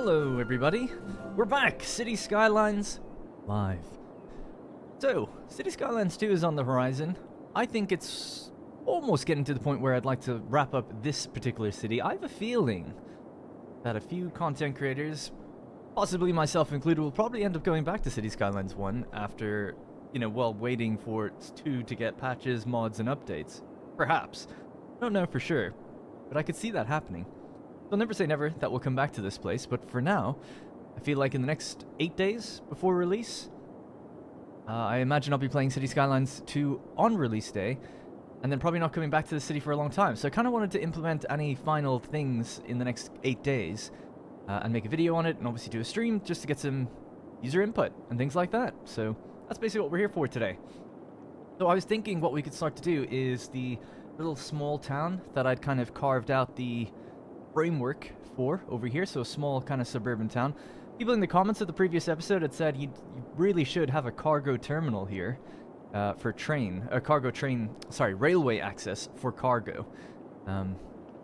Hello everybody, we're back! City Skylines live. So, City Skylines 2 is on the horizon. I think it's almost getting to the point where I'd like to wrap up this particular city. I have a feeling that a few content creators, possibly myself included, will probably end up going back to City Skylines 1 after, while waiting for 2 to get patches, mods, and updates. Perhaps. I don't know for sure, but I could see that happening. I'll never say never that we'll come back to this place, but for now, I feel like in the next 8 days before release, I imagine I'll be playing City Skylines 2 on release day, and then probably not coming back to the city for a long time. So I kind of wanted to implement any final things in the next 8 days, and make a video on it, and obviously do a stream, just to get some user input and things like that. So that's basically what we're here for today. So I was thinking what we could start to do is the little small town that I'd kind of carved out the framework for over here. So a small kind of suburban town. People in the comments of the previous episode had said you really should have a cargo terminal here for railway access for cargo.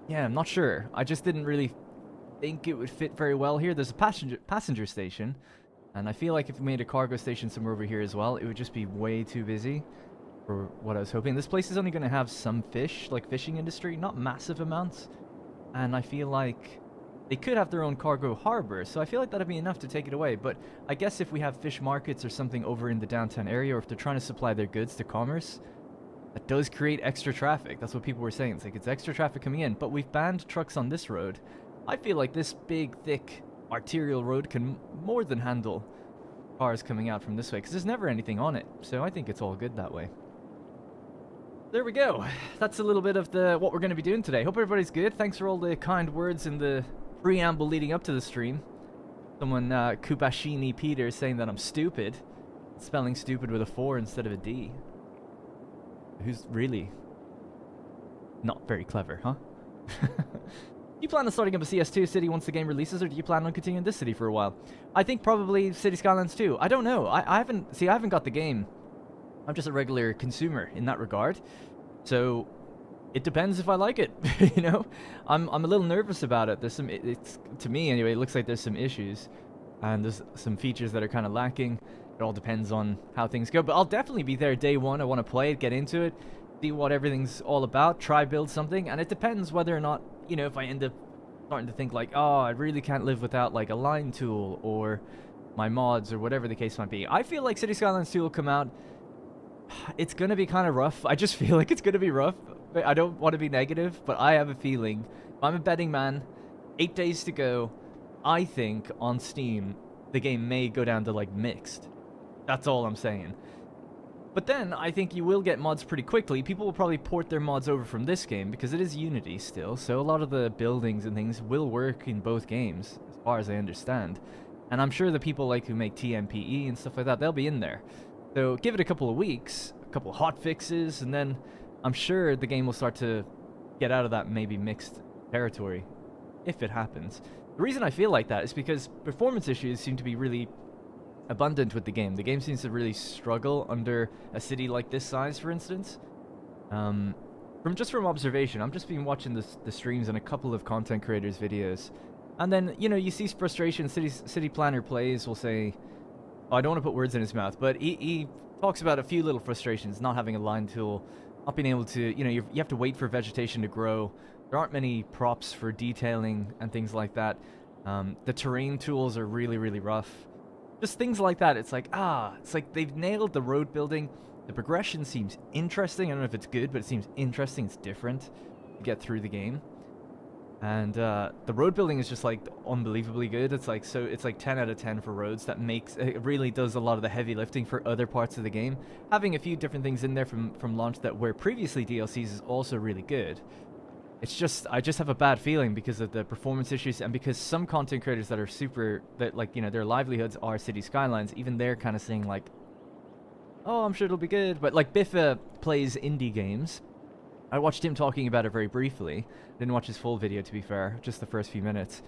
Yeah, I'm not sure. I just didn't really think it would fit very well here. There's a passenger station, and I feel like if we made a cargo station somewhere over here as well, it would just be way too busy for what I was hoping. This place is only going to have some fish, like fishing industry, not massive amounts, and I feel like they could have their own cargo harbor, so I feel like that'd be enough to take it away. But I guess if we have fish markets or something over in the downtown area, or if they're trying to supply their goods to commerce, that does create extra traffic. That's what people were saying. It's like it's extra traffic coming in, but we've banned trucks on this road. I feel like this big, thick, arterial road can more than handle cars coming out from this way, because there's never anything on it. So I think it's all good that way. There we go. That's a little bit of what we're going to be doing today. Hope everybody's good. Thanks for all the kind words in the preamble leading up to the stream. Someone, Kubashini Peter, saying that I'm stupid. Spelling stupid with a 4 instead of a D. Who's really not very clever, huh? Do you plan on starting up a CS2 city once the game releases, or do you plan on continuing this city for a while? I think probably City Skylines 2. I don't know. I haven't got the game. I'm just a regular consumer in that regard. So it depends if I like it. You know, I'm a little nervous about it. There's some, it's to me anyway, it looks like there's some issues, and there's some features that are kind of lacking. It all depends on how things go, but I'll definitely be there day one. I want to play it, get into it, see what everything's all about, try build something, and it depends whether or not, you know, if I end up starting to think like, oh, I really can't live without like a line tool or my mods or whatever the case might be. I feel like City Skylines 2 will come out. It's going to be kind of rough. I just feel like it's going to be rough. I don't want to be negative, but I have a feeling, I'm a betting man, 8 days to go, I think on Steam, the game may go down to like mixed. That's all I'm saying. But then, I think you will get mods pretty quickly. People will probably port their mods over from this game, because it is Unity still, so a lot of the buildings and things will work in both games, as far as I understand. And I'm sure the people like who make TMPE and stuff like that, they'll be in there. So give it a couple of weeks, a couple of hot fixes, and then I'm sure the game will start to get out of that maybe mixed territory, if it happens. The reason I feel like that is because performance issues seem to be really abundant with the game. The game seems to really struggle under a city like this size, for instance. From observation, I've just been watching the streams and a couple of content creators' videos, and then, you know, you see frustration. City Planner Plays will say, oh, I don't want to put words in his mouth, but he talks about a few little frustrations, not having a line tool, not being able to, you know, you have to wait for vegetation to grow. There aren't many props for detailing and things like that. The terrain tools are really, really rough. Just things like that. It's like, it's like they've nailed the road building. The progression seems interesting. I don't know if it's good, but it seems interesting. It's different to get through the game. And the road building is just like unbelievably good. It's like 10 out of 10 for roads. It really does a lot of the heavy lifting for other parts of the game. Having a few different things in there from launch that were previously DLCs is also really good. It's just, I just have a bad feeling because of the performance issues, and because some content creators that you know, their livelihoods are City Skylines, even they're kind of saying like, oh, I'm sure it'll be good. But like Biffa plays indie games. I watched him talking about it very briefly. Didn't watch his full video, to be fair, just the first few minutes.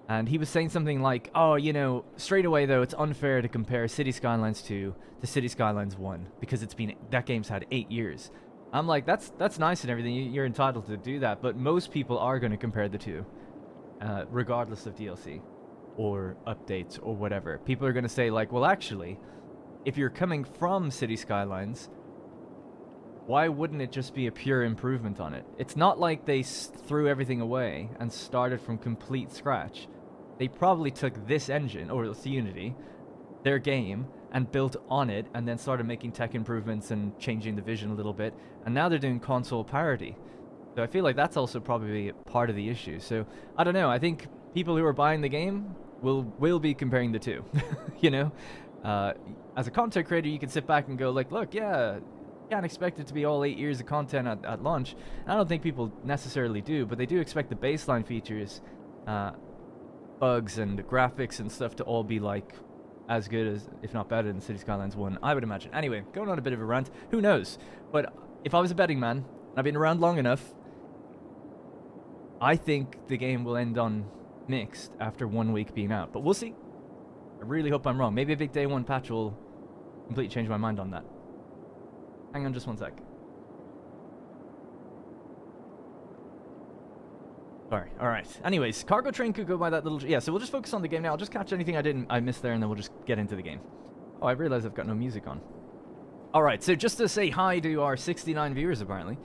And he was saying something like, oh, you know, straight away though, it's unfair to compare City Skylines 2 to City Skylines 1 because that game's had 8 years. I'm like, that's nice and everything. You're entitled to do that, but most people are going to compare the two, regardless of DLC or updates or whatever. People are going to say like, well, actually, if you're coming from City Skylines, why wouldn't it just be a pure improvement on it? It's not like they threw everything away and started from complete scratch. They probably took this engine, or it's Unity, their game, and built on it, and then started making tech improvements and changing the vision a little bit, and now they're doing console parity. So I feel like that's also probably part of the issue. So I don't know. I think people who are buying the game will be comparing the two. You know, as a content creator, you can sit back and go like, look, yeah, can't expect it to be all 8 years of content at launch. I don't think people necessarily do, but they do expect the baseline features, bugs and the graphics and stuff to all be like as good as, if not better than City Skylines 1, I would imagine. Anyway, going on a bit of a rant, who knows? But if I was a betting man, and I've been around long enough, I think the game will end on mixed after 1 week being out. But we'll see. I really hope I'm wrong. Maybe a big day one patch will completely change my mind on that. Hang on just one sec. Sorry. Alright. Anyways, cargo train could go by that little... Yeah, so we'll just focus on the game now. I'll just catch anything I missed there, and then we'll just get into the game. Oh, I realize I've got no music on. Alright, so just to say hi to our 69 viewers, apparently.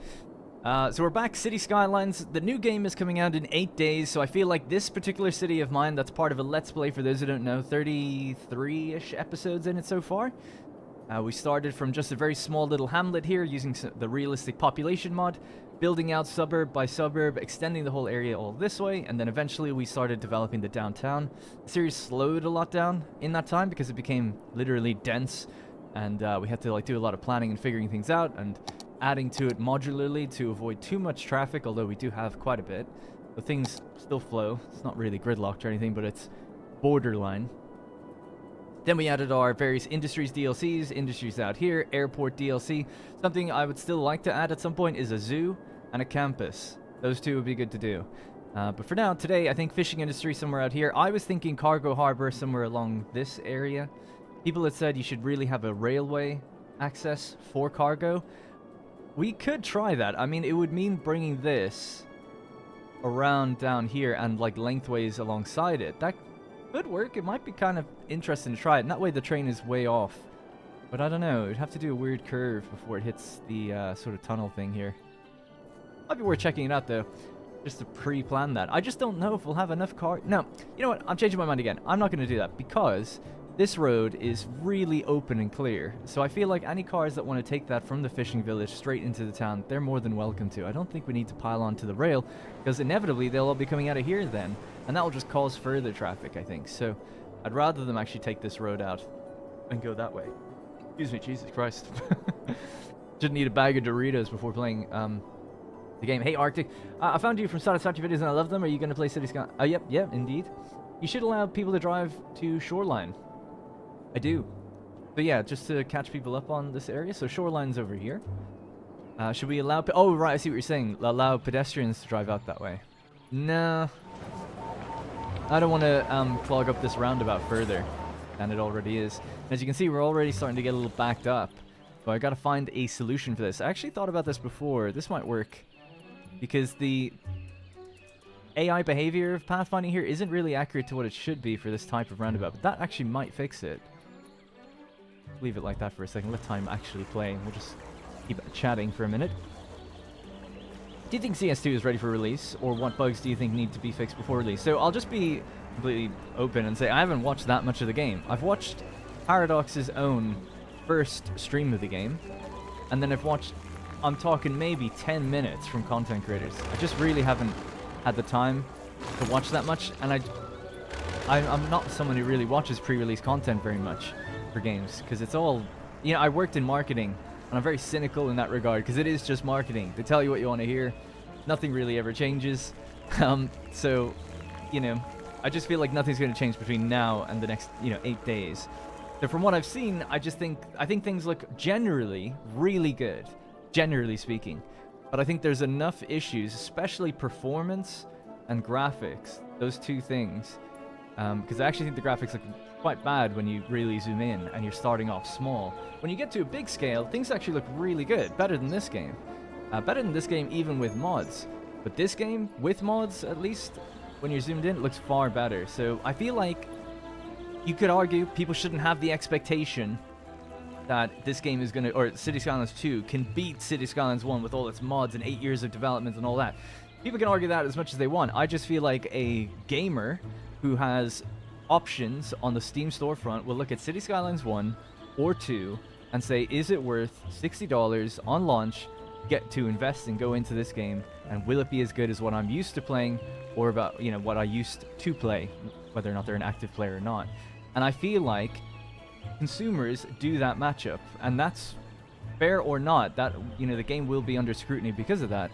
So we're back, City Skylines. The new game is coming out in 8 days, so I feel like this particular city of mine, that's part of a Let's Play, for those who don't know, 33-ish episodes in it so far. We started from just a very small little hamlet here, using the realistic population mod, building out suburb by suburb, extending the whole area all this way, and then eventually we started developing the downtown. The series slowed a lot down in that time because it became literally dense, and we had to like do a lot of planning and figuring things out, and adding to it modularly to avoid too much traffic, although we do have quite a bit. But things still flow. It's not really gridlocked or anything, but it's borderline. Then we added our various industries DLCs, industries out here, airport DLC. Something I would still like to add at some point is a zoo and a campus. Those two would be good to do. But for now, today, I think fishing industry somewhere out here. I was thinking cargo harbor somewhere along this area. People had said you should really have a railway access for cargo. We could try that. I mean, it would mean bringing this around down here and like lengthways alongside it. That could work. It might be kind of interesting to try it. And that way the train is way off. But I don't know. It'd have to do a weird curve before it hits the sort of tunnel thing here. Might be worth checking it out though, just to pre-plan that. I just don't know if we'll have enough car. No, you know what? I'm changing my mind again. I'm not going to do that because this road is really open and clear. So I feel like any cars that want to take that from the fishing village straight into the town, they're more than welcome to. I don't think we need to pile onto the rail because inevitably they'll all be coming out of here then. And that will just cause further traffic, I think. So I'd rather them actually take this road out and go that way. Excuse me, Jesus Christ. Didn't need a bag of Doritos before playing the game. Hey, Arctic. I found you from Satisfactory videos and I love them. Are you going to play City Sky? Oh, yep, indeed. You should allow people to drive to Shoreline. I do. But yeah, just to catch people up on this area. So Shoreline's over here. Should we allow... Oh, right, I see what you're saying. Allow pedestrians to drive out that way. No. I don't want to clog up this roundabout further than it already is. As you can see, we're already starting to get a little backed up. So I got to find a solution for this. I actually thought about this before. This might work. Because the AI behavior of pathfinding here isn't really accurate to what it should be for this type of roundabout. But that actually might fix it. Leave it like that for a second. Let time actually play. We'll just keep chatting for a minute. Do you think CS2 is ready for release? Or what bugs do you think need to be fixed before release? So I'll just be completely open and say I haven't watched that much of the game. I've watched Paradox's own first stream of the game. And then I've watched, I'm talking maybe 10 minutes from content creators. I just really haven't had the time to watch that much. And I'm not someone who really watches pre-release content very much for games, because it's all, you know, I worked in marketing and I'm very cynical in that regard because it is just marketing. They tell you what you want to hear. Nothing really ever changes. So, you know, I just feel like nothing's going to change between now and the next, 8 days. So from what I've seen, I think things look generally really good, generally speaking. But I think there's enough issues, especially performance and graphics, those two things. Because I actually think the graphics look quite bad when you really zoom in and you're starting off small. When you get to a big scale, things actually look really good, better than this game. Better than this game even with mods. But this game, with mods at least, when you're zoomed in, it looks far better. So I feel like you could argue people shouldn't have the expectation that this game is going to, or City Skylines 2 can beat City Skylines 1 with all its mods and 8 years of development and all that. People can argue that as much as they want. I just feel like a gamer who has options on the Steam storefront will look at City Skylines 1 or 2 and say, is it worth $60 on launch get to invest and go into this game, and will it be as good as what I'm used to playing, or about what I used to play, whether or not they're an active player or not. And I feel like consumers do that matchup, and that's fair or not, that the game will be under scrutiny because of that.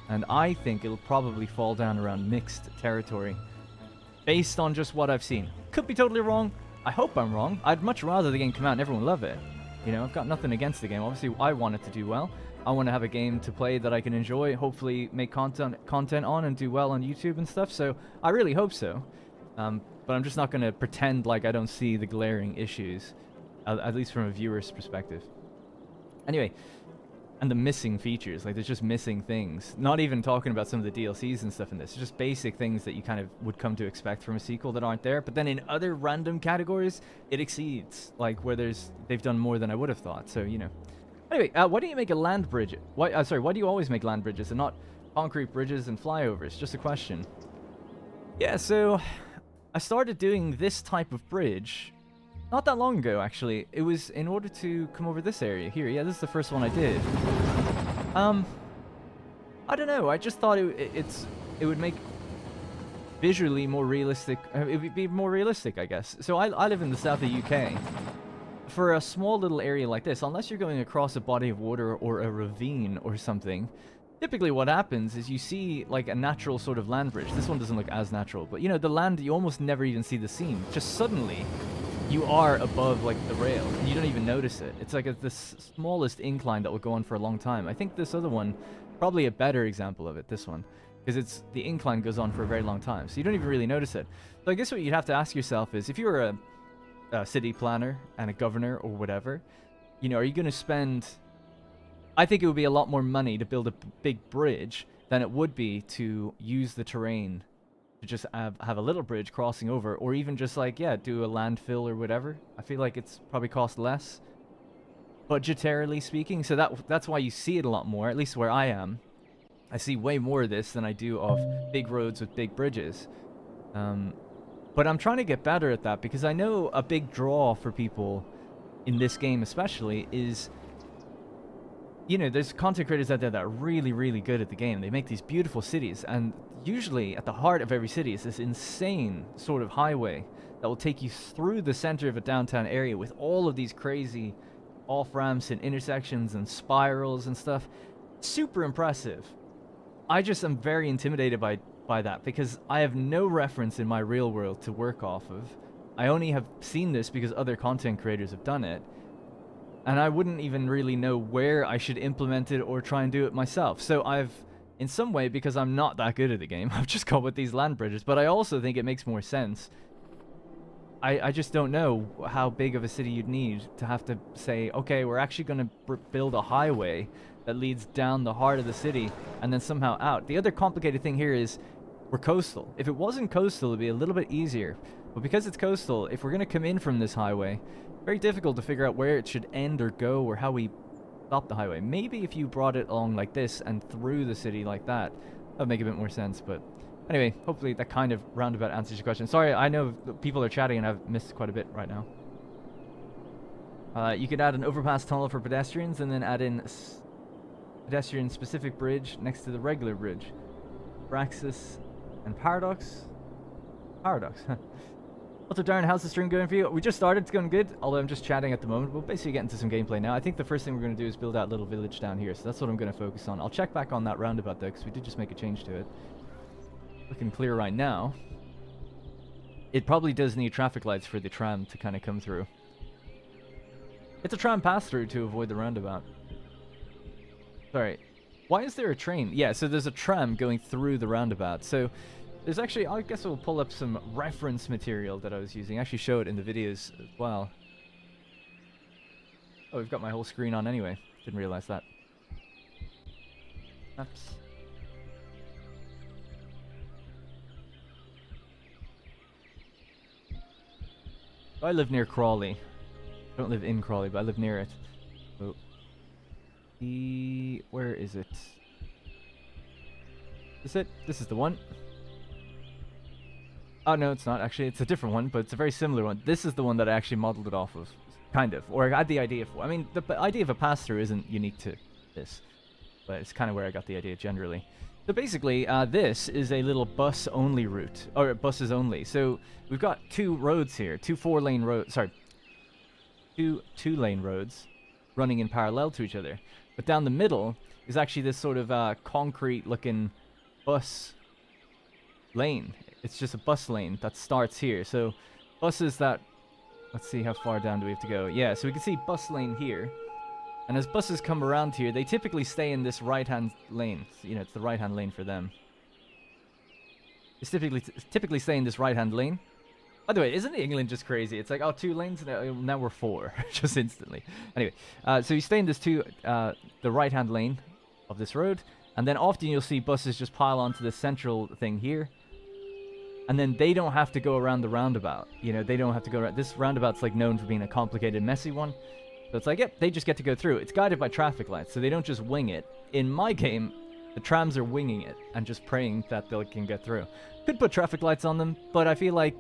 And I think it'll probably fall down around mixed territory based on just what I've seen. Could be totally wrong, I hope I'm wrong. I'd much rather the game come out and everyone love it. You know, I've got nothing against the game. Obviously, I want it to do well. I want to have a game to play that I can enjoy, hopefully make content on and do well on YouTube and stuff. So I really hope so. But I'm just not going to pretend like I don't see the glaring issues, at least from a viewer's perspective. Anyway, and the missing features, like there's just missing things. Not even talking about some of the DLCs and stuff in this. Just basic things that you kind of would come to expect from a sequel that aren't there. But then in other random categories, it exceeds, like where they've done more than I would have thought. So, you know. Anyway, why don't you make a land bridge? Why do you always make land bridges and not concrete bridges and flyovers? Just a question. Yeah, so I started doing this type of bridge not that long ago, actually. It was in order to come over this area here. Yeah, this is the first one I did. I don't know. I just thought it would make visually more realistic. It would be more realistic, I guess. So I live in the south of the UK. For a small little area like this, unless you're going across a body of water or a ravine or something, typically what happens is you see like a natural sort of land bridge. This one doesn't look as natural, but you know, the land, you almost never even see the seam. Just suddenly you are above like the rail and you don't even notice it. It's like the smallest incline that will go on for a long time. I think this other one, probably a better example of it, this one, because the incline goes on for a very long time, so you don't even really notice it. So I guess what you'd have to ask yourself is, if you were a city planner and a governor or whatever, you know, are you going to spend... I think it would be a lot more money to build a big bridge than it would be to use the terrain to just have a little bridge crossing over, or even just like, yeah, do a landfill or whatever. I feel like it's probably cost less, budgetarily speaking. So that's why you see it a lot more, at least where I am. I see way more of this than I do of big roads with big bridges. But I'm trying to get better at that, because I know a big draw for people in this game especially is, you know, there's content creators out there that are really, really good at the game. They make these beautiful cities, and usually at the heart of every city is this insane sort of highway that will take you through the center of a downtown area with all of these crazy off-ramps and intersections and spirals and stuff. Super impressive. I just am very intimidated by that, because I have no reference in my real world to work off of. I only have seen this because other content creators have done it, and I wouldn't even really know where I should implement it or try and do it myself. So I've, in some way, because I'm not that good at the game, I've just gone with these land bridges, but I also think it makes more sense. I just don't know how big of a city you'd need to have to say, okay, we're actually going to build a highway that leads down the heart of the city and then somehow out. The other complicated thing here is we're coastal. If it wasn't coastal, it'd be a little bit easier. But because it's coastal, if we're going to come in from this highway, very difficult to figure out where it should end or go, or how we stop the highway. Maybe if you brought it along like this and through the city like that, that would make a bit more sense. But anyway, hopefully that kind of roundabout answers your question. Sorry, I know people are chatting and I've missed quite a bit right now. You could add an overpass tunnel for pedestrians and then add in pedestrian specific bridge next to the regular bridge. Praxis and Paradox. Paradox, huh. What's up, Darren? How's the stream going for you? We just started. It's going good, although I'm just chatting at the moment. We'll basically get into some gameplay now. I think the first thing we're going to do is build that little village down here, so that's what I'm going to focus on. I'll check back on that roundabout, though, because we did just make a change to it. Looking clear right now. It probably does need traffic lights for the tram to kind of come through. It's a tram pass-through to avoid the roundabout. Sorry. Why is there a train? Yeah, so there's a tram going through the roundabout. So there's actually, I guess we'll pull up some reference material that I was using. Actually show it in the videos as well. Oh, we've got my whole screen on anyway. Didn't realize that. Maps. I live near Crawley. I don't live in Crawley, but I live near it. Oh. Where is it? Is it? This is the one. Oh, no, it's not. Actually, it's a different one, but it's a very similar one. This is the one that I actually modeled it off of. Kind of. Or I had the idea for. I mean, the idea of a pass-through isn't unique to this, but it's kind of where I got the idea generally. So basically, this is a little bus-only route, or buses only. So we've got two roads here, two four-lane roads, sorry, two two-lane roads running in parallel to each other. But down the middle is actually this sort of concrete-looking bus lane. It's just a bus lane that starts here. So buses that Let's see, how far down do we have to go? Yeah, so we can see bus lane here. And as buses come around here, they typically stay in this right-hand lane. So, you know, it's the right-hand lane for them. It's typically stay in this right-hand lane. By the way, isn't England just crazy? It's like, oh, 2 lanes, now we're 4, just instantly. Anyway, so you stay in this the right-hand lane of this road, and then often you'll see buses just pile onto the central thing here. And then they don't have to go around the roundabout. You know, they don't have to go around. This roundabout's like known for being a complicated, messy one. So it's like, yep, they just get to go through. It's guided by traffic lights, so they don't just wing it. In my game, the trams are winging it and just praying that they can get through. Could put traffic lights on them, but I feel like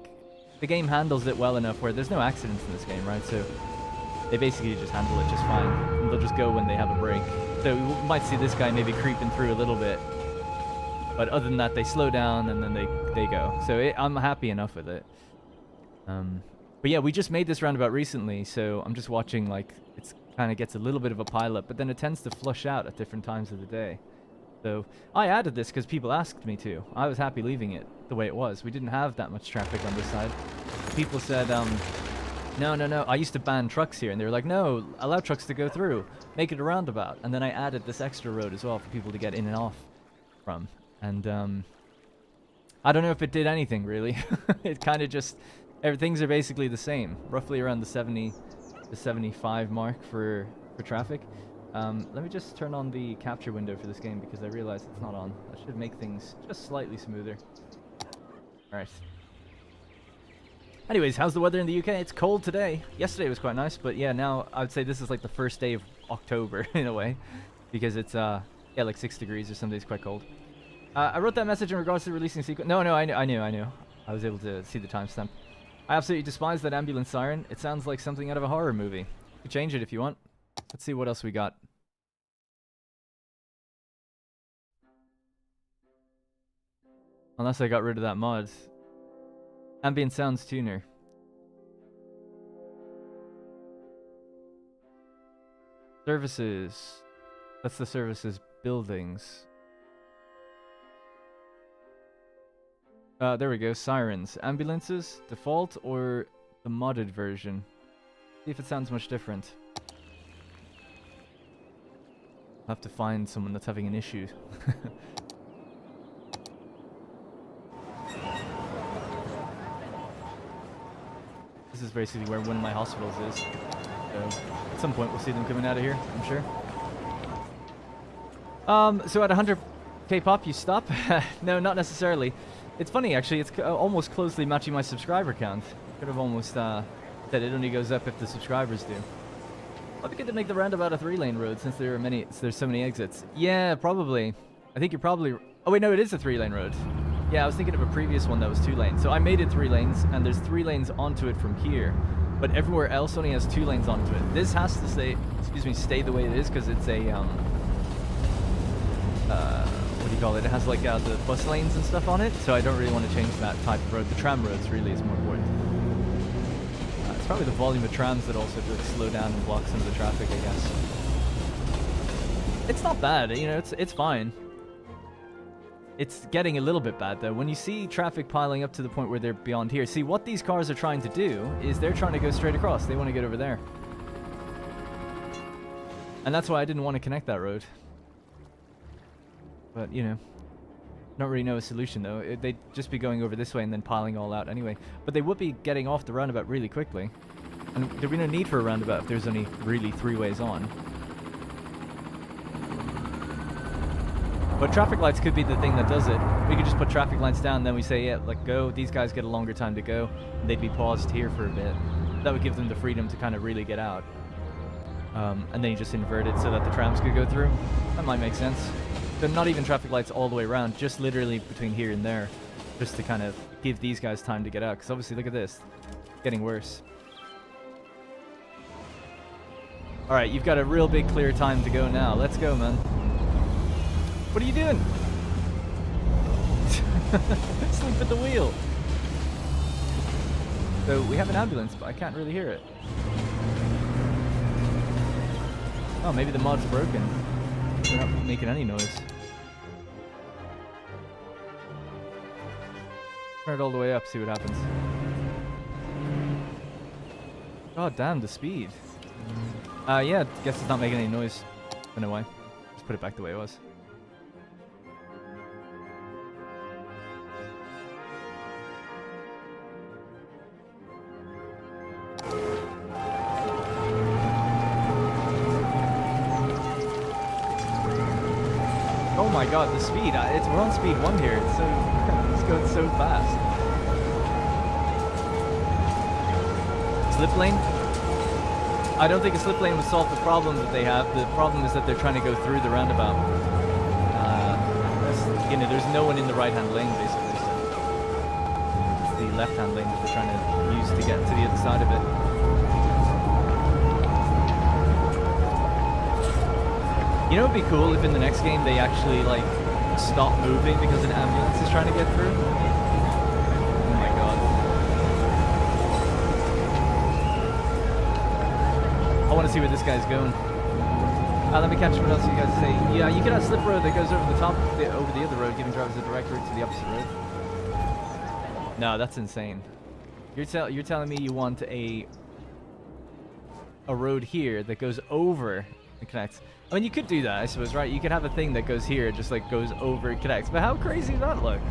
the game handles it well enough where there's no accidents in this game, right? So they basically just handle it just fine. And they'll just go when they have a break. So we might see this guy maybe creeping through a little bit. But other than that, they slow down and then they go. So I'm happy enough with it. But yeah, we just made this roundabout recently, so I'm just watching, like, it kind of gets a little bit of a pileup, but then it tends to flush out at different times of the day. So I added this because people asked me to. I was happy leaving it the way it was. We didn't have that much traffic on this side. People said, no, I used to ban trucks here, and they were like, no, allow trucks to go through. Make it a roundabout. And then I added this extra road as well for people to get in and off from. And I don't know if it did anything, really. It kind of just... Things are basically the same. Roughly around the 70 to 75 mark for traffic. Let me just turn on the capture window for this game because I realize it's not on. That should make things just slightly smoother. Alright. Anyways, how's the weather in the UK? It's cold today. Yesterday was quite nice, but yeah, now I would say this is like the first day of October in a way. Because it's, yeah, like 6 degrees or some days quite cold. I wrote that message in regards to releasing sequence. No, I knew. I was able to see the timestamp. I absolutely despise that ambulance siren. It sounds like something out of a horror movie. You can change it if you want. Let's see what else we got. Unless I got rid of that mod. Ambient sounds tuner. Services. That's the services buildings. There we go. Sirens. Ambulances, default, or the modded version? See if it sounds much different. I'll have to find someone that's having an issue. This is basically where one of my hospitals is. So at some point we'll see them coming out of here, I'm sure. So at 100k pop you stop? No, not necessarily. It's funny, actually. It's almost closely matching my subscriber count. Could have almost said it only goes up if the subscribers do. Might be good to make the roundabout a 3-lane road since there's so many exits. Yeah, probably. I think you're probably... Oh wait, no, it is a 3-lane road. Yeah, I was thinking of a previous one that was 2 lanes. So I made it 3 lanes, and there's 3 lanes onto it from here. But everywhere else only has 2 lanes onto it. This has to stay the way it is because it's a what do you call it? It has like the bus lanes and stuff on it, so I don't really want to change that type of road. The tram roads really is more important. It's probably the volume of trams that also like slow down and block some of the traffic, I guess. It's not bad, you know. It's fine. It's getting a little bit bad though. When you see traffic piling up to the point where they're beyond here, see what these cars are trying to do is they're trying to go straight across. They want to get over there, and that's why I didn't want to connect that road. But, you know, don't really know a solution, though. They'd just be going over this way and then piling all out anyway. But they would be getting off the roundabout really quickly. And there'd be no need for a roundabout if there's only really 3 ways on. But traffic lights could be the thing that does it. We could just put traffic lights down, then we say, yeah, like, go. These guys get a longer time to go. And they'd be paused here for a bit. That would give them the freedom to kind of really get out. And then you just invert it so that the trams could go through. That might make sense. So not even traffic lights all the way around, just literally between here and there, just to kind of give these guys time to get out. Because obviously, look at this, it's getting worse. All right, you've got a real big clear time to go now. Let's go, man. What are you doing? Sleep at the wheel. So we have an ambulance, but I can't really hear it. Oh, maybe the mod's broken. They're not making any noise. Turn it all the way up, see what happens. God damn, the speed. Yeah, guess it's not making any noise. Don't know why. Just put it back the way it was. Oh my god, the speed. We're on speed 1 here. It's so it's going so fast. Slip lane? I don't think a slip lane would solve the problem that they have. The problem is that they're trying to go through the roundabout. You know, there's no one in the right-hand lane, basically. So it's the left-hand lane that they're trying to use to get to the other side of it. You know, it'd be cool if in the next game they actually, like, stop moving because an ambulance is trying to get through. Oh my god. I want to see where this guy's going. Let me catch what else you guys say. Yeah, you can have slip road that goes over the top, over the other road, giving drivers a direct route to the opposite road. No, that's insane. You're telling me you want a road here that goes over and connects. I mean, you could do that, I suppose, right? You could have a thing that goes here, just like goes over and connects. But how crazy does that look?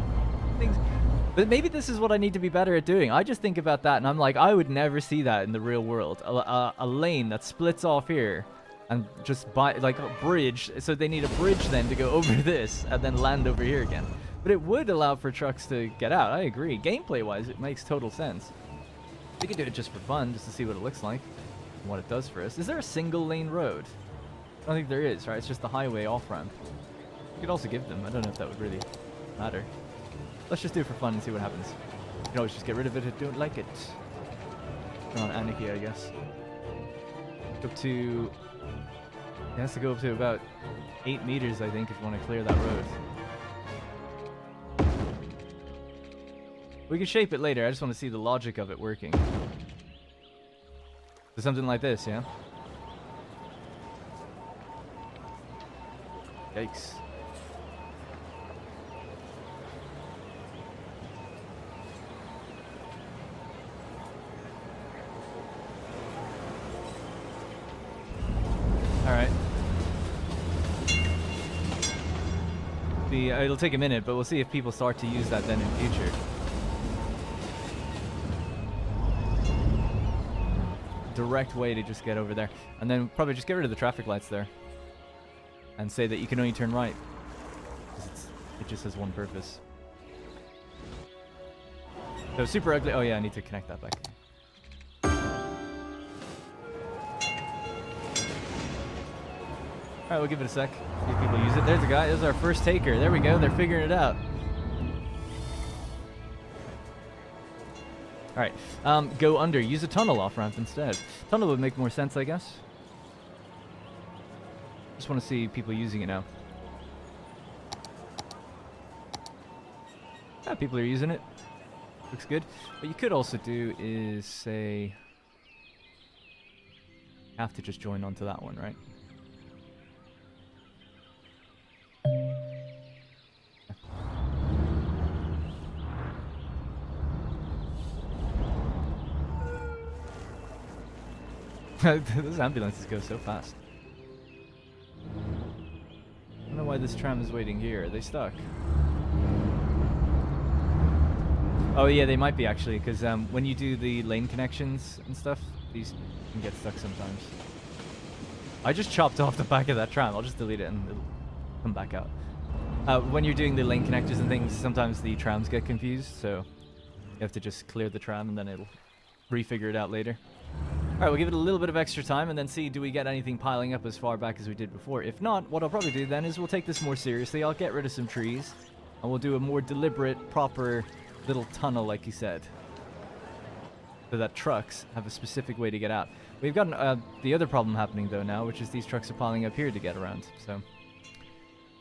But maybe this is what I need to be better at doing. I just think about that and I'm like, I would never see that in the real world. A lane that splits off here and just by like a bridge. So they need a bridge then to go over this and then land over here again. But it would allow for trucks to get out. I agree. Gameplay wise, it makes total sense. We could do it just for fun, just to see what it looks like and what it does for us. Is there a single lane road? I don't think there is, right? It's just the highway off-ramp. You could also give them. I don't know if that would really matter. Let's just do it for fun and see what happens. You can always just get rid of it if you don't like it. Turn on Anarchy, I guess. Up to... It has to go up to about 8 meters, I think, if you want to clear that road. We can shape it later. I just want to see the logic of it working. So something like this, yeah? Yikes. Alright. It'll take a minute, but we'll see if people start to use that then in future. Direct way to just get over there. And then probably just get rid of the traffic lights there. And say that you can only turn right. It just has one purpose. So super ugly. Oh yeah, I need to connect that back. Alright, we'll give it a sec. See if people use it. There's a guy. There's our first taker. There we go. They're figuring it out. Alright. Go under. Use a tunnel off-ramp instead. Tunnel would make more sense, I guess. Just want to see people using it now. Yeah, people are using it. Looks good. What you could also do is say... have to just join onto that one, right? Those ambulances go so fast. I don't know why this tram is waiting here. Are they stuck? Oh yeah, they might be actually, because when you do the lane connections and stuff, these can get stuck sometimes. I just chopped off the back of that tram. I'll just delete it and it'll come back out. When you're doing the lane connectors and things, sometimes the trams get confused, so you have to just clear the tram and then it'll refigure it out later. Alright, we'll give it a little bit of extra time and then see do we get anything piling up as far back as we did before. If not, what I'll probably do then is we'll take this more seriously. I'll get rid of some trees and we'll do a more deliberate, proper little tunnel like you said. So that trucks have a specific way to get out. We've got the other problem happening though now, which is these trucks are piling up here to get around. So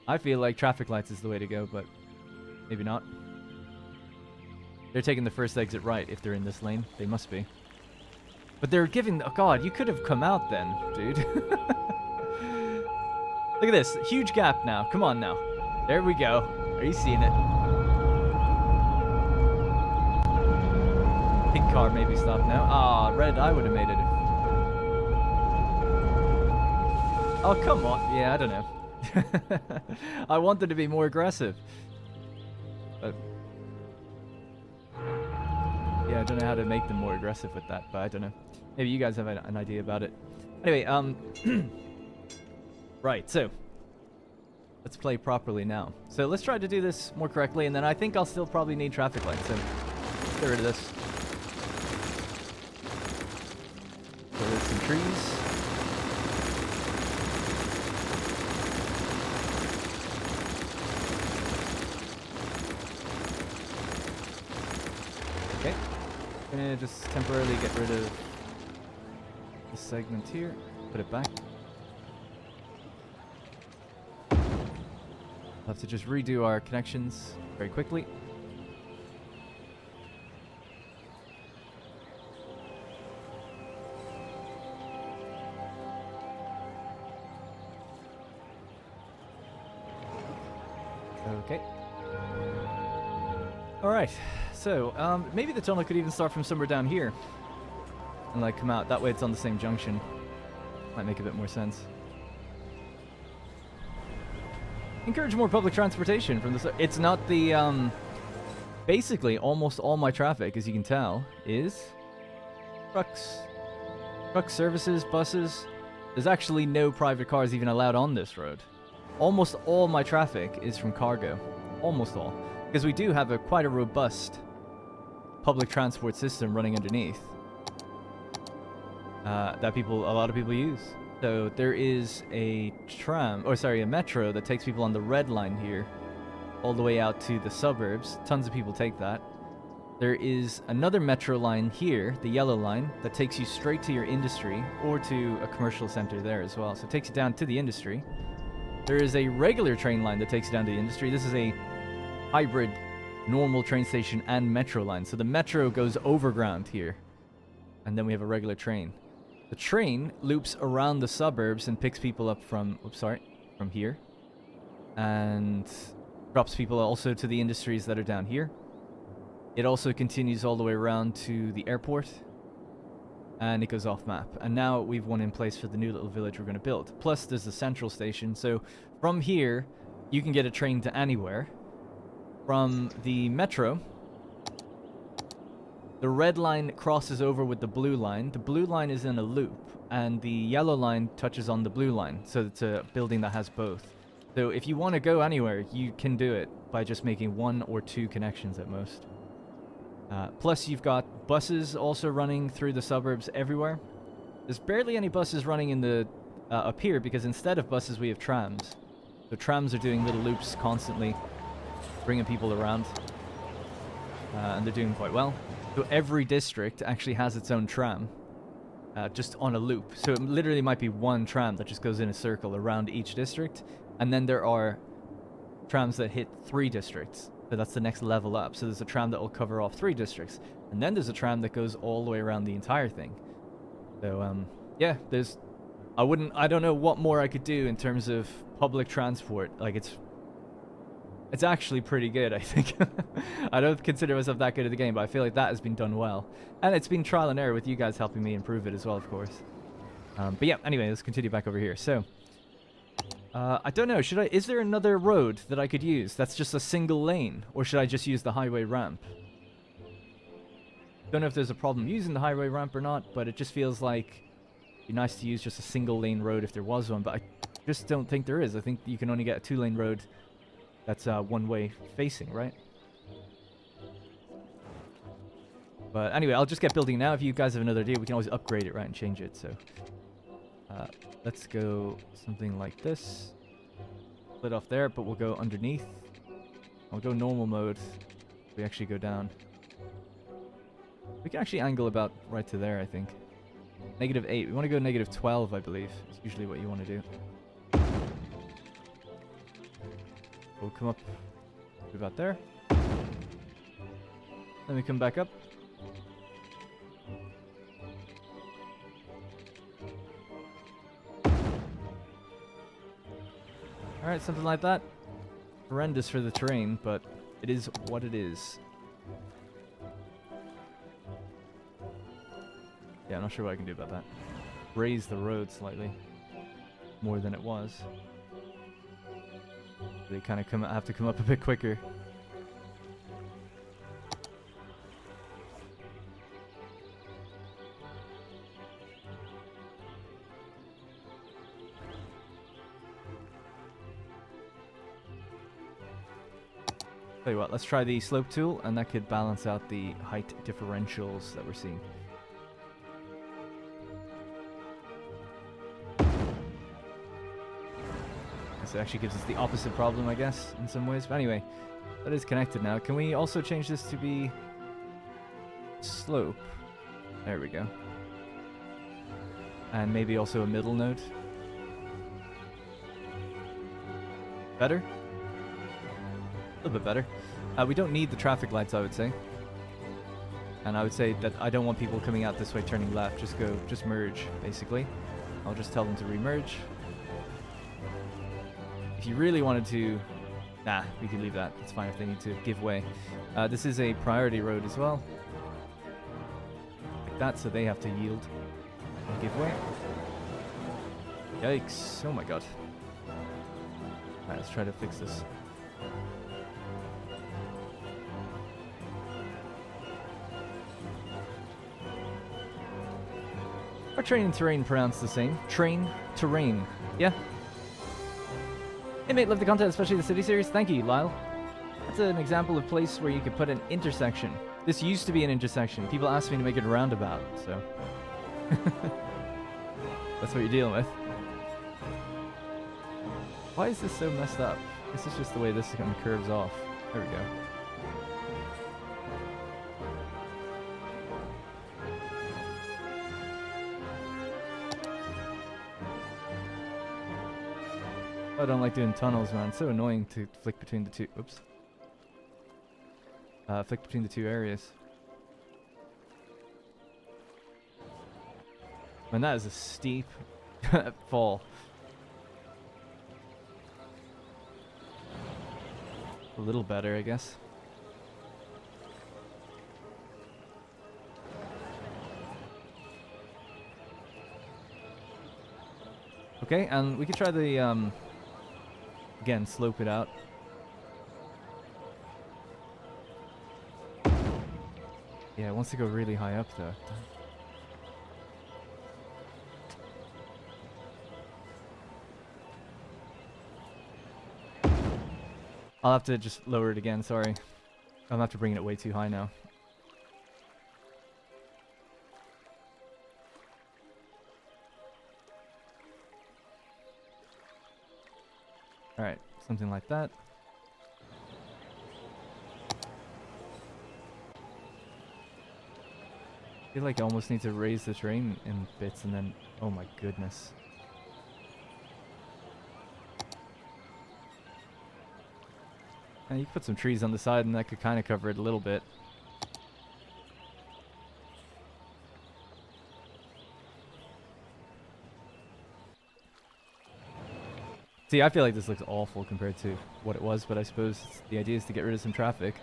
I feel like traffic lights is the way to go, but maybe not. They're taking the first exit right if they're in this lane. They must be. But they're giving... Oh, God, you could have come out then, dude. Look at this. Huge gap now. Come on now. There we go. Are you seeing it? Pink car maybe stop now. Ah, red, I would have made it. Oh, come on. Yeah, I don't know. I wanted to be more aggressive. But yeah, I don't know how to make them more aggressive with that, but I don't know. Maybe you guys have an idea about it. Anyway, right, so let's play properly now. So let's try to do this more correctly, and then I think I'll still probably need traffic lights, so get rid of this. So there's some trees. Okay. I'm gonna just temporarily get rid of this segment here, put it back. We'll have to just redo our connections very quickly. Okay. Alright, so maybe the tunnel could even start from somewhere down here and like come out. That way it's on the same junction. Might make a bit more sense. Encourage more public transportation from the... It's not the... basically, almost all my traffic, as you can tell, is trucks. Truck services, buses. There's actually no private cars even allowed on this road. Almost all my traffic is from cargo. Almost all. Because we do have quite a robust public transport system running underneath. That a lot of people use. So there is a a metro that takes people on the red line here all the way out to the suburbs. Tons of people take that. There is another metro line here, the yellow line, that takes you straight to your industry or to a commercial center there as well. So it takes you down to the industry. There is a regular train line that takes you down to the industry. This is a hybrid normal train station and metro line. So the metro goes overground here. And then we have a regular train. The train loops around the suburbs and picks people up from here. And drops people also to the industries that are down here. It also continues all the way around to the airport. And it goes off map. And now we've one in place for the new little village we're going to build. Plus there's the central station. So from here, you can get a train to anywhere. From the metro, the red line crosses over with the blue line. The blue line is in a loop, and the yellow line touches on the blue line. So it's a building that has both. So if you want to go anywhere, you can do it by just making 1 or 2 connections at most. Plus, you've got buses also running through the suburbs everywhere. There's barely any buses running in the up here, because instead of buses, we have trams. So trams are doing little loops constantly, bringing people around. And they're doing quite well. So every district actually has its own tram, just on a loop. So it literally might be one tram that just goes in a circle around each district. And then there are trams that hit 3 districts. So that's the next level up. So there's a tram that will cover off 3 districts. And then there's a tram that goes all the way around the entire thing. So, yeah, I don't know what more I could do in terms of public transport. Like, it's actually pretty good, I think. I don't consider myself that good at the game, but I feel like that has been done well. And it's been trial and error with you guys helping me improve it as well, of course. But yeah, anyway, let's continue back over here. So, I don't know, is there another road that I could use that's just a single lane? Or should I just use the highway ramp? Don't know if there's a problem using the highway ramp or not, but it just feels like it'd be nice to use just a single lane road if there was one, but I just don't think there is. I think you can only get a 2-lane road that's one-way facing, right? But anyway, I'll just get building now. If you guys have another idea, we can always upgrade it, right, and change it. So let's go something like this. Split off there, but we'll go underneath. I'll go normal mode. We actually go down. We can actually angle about right to there, I think. -8. We want to go -12, I believe. It's usually what you want to do. We'll come up to about there. Then we come back up. Alright, something like that. Horrendous for the terrain, but it is what it is. Yeah, I'm not sure what I can do about that. Raise the road slightly more than it was. They kind of have to come up a bit quicker. Tell you what, let's try the slope tool, and that could balance out the height differentials that we're seeing. This actually gives us the opposite problem, I guess, in some ways. But anyway, that is connected now. Can we also change this to be slope? There we go. And maybe also a middle node. Better? A little bit better. We don't need the traffic lights, I would say. And I would say that I don't want people coming out this way turning left. Just merge, basically. I'll just tell them to remerge. If you really wanted to... Nah, we can leave that. It's fine if they need to give way. This is a priority road as well. Like that, so they have to yield and give way. Yikes. Oh my god. Alright, let's try to fix this. Are train and terrain pronounced the same? Train, terrain. Yeah. Hey mate, love the content, especially the city series. Thank you, Lyle. That's an example of place where you could put an intersection. This used to be an intersection. People asked me to make it a roundabout, so... That's what you're dealing with. Why is this so messed up? This is just the way this kind of curves off. There we go. I don't like doing tunnels, man. It's so annoying to flick between the two. Oops. Flick between the two areas. Man, that is a steep fall. A little better, I guess. Okay, and we could try the again, slope it out. Yeah, it wants to go really high up though. I'll have to just lower it again, sorry. I'm have to bring it way too high now. Alright, something like that. I feel like I almost need to raise the train in bits and then... Oh my goodness. And you can put some trees on the side and that could kind of cover it a little bit. See, I feel like this looks awful compared to what it was, but I suppose the idea is to get rid of some traffic.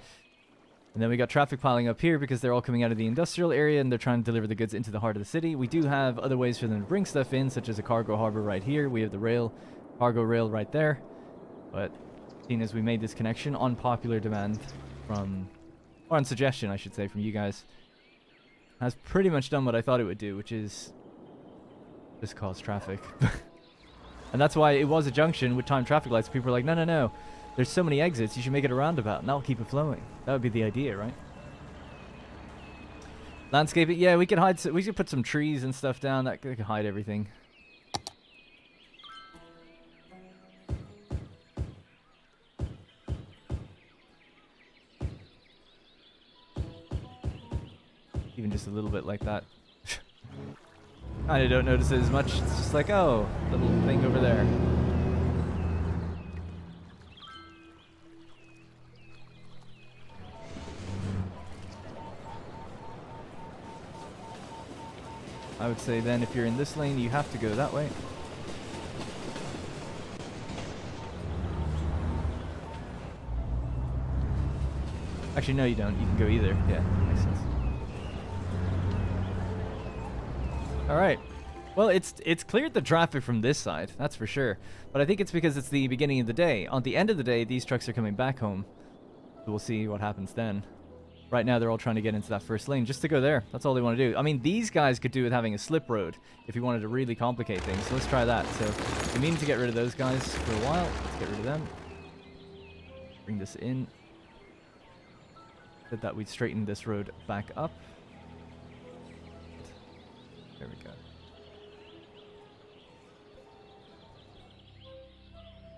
And then we got traffic piling up here because they're all coming out of the industrial area and they're trying to deliver the goods into the heart of the city. We do have other ways for them to bring stuff in, such as a cargo harbor right here. We have the rail, cargo rail right there. But seeing as we made this connection on popular demand from, or on suggestion, I should say, from you guys, has pretty much done what I thought it would do, which is just cause traffic. And that's why it was a junction with timed traffic lights. People were like, no, no, no. There's so many exits, you should make it a roundabout, and that'll keep it flowing. That would be the idea, right? Landscaping, yeah, we could hide. We could put some trees and stuff down. That could hide everything. Even just a little bit like that. I don't notice it as much. It's just like, oh, little thing over there. I would say then if you're in this lane, you have to go that way. Actually, no, you don't. You can go either. Yeah, that makes sense. All right. Well, it's cleared the traffic from this side, that's for sure. But I think it's because it's the beginning of the day. On the end of the day, these trucks are coming back home. So we'll see what happens then. Right now, they're all trying to get into that first lane just to go there. That's all they want to do. I mean, these guys could do with having a slip road if you wanted to really complicate things. So let's try that. So we mean to get rid of those guys for a while. Let's get rid of them. Bring this in. Said that we'd straighten this road back up. There we go.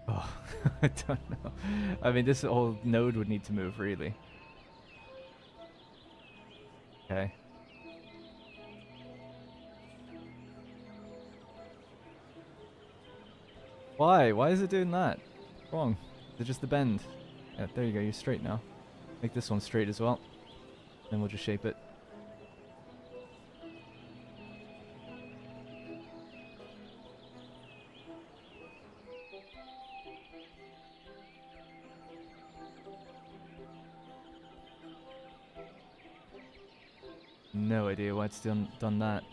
Oh, I don't know. I mean, this whole node would need to move, really. Okay. Why? Why is it doing that? Wrong. Is it just the bend? Yeah, there you go. You're straight now. Make this one straight as well. Then we'll just shape it. No idea why it's done that.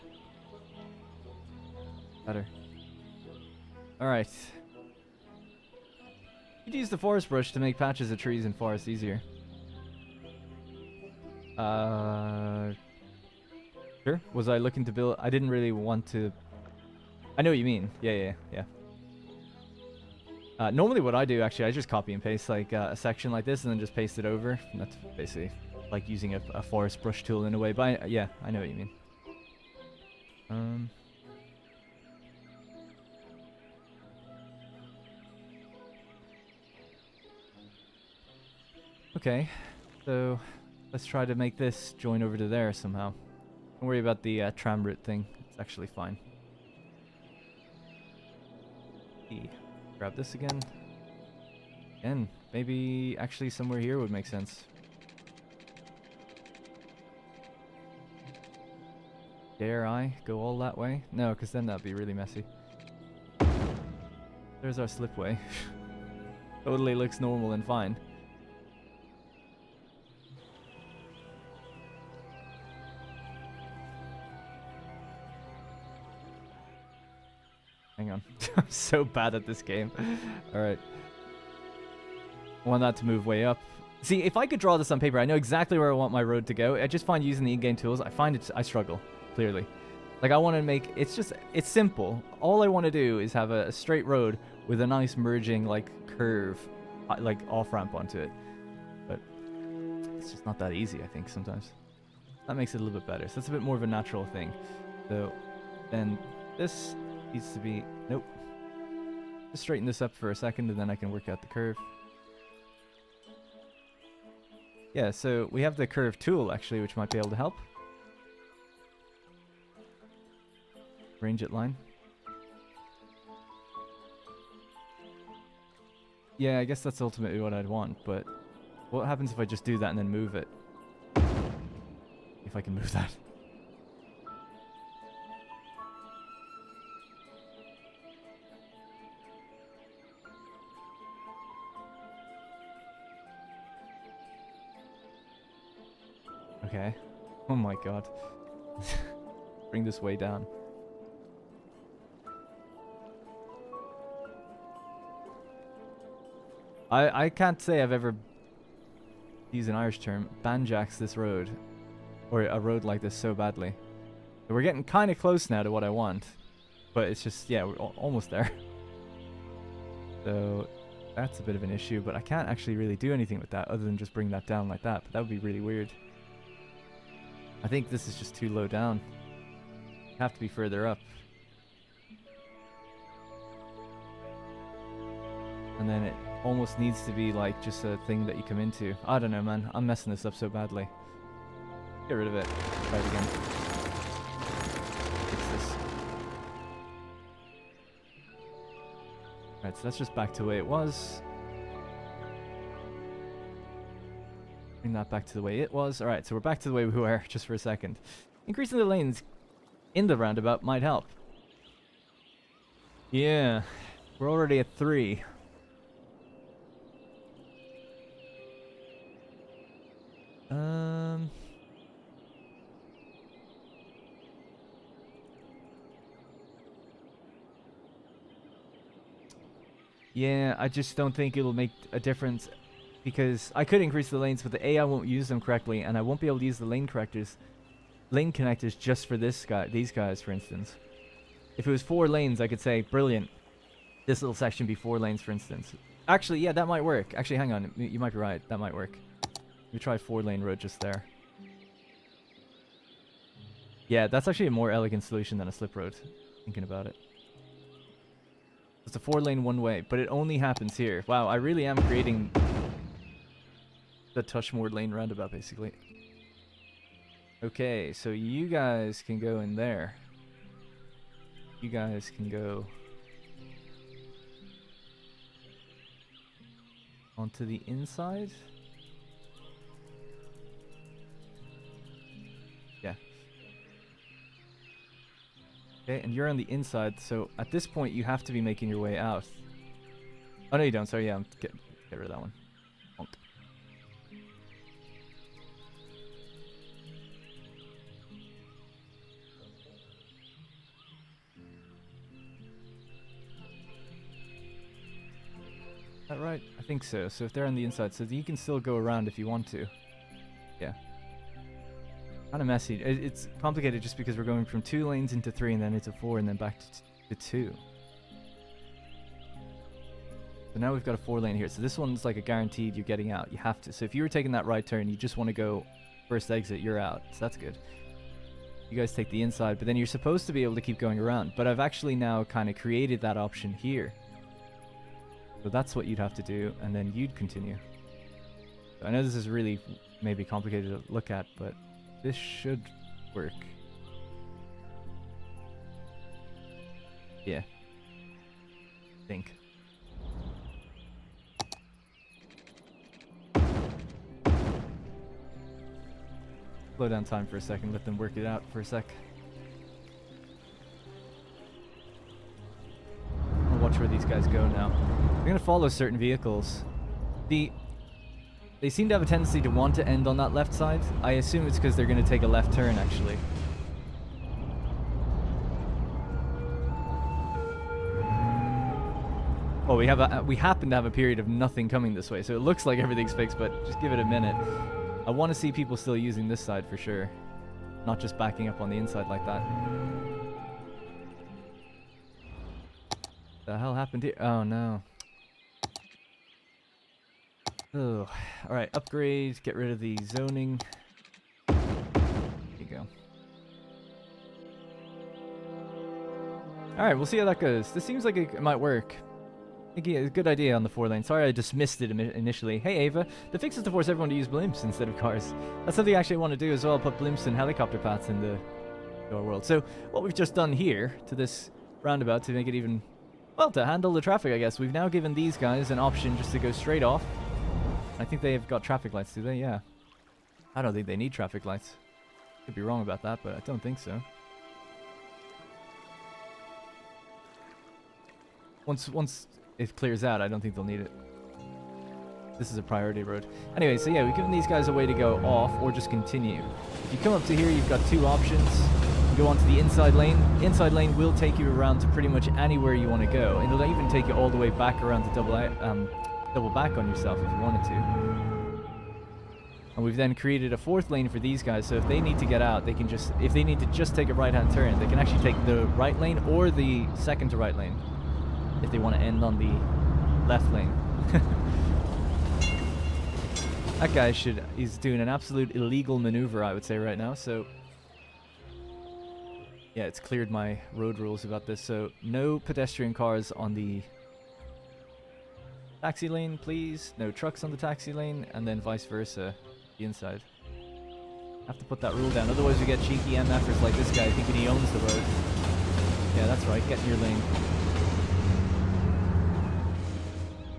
Better. Alright. You could use the forest brush to make patches of trees and forests easier. Sure. Was I looking to build? I didn't really want to. I know what you mean. Yeah. Normally what I do, actually, I just copy and paste like a section like this and then just paste it over. And that's basically like using a forest brush tool in a way. But yeah, I know what you mean. Okay, so let's try to make this join over to there somehow. Don't worry about the tram route thing. It's actually fine. Grab this again. Again, maybe actually somewhere here would make sense. Dare I go all that way? No, because then that'd be really messy. There's our slipway. Totally looks normal and fine. Hang on. I'm so bad at this game. Alright. I want that to move way up. See, if I could draw this on paper, I know exactly where I want my road to go. I just find using the in-game tools, I struggle, clearly. Like, I want to make, it's simple. All I want to do is have a straight road with a nice merging, like, curve, like, off-ramp onto it. But it's just not that easy, I think, sometimes. That makes it a little bit better. So that's a bit more of a natural thing. So then this needs to be, nope. Just straighten this up for a second and then I can work out the curve. Yeah, so we have the curve tool, actually, which might be able to help. Range it line. Yeah, I guess that's ultimately what I'd want, but what happens if I just do that and then move it? If I can move that. Okay. Oh my god. Bring this way down. I can't say I've ever, used an Irish term, banjaxed this road. Or a road like this so badly. So we're getting kind of close now to what I want. But it's just, yeah, we're almost there. So that's a bit of an issue, but I can't actually really do anything with that other than just bring that down like that. But that would be really weird. I think this is just too low down. Have to be further up. And then it almost needs to be like just a thing that you come into. I don't know, man. I'm messing this up so badly. Get rid of it. Try it again. Fix this. Right, so that's just back to the way it was. Bring that back to the way it was. Alright, so we're back to the way we were just for a second. Increasing the lanes in the roundabout might help. Yeah. We're already at 3. Yeah, I just don't think it'll make a difference because I could increase the lanes, but the AI won't use them correctly, and I won't be able to use the lane connectors just for these guys, for instance. If it was 4 lanes, I could say, brilliant, this little section be 4 lanes, for instance. Actually, yeah, that might work. Actually, hang on, you might be right. That might work. Let me try 4-lane road just there. Yeah, that's actually a more elegant solution than a slip road, thinking about it. It's a 4-lane one-way, but it only happens here. Wow, I really am creating the Touchmore lane roundabout, basically. Okay, so you guys can go in there. You guys can go onto the inside. Yeah. Okay, and you're on the inside, so at this point you have to be making your way out. Oh, no, you don't. Sorry, yeah, get rid of that one. Bonk. Is that right? I think so. So if they're on the inside, so you can still go around if you want to. Yeah. Kind of messy. It's complicated just because we're going from 2 lanes into 3 and then into 4 and then back to 2. So now we've got a 4-lane here. So this one's like a guaranteed you're getting out. You have to. So if you were taking that right turn, you just want to go first exit, you're out. So that's good. You guys take the inside, but then you're supposed to be able to keep going around. But I've actually now kind of created that option here. So that's what you'd have to do, and then you'd continue. So I know this is really maybe complicated to look at, but this should work. Yeah. I think. Slow down time for a second, let them work it out for a sec. I'll watch where these guys go now. They're gonna follow certain vehicles. They seem to have a tendency to want to end on that left side. I assume it's because they're gonna take a left turn, actually. Oh, we happen to have a period of nothing coming this way, so it looks like everything's fixed, but just give it a minute. I want to see people still using this side for sure, not just backing up on the inside like that. The hell happened here? Oh no. Oh, all right. Upgrade. Get rid of the zoning. There you go. All right, we'll see how that goes. This seems like it might work. I think it's a good idea on the 4-lane. Sorry I dismissed it initially. Hey Ava, the fix is to force everyone to use blimps instead of cars. That's something I actually want to do as well, put blimps and helicopter paths in our world. So what we've just done here to this roundabout to make it even, well, to handle the traffic, I guess, we've now given these guys an option just to go straight off. I think they've got traffic lights, do they? Yeah. I don't think they need traffic lights. Could be wrong about that, but I don't think so. Once it clears out, I don't think they'll need it. This is a priority road. Anyway, so yeah, we've given these guys a way to go off or just continue. If you come up to here, you've got 2 options. You go onto the inside lane. The inside lane will take you around to pretty much anywhere you want to go. And it'll even take you all the way back around to double back on yourself if you wanted to. And we've then created a 4th lane for these guys, so if they need to get out, they can just, if they need to just take a right-hand turn, they can actually take the right lane or the second to right lane if they want to end on the left lane. That guy he's doing an absolute illegal maneuver, I would say, right now, so yeah, it's cleared my road rules about this, so no pedestrian cars on the taxi lane, please. No trucks on the taxi lane, and then vice versa, the inside. Have to put that rule down, otherwise we get cheeky MFers like this guy thinking he owns the road. Yeah, that's right, get in your lane.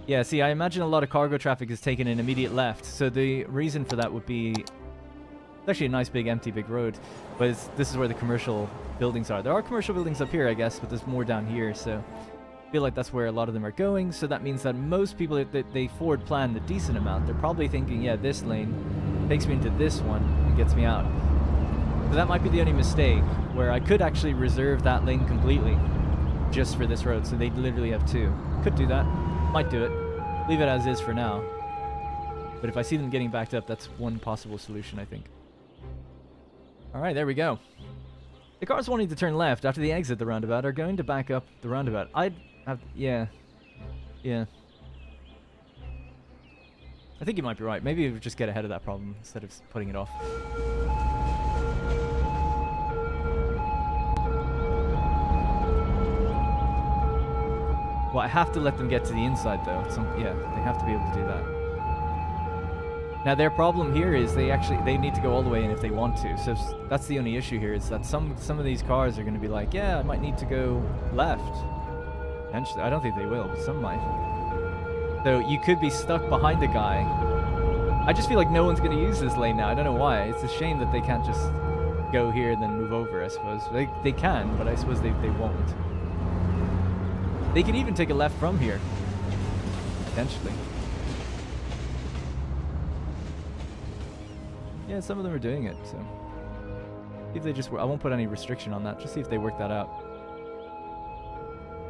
Yeah, see, I imagine a lot of cargo traffic is taking an immediate left, so the reason for that would be... It's actually a nice big empty big road, but this is where the commercial buildings are. There are commercial buildings up here, I guess, but there's more down here, so... I feel like that's where a lot of them are going, so that means that most people, that they forward plan a decent amount, they're probably thinking, yeah, this lane takes me into this one and gets me out. But that might be the only mistake, where I could actually reserve that lane completely just for this road, so they literally have 2. Could do that. might do it. Leave it as is for now. But if I see them getting backed up, that's one possible solution, I think. Alright, there we go. The cars wanting to turn left after the exit the roundabout are going to back up the roundabout. I'd have... Yeah. Yeah. I think you might be right. Maybe we just get ahead of that problem instead of putting it off. Well, I have to let them get to the inside, though. Yeah, they have to be able to do that. Now, their problem here is they need to go all the way in if they want to. So that's the only issue here, is that some of these cars are going to be like, yeah, I might need to go left. Eventually, I don't think they will, but some might. So you could be stuck behind a guy. I just feel like no one's going to use this lane now. I don't know why. It's a shame that they can't just go here and then move over, I suppose. They can, but I suppose they won't. They can even take a left from here. Potentially. Yeah, some of them are doing it, so... See if they just... I won't put any restriction on that. Just see if they work that out.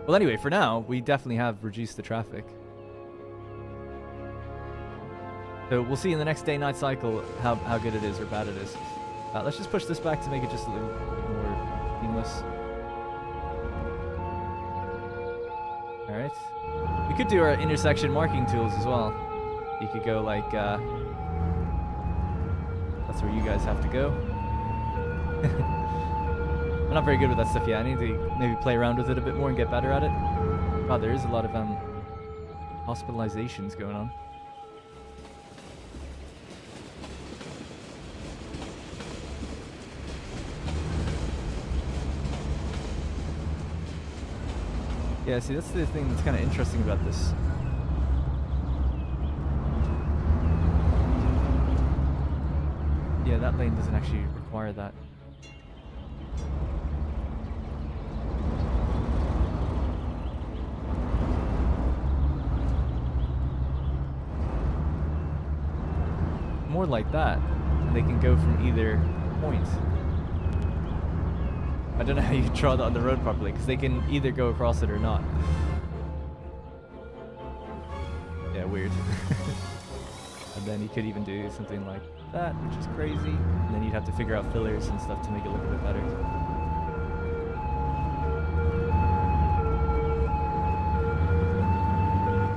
Well, anyway, for now, we definitely have reduced the traffic. So we'll see in the next day-night cycle how good it is or bad it is. Let's just push this back to make it just a little bit more seamless. Alright. We could do our intersection marking tools as well. You could go like, that's where you guys have to go. I'm not very good with that stuff yet. I need to maybe play around with it a bit more and get better at it. Wow, there is a lot of hospitalizations going on. Yeah, see, that's the thing that's kind of interesting about this. Yeah, that lane doesn't actually require that. More like that, and they can go from either point. I don't know how you draw that on the road properly, because they can either go across it or not. Yeah, weird. And then you could even do something like that, which is crazy. And then you'd have to figure out fillers and stuff to make it look a bit better.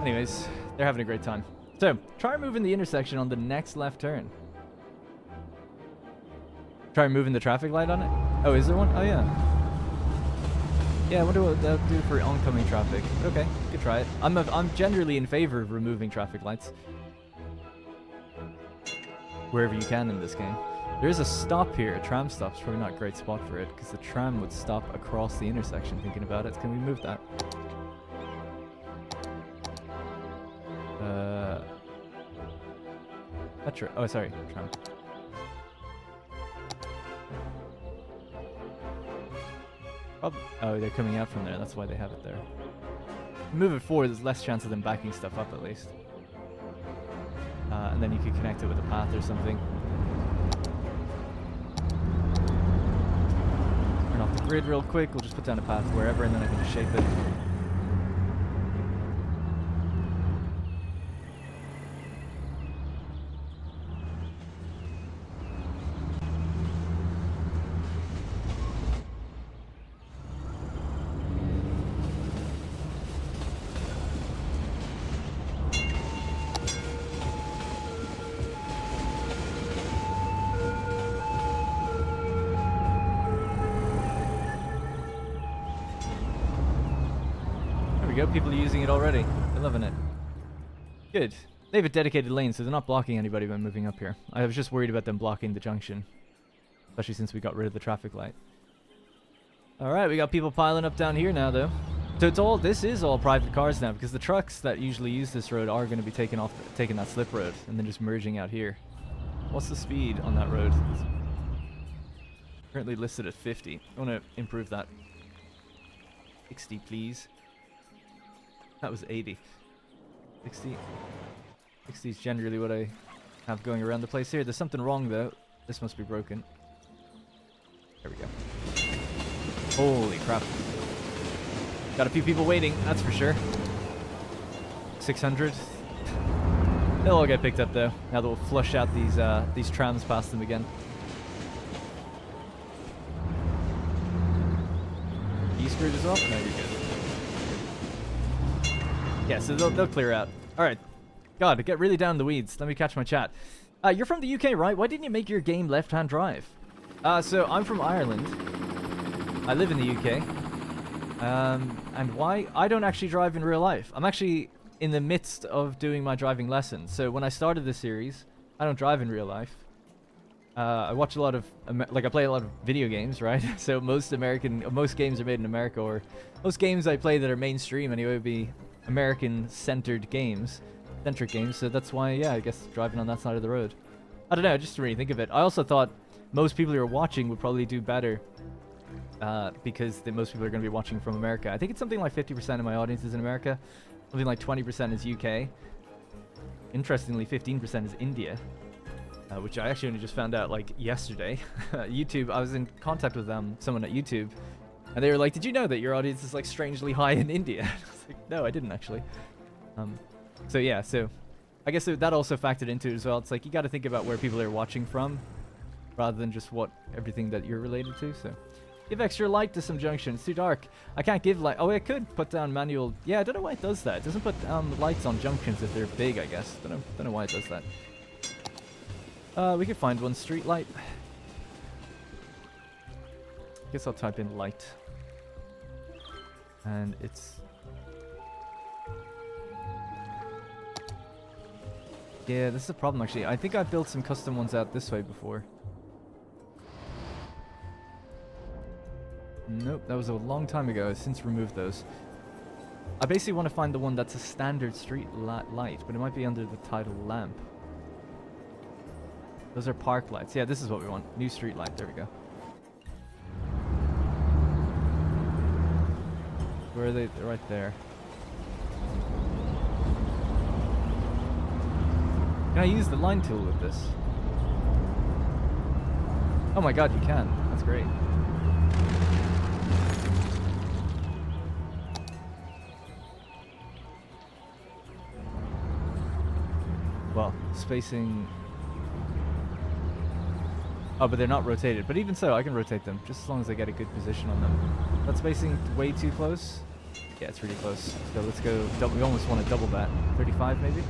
Anyways, they're having a great time. So, try removing the intersection on the next left turn. Try removing the traffic light on it? Oh, is there one? Oh, yeah. Yeah, I wonder what that would do for oncoming traffic. Okay, could try it. I'm generally in favor of removing traffic lights. Wherever you can in this game. There is a stop here, a tram stop. It's probably not a great spot for it, because the tram would stop across the intersection, thinking about it. Can we move that? Metro. Oh, sorry, tram. Oh, they're coming out from there. That's why they have it there. Move it forward, there's less chance of them backing stuff up, at least. And then you could connect it with a path or something. Turn off the grid real quick. We'll just put down a path wherever, and then I can just shape it. People are using it already. They're loving it. Good. They have a dedicated lane, so they're not blocking anybody when moving up here. I was just worried about them blocking the junction. Especially since we got rid of the traffic light. Alright, we got people piling up down here now, though. So this is all private cars now, because the trucks that usually use this road are going to be taking that slip road, and then just merging out here. What's the speed on that road? It's currently listed at 50. I want to improve that. 60, please. That was 80. 60. 60 is generally what I have going around the place here. There's something wrong, though. This must be broken. There we go. Holy crap. Got a few people waiting, that's for sure. 600. They'll all get picked up though. Now that we'll flush out these trams past them again. You screwed us off? No, you're good. Yeah, so they'll clear out. All right. God, get really down in the weeds. Let me catch my chat. You're from the UK, right? Why didn't you make your game left-hand drive? So I'm from Ireland. I live in the UK. And why? I don't actually drive in real life. I'm actually in the midst of doing my driving lessons. So when I started this series, I don't drive in real life. I watch a lot of, I play a lot of video games, right? So most games are made in America, or most games I play that are mainstream anyway would be American-centric games. So that's why, yeah, I guess driving on that side of the road. I don't know, just to really think of it. I also thought most people who are watching would probably do better because most people are going to be watching from America. I think it's something like 50% of my audience is in America. Something like 20% is UK. Interestingly, 15% is India. Which I actually only just found out like yesterday. YouTube, I was in contact with someone at YouTube, and they were like, "Did you know that your audience is like strangely high in India?" I was like, "No, I didn't actually." So yeah, so I guess that also factored into it as well. It's like you got to think about where people are watching from, rather than just everything that you're related to. So give extra light to some junctions. It's too dark. I can't give light. Oh, I could put down manual. Yeah, I don't know why it does that. It doesn't put lights on junctions if they're big. I guess don't know why it does that. We could find one street light. Guess I'll type in light. And it's... Yeah, this is a problem actually. I think I've built some custom ones out this way before. Nope, that was a long time ago. I've since removed those. I basically want to find the one that's a standard street light, but it might be under the tidal lamp. Those are park lights. Yeah, this is what we want. New street light. There we go. Where are they? They're right there. Can I use the line tool with this? Oh my god, you can. That's great. Well, spacing... Oh, but they're not rotated. But even so, I can rotate them, just as long as I get a good position on them. That spacing way too close? Yeah, it's really close. So let's go, we almost want to double that. 35 maybe?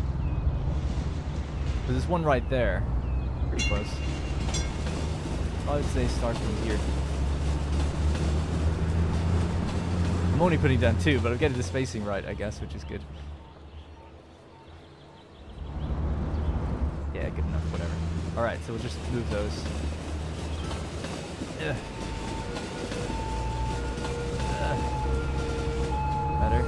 There's one right there. Pretty close. I would say start from here. I'm only putting down 2, but I'm getting the spacing right, I guess, which is good. Yeah, good enough, whatever. Alright, so we'll just move those. Better.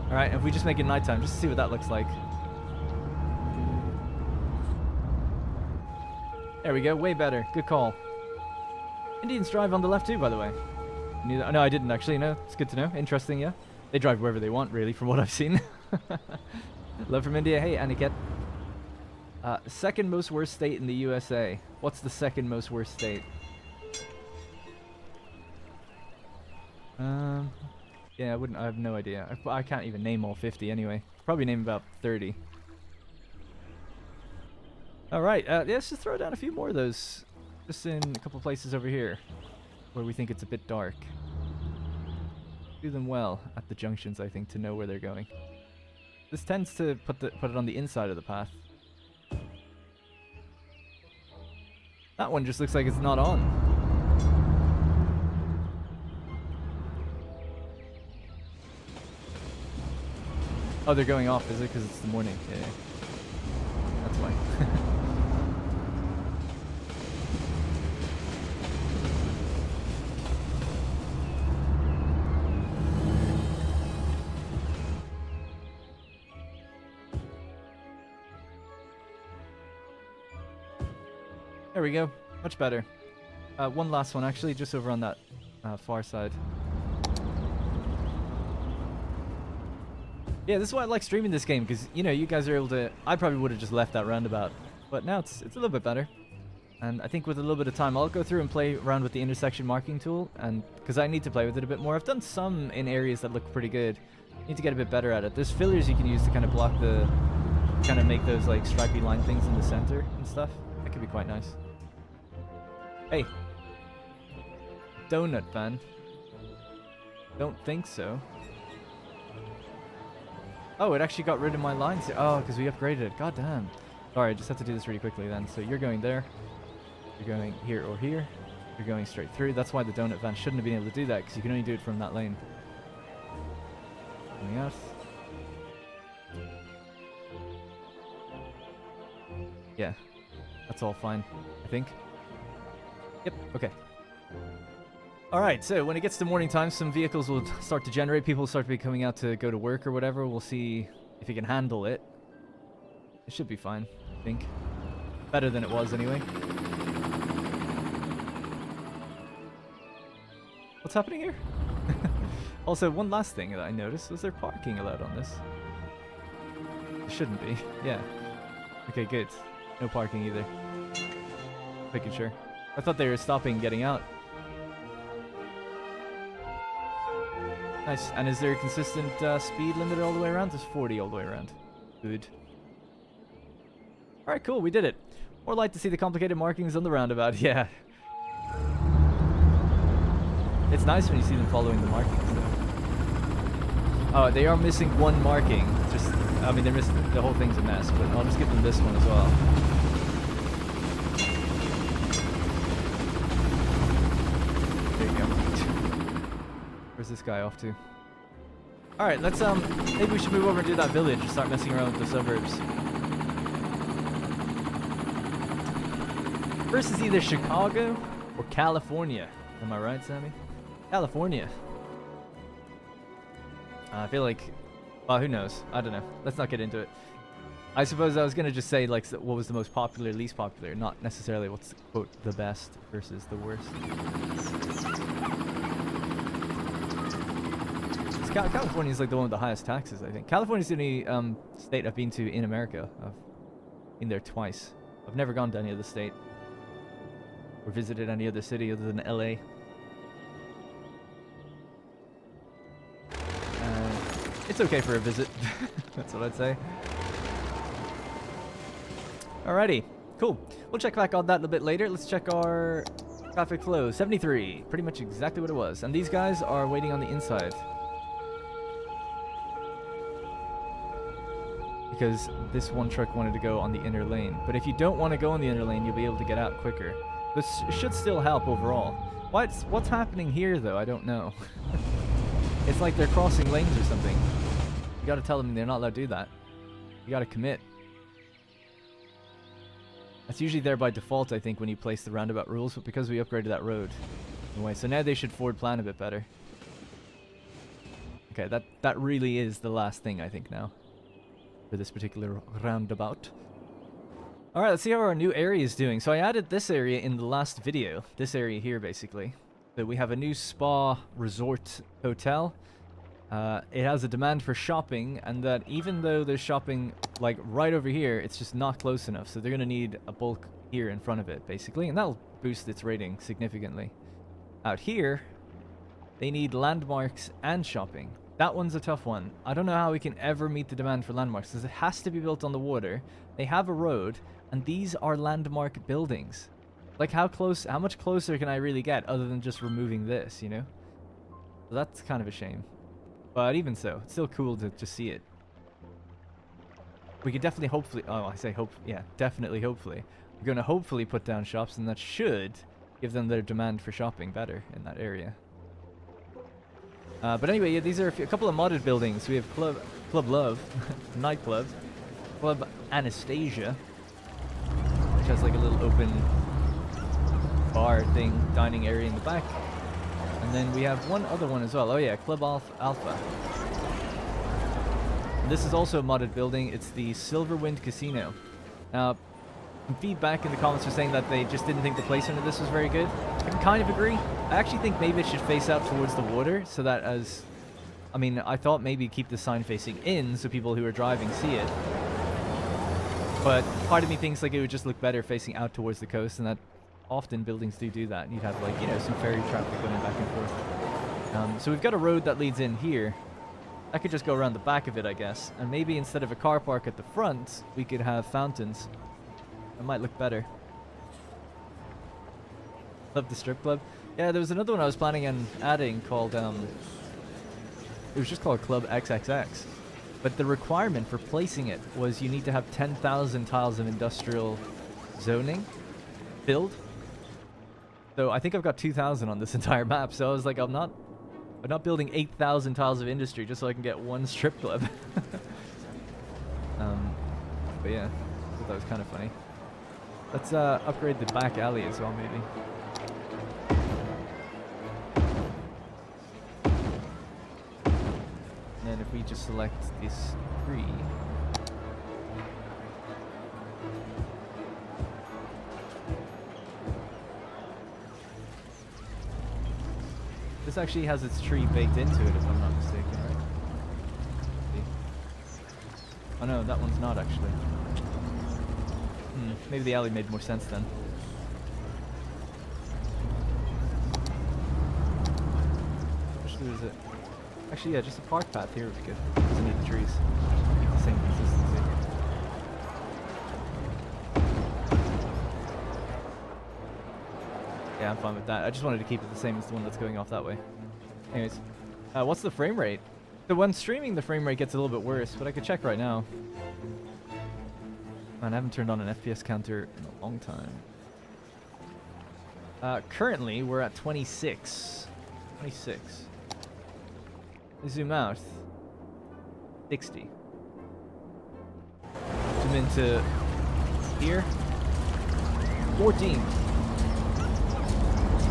Alright, if we just make it nighttime, just to see what that looks like. There we go, way better. Good call. Indians drive on the left too, by the way. No, I didn't actually. No, it's good to know. Interesting, yeah. They drive wherever they want, really, from what I've seen. Love from India. Hey, Aniket. Second most worst state in the USA. What's the second most worst state? Yeah, I have no idea. I can't even name all 50 anyway. Probably name about 30. Alright, yeah, let's just throw down a few more of those. Just in a couple places over here, where we think it's a bit dark. Do them well at the junctions, I think, to know where they're going. This tends to put it on the inside of the path. That one just looks like it's not on. Oh, they're going off, is it? Because it's the morning. Yeah, yeah. That's why. There we go. Much better. One last one, actually, just over on that far side. Yeah, this is why I like streaming this game, because, you know, you guys are able to... I probably would have just left that roundabout, but now it's a little bit better. And I think with a little bit of time, I'll go through and play around with the intersection marking tool, and because I need to play with it a bit more. I've done some in areas that look pretty good. Need to get a bit better at it. There's fillers you can use to kind of block the, kind of make those like stripy line things in the center and stuff. That could be quite nice. Hey, donut fan. Don't think so. Oh, it actually got rid of my lines here. Oh, because we upgraded it. God damn. Sorry, I just have to do this really quickly then. So you're going there. You're going here or here. You're going straight through. That's why the donut van shouldn't have been able to do that, because you can only do it from that lane. Coming out. Yeah, that's all fine, I think. Yep, okay. Alright, so when it gets to morning time, some vehicles will start to generate. People will start to be coming out to go to work or whatever. We'll see if you can handle it. It should be fine, I think. Better than it was anyway. What's happening here? Also, one last thing that I noticed, was there parking allowed on this? It shouldn't be, yeah. Okay, good. No parking either. Making sure. I thought they were stopping getting out. Nice. And is there a consistent speed limit all the way around? There's 40 all the way around. Good. Alright, cool. We did it. More like to see the complicated markings on the roundabout. Yeah. It's nice when you see them following the markings, though. Oh, they are missing one marking. Just, I mean, they're missing... The whole thing's a mess, but I'll just give them this one as well. There you go. Where's this guy off to? Alright, let's, maybe we should move over and do that village and start messing around with the suburbs. First is either Chicago or California. Am I right, Sammy? California. I feel like... Well, who knows? I don't know. Let's not get into it. I suppose I was going to just say, like, what was the most popular, least popular, not necessarily what's, quote, the best versus the worst. California is like the one with the highest taxes, I think. California's the only state I've been to in America. I've been there twice. I've never gone to any other state or visited any other city other than LA. It's okay for a visit. That's what I'd say. Alrighty, cool. We'll check back on that a little bit later. Let's check our traffic flow. 73, pretty much exactly what it was. And these guys are waiting on the inside. Because this one truck wanted to go on the inner lane. But if you don't want to go on the inner lane, you'll be able to get out quicker. This should still help overall. What's happening here, though? I don't know. It's like they're crossing lanes or something. You gotta tell them they're not allowed to do that. You gotta commit. That's usually there by default, I think, when you place the roundabout rules, but because we upgraded that road. Anyway, so now they should forward plan a bit better. Okay, that really is the last thing, I think, now. For this particular roundabout. Alright, let's see how our new area is doing. So I added this area in the last video. This area here, basically. So we have a new spa resort hotel. It has a demand for shopping, and that even though there's shopping like right over here, it's just not close enough. So they're going to need a bulk here in front of it, basically, and that'll boost its rating significantly. Out here, they need landmarks and shopping. That one's a tough one. I don't know how we can ever meet the demand for landmarks, because it has to be built on the water. They have a road, and these are landmark buildings. Like, how much closer can I really get other than just removing this, you know? So that's kind of a shame. But even so, it's still cool to just see it. We could definitely hopefully... Oh, I say hope... Yeah, definitely hopefully. We're going to hopefully put down shops, and that should give them their demand for shopping better in that area. But anyway, yeah, these are a couple of modded buildings. We have Club Love, Nightclub, Club Anastasia, which has like a little open bar thing, dining area in the back. And then we have one other one as well. Oh yeah, Club Alpha. And this is also a modded building. It's the Silverwind Casino. Now, some feedback in the comments are saying that they just didn't think the placement of this was very good. I can kind of agree. I actually think maybe it should face out towards the water, so that as... I mean, I thought maybe keep the sign facing in so people who are driving see it. But part of me thinks like it would just look better facing out towards the coast, and that often buildings do that. And you'd have like, you know, some ferry traffic going back and forth. So we've got a road that leads in here. I could just go around the back of it, I guess. And maybe instead of a car park at the front, we could have fountains. That might look better. Love the strip club. Yeah, there was another one I was planning on adding called, it was just called Club XXX. But the requirement for placing it was you need to have 10,000 tiles of industrial zoning filled. So I think I've got 2,000 on this entire map. So I was like, I'm not building 8,000 tiles of industry just so I can get one strip club. But yeah, I thought that was kind of funny. Let's upgrade the back alley as well, maybe. And then if we just select this tree. This actually has its tree baked into it, if I'm not mistaken, right? Oh no, that one's not actually. Maybe the alley made more sense then. Which is it? Actually, yeah, just a park path here would be good. Doesn't need the trees. Keep the same consistency. Yeah, I'm fine with that. I just wanted to keep it the same as the one that's going off that way. Anyways, what's the frame rate? So when streaming, the frame rate gets a little bit worse, but I could check right now. Man, I haven't turned on an FPS counter in a long time. Currently, we're at 26. 26. I zoom out. 60. Zoom into here. 14.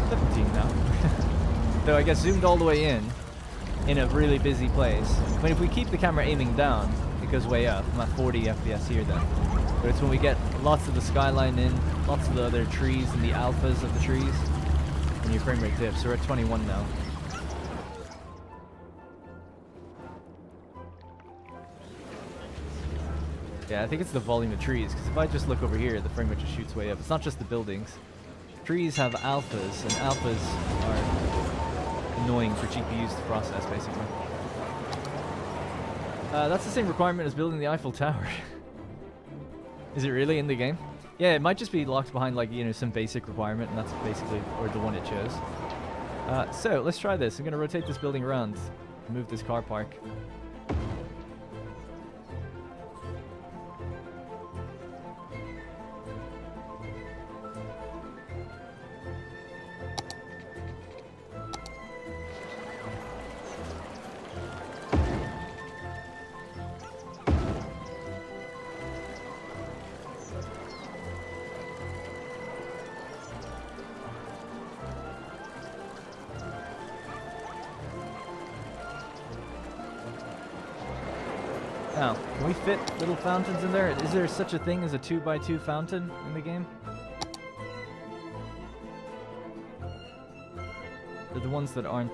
17 now. So I guess zoomed all the way in a really busy place. I mean, if we keep the camera aiming down, it goes way up. I'm at 40 FPS here then. But it's when we get lots of the skyline in, lots of the other trees and the alphas of the trees, and your frame rate dips. So we're at 21 now. Yeah, I think it's the volume of trees, because if I just look over here, the frame rate just shoots way up. It's not just the buildings. Trees have alphas, and alphas are annoying for GPUs to process, basically. That's the same requirement as building the Eiffel Tower. Is it really in the game? Yeah, it might just be locked behind, like, you know, some basic requirement, and that's basically, or the one it chose. So, let's try this. I'm going to rotate this building around, move this car park. Now, can we fit little fountains in there? Is there such a thing as a 2x2 fountain in the game? They're the ones that aren't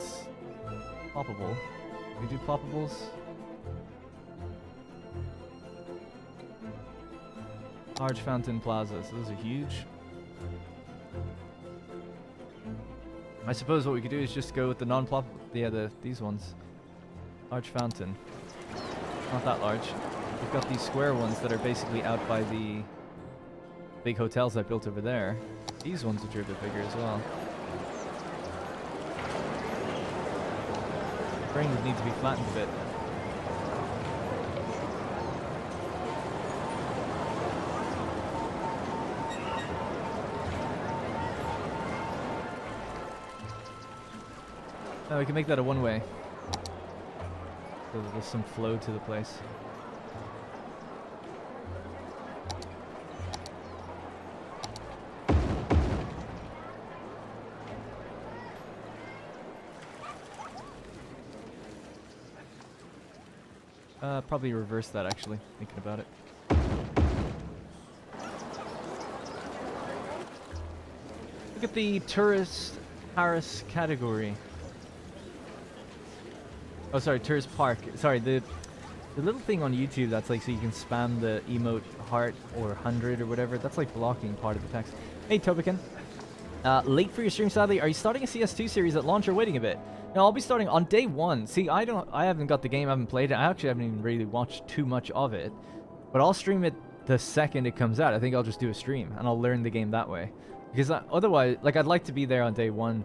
poppable. We do poppables? Large fountain plazas. Those are huge. I suppose what we could do is just go with the non-plop. Yeah, these ones. Large fountain. Not that large. We've got these square ones that are basically out by the big hotels I built over there. These ones which are a bit bigger as well. The brain would need to be flattened a bit. No, we can make that a one-way. So there's some flow to the place. Probably reverse that actually, thinking about it. Look at the tourist Paris category. Oh, sorry, tourist park. Sorry, the The little thing on YouTube that's like so you can spam the emote heart or 100 or whatever, that's like blocking part of the text. Hey, Tobican. Late for your stream, sadly. Are you starting a CS2 series at launch or waiting a bit? No, I'll be starting on day 1. See, I haven't got the game, I haven't played it. I actually haven't even really watched too much of it. But I'll stream it the second it comes out. I think I'll just do a stream and I'll learn the game that way. Because otherwise, like, I'd like to be there on day 1.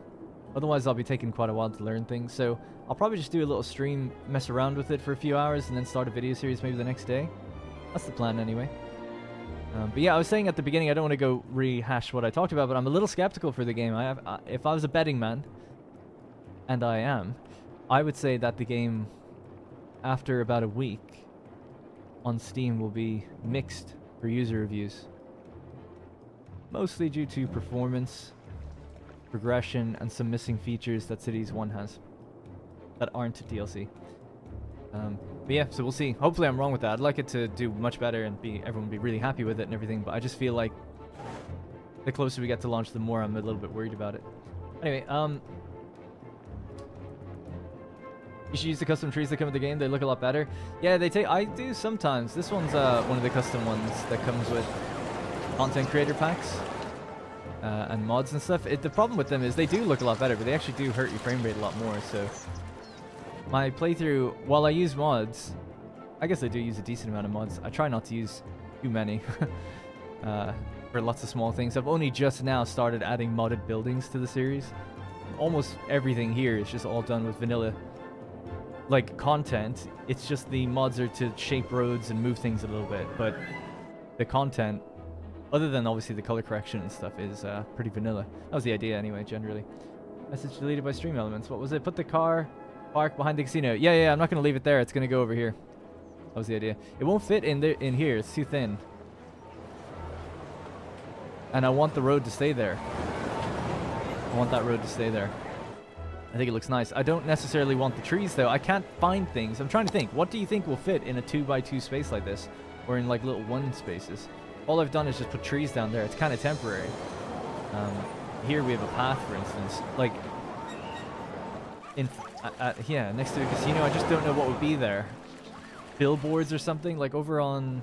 Otherwise, I'll be taking quite a while to learn things. So I'll probably just do a little stream, mess around with it for a few hours, and then start a video series maybe the next day. That's the plan anyway. But yeah, I was saying at the beginning, I don't want to go rehash what I talked about, but I'm a little skeptical for the game. If I was a betting man, and I am, I would say that the game, after about a week, on Steam will be mixed for user reviews. Mostly due to performance, progression, and some missing features that Cities 1 has that aren't DLC. But yeah, so we'll see. Hopefully I'm wrong with that. I'd like it to do much better and everyone be really happy with it and everything, but I just feel like the closer we get to launch, the more I'm a little bit worried about it. Anyway, you should use the custom trees that come with the game. They look a lot better. Yeah, I do sometimes. This one's one of the custom ones that comes with content creator packs and mods and stuff. The problem with them is they do look a lot better, but they actually do hurt your frame rate a lot more. So my playthrough, while I use mods, I guess I do use a decent amount of mods. I try not to use too many for lots of small things. I've only just now started adding modded buildings to the series. Almost everything here is just all done with vanilla like content. It's just the mods are to shape roads and move things a little bit, but the content, other than obviously the color correction and stuff, is pretty vanilla. That was the idea anyway, generally. Message deleted by stream elements. What was it? Put the car park behind the casino. Yeah, I'm not going to leave it there. It's going to go over here. That was the idea. It won't fit in here. It's too thin. And I want the road to stay there. I want that road to stay there. I think it looks nice. I don't necessarily want the trees, though. I can't find things. I'm trying to think. What do you think will fit in a 2x2 space like this? Or in, like, little 1 spaces? All I've done is just put trees down there. It's kind of temporary. Here we have a path, for instance. Like, yeah, next to a casino. I just don't know what would be there. Billboards or something? Like, over on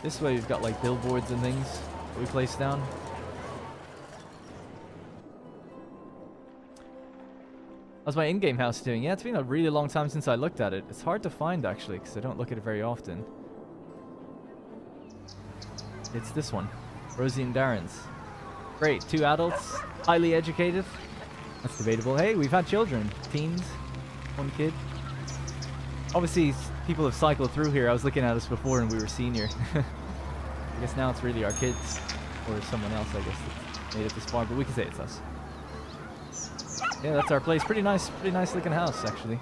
this way, we've got, like, billboards and things that we place down. How's my in-game house doing? Yeah, it's been a really long time since I looked at it. It's hard to find, actually, because I don't look at it very often. It's this one. Rosie and Darren's. Great. 2 adults. Highly educated. That's debatable. Hey, we've had children. Teens. 1 kid. Obviously, people have cycled through here. I was looking at us before and we were senior. I guess now it's really our kids. Or someone else, I guess, that made it this far. But we can say it's us. Yeah, that's our place. Pretty nice looking house, actually.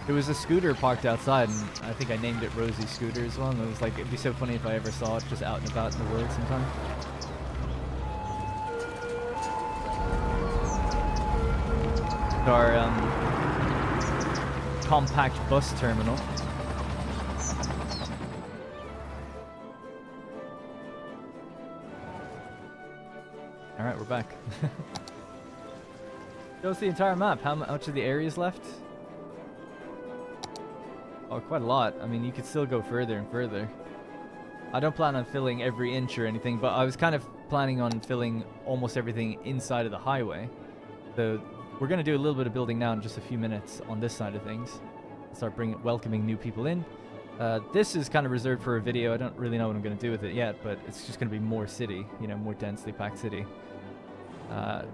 There was a scooter parked outside, and I think I named it Rosie Scooter as well. And it was like, it'd be so funny if I ever saw it just out and about in the world sometime. Our compact bus terminal. Alright, we're back. Show us the entire map. How much of the area is left? Oh, quite a lot. I mean, you could still go further and further. I don't plan on filling every inch or anything, but I was kind of planning on filling almost everything inside of the highway. So we're going to do a little bit of building now in just a few minutes on this side of things. Start welcoming new people in. This is kind of reserved for a video. I don't really know what I'm going to do with it yet, but it's just going to be more city, you know, more densely packed city.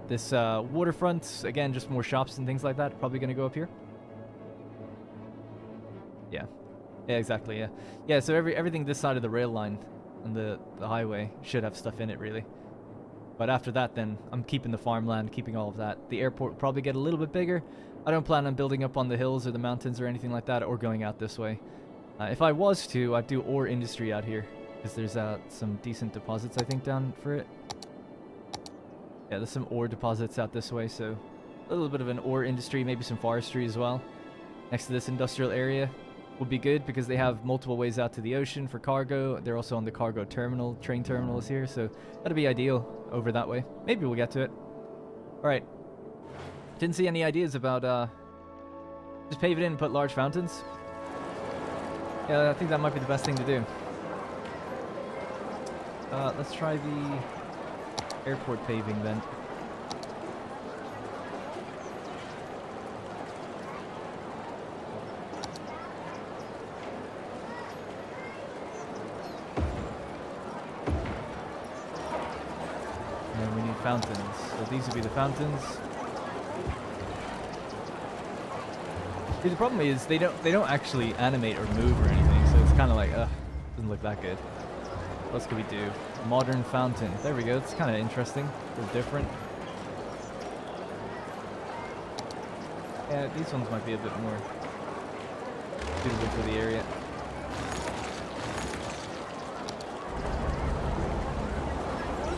This waterfront, again, just more shops and things like that. Probably going to go up here. Yeah. Yeah, exactly, yeah. Yeah, so everything this side of the rail line and the highway should have stuff in it, really. But after that, then, I'm keeping the farmland, keeping all of that. The airport will probably get a little bit bigger. I don't plan on building up on the hills or the mountains or anything like that, or going out this way. If I was to, I'd do ore industry out here, because there's some decent deposits, I think, down for it. Yeah, there's some ore deposits out this way, so a little bit of an ore industry, maybe some forestry as well. Next to this industrial area would be good, because they have multiple ways out to the ocean for cargo. They're also on the cargo terminal, train terminal is here, so that'd be ideal over that way. Maybe we'll get to it. Alright. Didn't see any ideas about, just pave it in and put large fountains. Yeah, I think that might be the best thing to do. Let's try the airport paving then. And we need fountains. So these would be the fountains. See, the problem is they don't actually animate or move or anything, so it's kind of like, doesn't look that good. What else could we do? Modern fountain. There we go. It's kind of interesting. A little different. Yeah, these ones might be a bit more suitable for the area.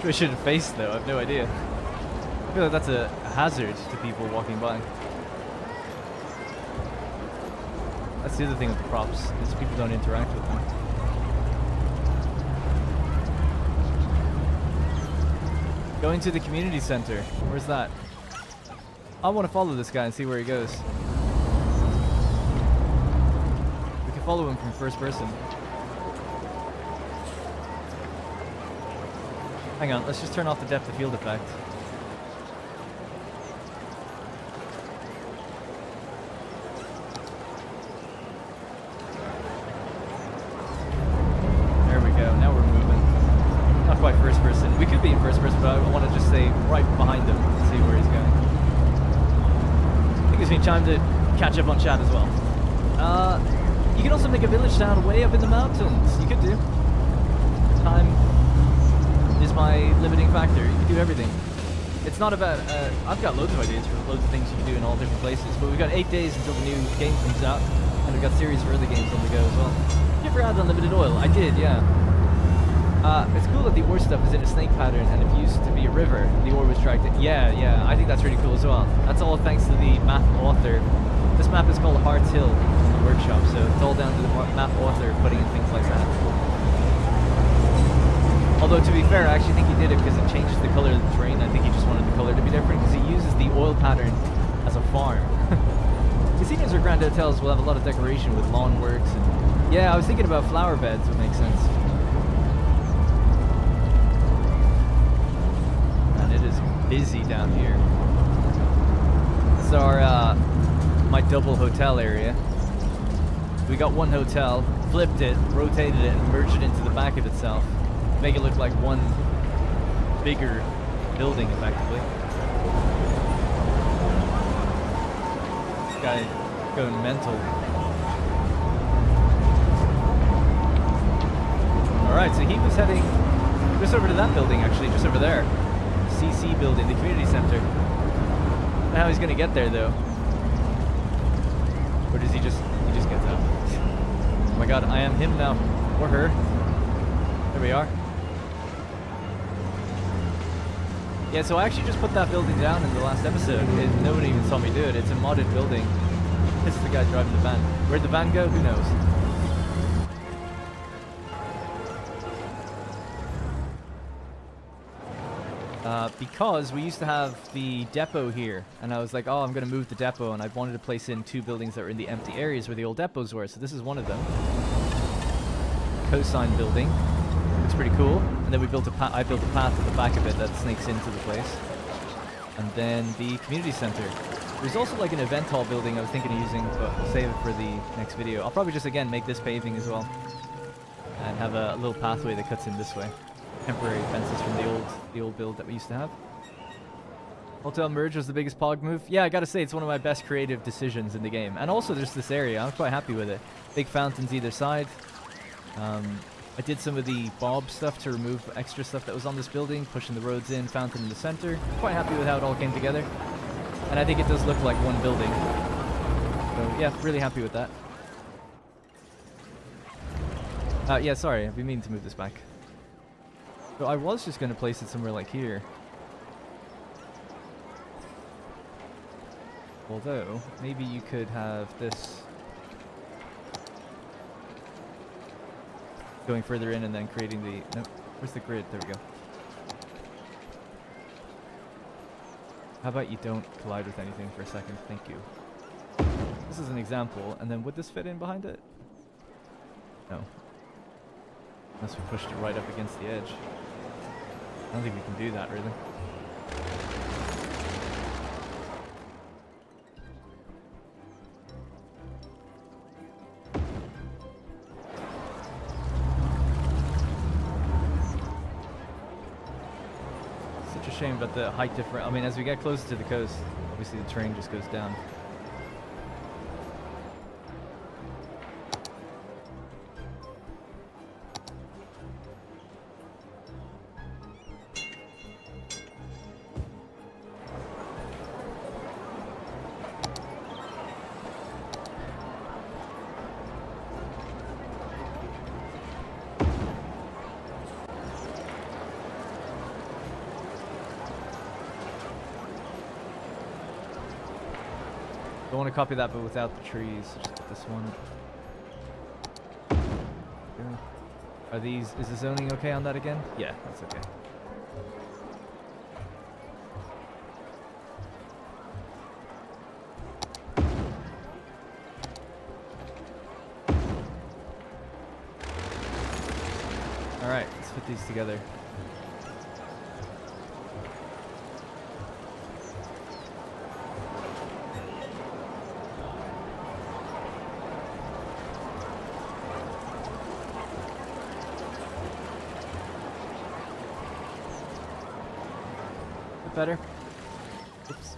I should have faced though. I have no idea. I feel like that's a hazard to people walking by. That's the other thing with the props, is people don't interact with them. Going to the community center. Where's that? I want to follow this guy and see where he goes. We can follow him from first person. Hang on, let's just turn off the depth of field effect. There we go, now we're moving. Not quite first person. We could be in first person, but I want to just stay right behind him and see where he's going. It gives me time to catch up on chat as well. You can also make a village town way up in the mountains. You could do. Time is my limiting factor. You can do everything. It's not about, I've got loads of ideas for loads of things you can do in all different places, but we've got 8 days until the new game comes out, and we've got series for other games on the go as well. You ever had unlimited oil? I did, yeah. It's cool that the ore stuff is in a snake pattern, and if it used to be a river, the ore was dragged in. Yeah, I think that's really cool as well. That's all thanks to the map author. This map is called Hearts Hill in the workshop, so it's all down to the map author putting in things like that. Although, to be fair, I actually think he did it because it changes the color of the terrain. I think he just wanted the color to be different because he uses the oil pattern as a farm. Casinos or grand hotels will have a lot of decoration with lawn works and... Yeah, I was thinking about flower beds would make sense. And it is busy down here. This is our, my double hotel area. We got one hotel, flipped it, rotated it, and merged it into the back of itself. Make it look like one bigger building, effectively. This guy going mental. Alright, so he was heading just over to that building, actually, just over there. CC building, the community center. I don't know how he's gonna get there, though. Or does he just gets out? Oh my god, I am him now. Or her. There we are. Yeah, so I actually just put that building down in the last episode. Nobody even saw me do it. It's a modded building. This is the guy driving the van. Where'd the van go? Who knows? Because we used to have the depot here, and I was like, oh, I'm going to move the depot, and I wanted to place in 2 buildings that were in the empty areas where the old depots were, so this is one of them. Cosine building. It's pretty cool. And then we built I built a path at the back of it that snakes into the place. And then the community center. There's also like an event hall building I was thinking of using, but I'll save it for the next video. I'll probably just again make this paving as well, and have a little pathway that cuts in this way. Temporary fences from the old build that we used to have. Hotel merge was the biggest pog move. Yeah, I gotta say it's one of my best creative decisions in the game. And also just this area, I'm quite happy with it. Big fountains either side. I did some of the Bob stuff to remove extra stuff that was on this building, pushing the roads in, fountain in the center. Quite happy with how it all came together. And I think it does look like one building. So yeah, really happy with that. Yeah, sorry, I've been meaning to move this back. So I was just going to place it somewhere like here. Although, maybe you could have this going further in and then creating the... No, where's the grid? There we go. How about you don't collide with anything for a second? Thank you. This is an example, and then would this fit in behind it? No. Unless we pushed it right up against the edge. I don't think we can do that, really. Such a shame about the height difference. I mean, as we get closer to the coast, obviously the terrain just goes down. I want to copy that, but without the trees. Just put this one. Okay. Are these? Is the zoning okay on that again? Yeah, that's okay. All right, let's put these together. Better. Oops.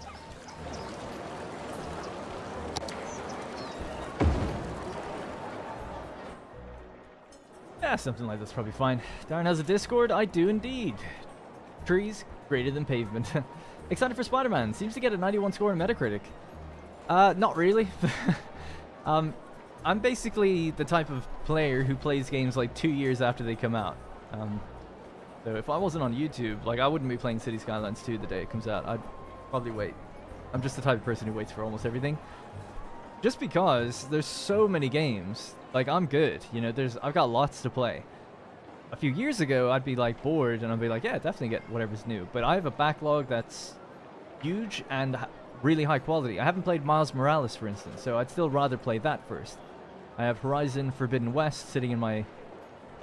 Yeah, something like that's probably fine. Darren has a Discord? I do indeed. Trees greater than pavement. Excited for Spider-Man. Seems to get a 91 score in Metacritic. Not really. I'm basically the type of player who plays games like 2 years after they come out. So if I wasn't on YouTube, like I wouldn't be playing City Skylines 2 the day it comes out. I'd probably wait. I'm just the type of person who waits for almost everything. Just because there's so many games. Like I'm good, you know, I've got lots to play. A few years ago, I'd be like bored and I'd be like, yeah, definitely get whatever's new. But I have a backlog that's huge and really high quality. I haven't played Miles Morales, for instance, so I'd still rather play that first. I have Horizon Forbidden West sitting in my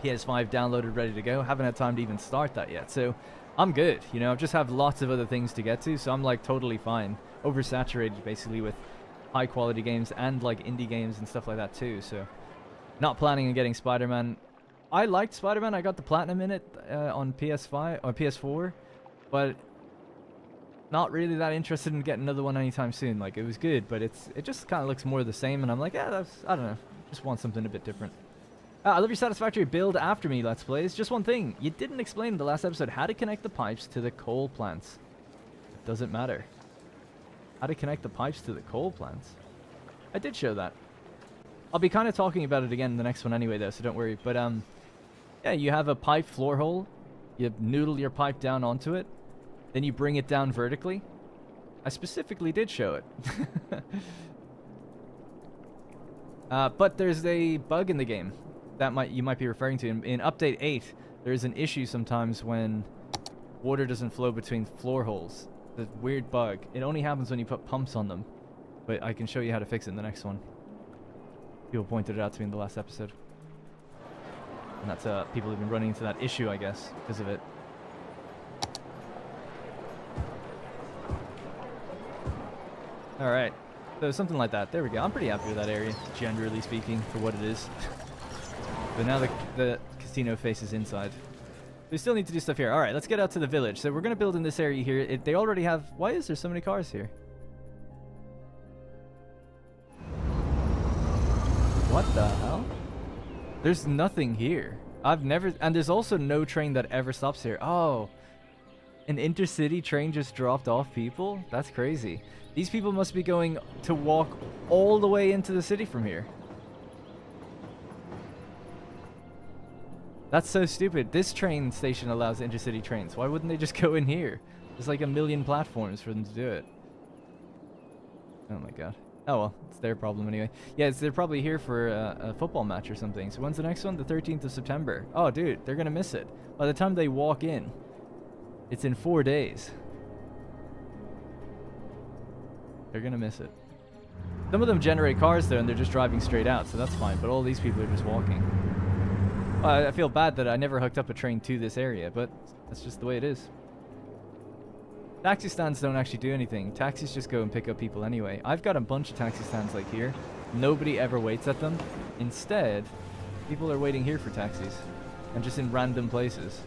PS5 downloaded, ready to go. Haven't had time to even start that yet, so I'm good. You know, I just have lots of other things to get to, so I'm like totally fine. Oversaturated basically with high quality games and like indie games and stuff like that too. So not planning on getting Spider-Man. I liked Spider-Man. I got the platinum in it on PS5 or PS4, but not really that interested in getting another one anytime soon. Like it was good, but it just kind of looks more the same, and I'm like, yeah, I don't know. Just want something a bit different. I love your satisfactory build after me, Let's Plays. Just one thing. You didn't explain in the last episode how to connect the pipes to the coal plants. It doesn't matter. How to connect the pipes to the coal plants. I did show that. I'll be kind of talking about it again in the next one anyway, though, so don't worry. But, yeah, you have a pipe floor hole. You noodle your pipe down onto it. Then you bring it down vertically. I specifically did show it. But there's a bug in the game that you might be referring to. In update 8, there's an issue sometimes when water doesn't flow between floor holes. The weird bug. It only happens when you put pumps on them. But I can show you how to fix it in the next one. People pointed it out to me in the last episode. And that's people have been running into that issue, I guess, because of it. Alright. So something like that. There we go. I'm pretty happy with that area, generally speaking, for what it is. But now the casino faces inside. We still need to do stuff here. Alright, let's get out to the village. So we're going to build in this area here. They already have... Why is there so many cars here? What the hell? There's nothing here. I've never... And there's also no train that ever stops here. Oh. An intercity train just dropped off people? That's crazy. These people must be going to walk all the way into the city from here. That's so stupid. This train station allows intercity trains. Why wouldn't they just go in here? There's like a million platforms for them to do it. Oh my god. Oh well, it's their problem anyway. Yeah, they're probably here for a football match or something. So when's the next one? The 13th of September. Oh dude, they're gonna miss it. By the time they walk in, it's in 4 days. They're gonna miss it. Some of them generate cars though, and they're just driving straight out, so that's fine. But all these people are just walking. Well, I feel bad that I never hooked up a train to this area, but that's just the way it is. Taxi stands don't actually do anything. Taxis just go and pick up people anyway. I've got a bunch of taxi stands like here. Nobody ever waits at them. Instead, people are waiting here for taxis. And just in random places.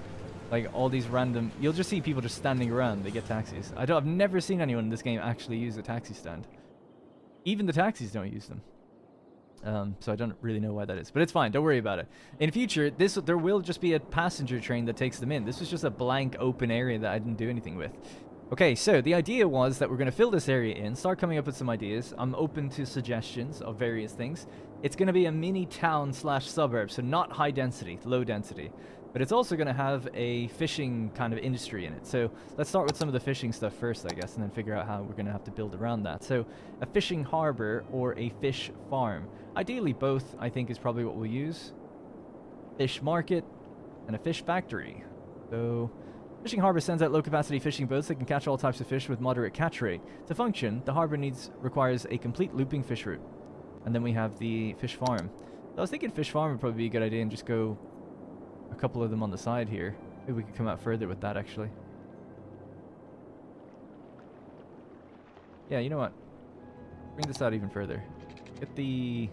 Like all these random... You'll just see people just standing around. They get taxis. I've never seen anyone in this game actually use a taxi stand. Even the taxis don't use them. So I don't really know why that is. But it's fine. Don't worry about it. In future, there will just be a passenger train that takes them in. This was just a blank open area that I didn't do anything with. Okay, so the idea was that we're going to fill this area in, start coming up with some ideas. I'm open to suggestions of various things. It's going to be a mini town / suburb, so not high density, low density. But it's also going to have a fishing kind of industry in it. So let's start with some of the fishing stuff first, I guess, and then figure out how we're going to have to build around that. So a fishing harbor or a fish farm. Ideally both, I think, is probably what we'll use. Fish market and a fish factory. So... Fishing harbor sends out low-capacity fishing boats that can catch all types of fish with moderate catch rate. To function, the harbor requires a complete looping fish route. And then we have the fish farm. So I was thinking fish farm would probably be a good idea and just go a couple of them on the side here. Maybe we could come out further with that, actually. Yeah, you know what? Bring this out even further. Get the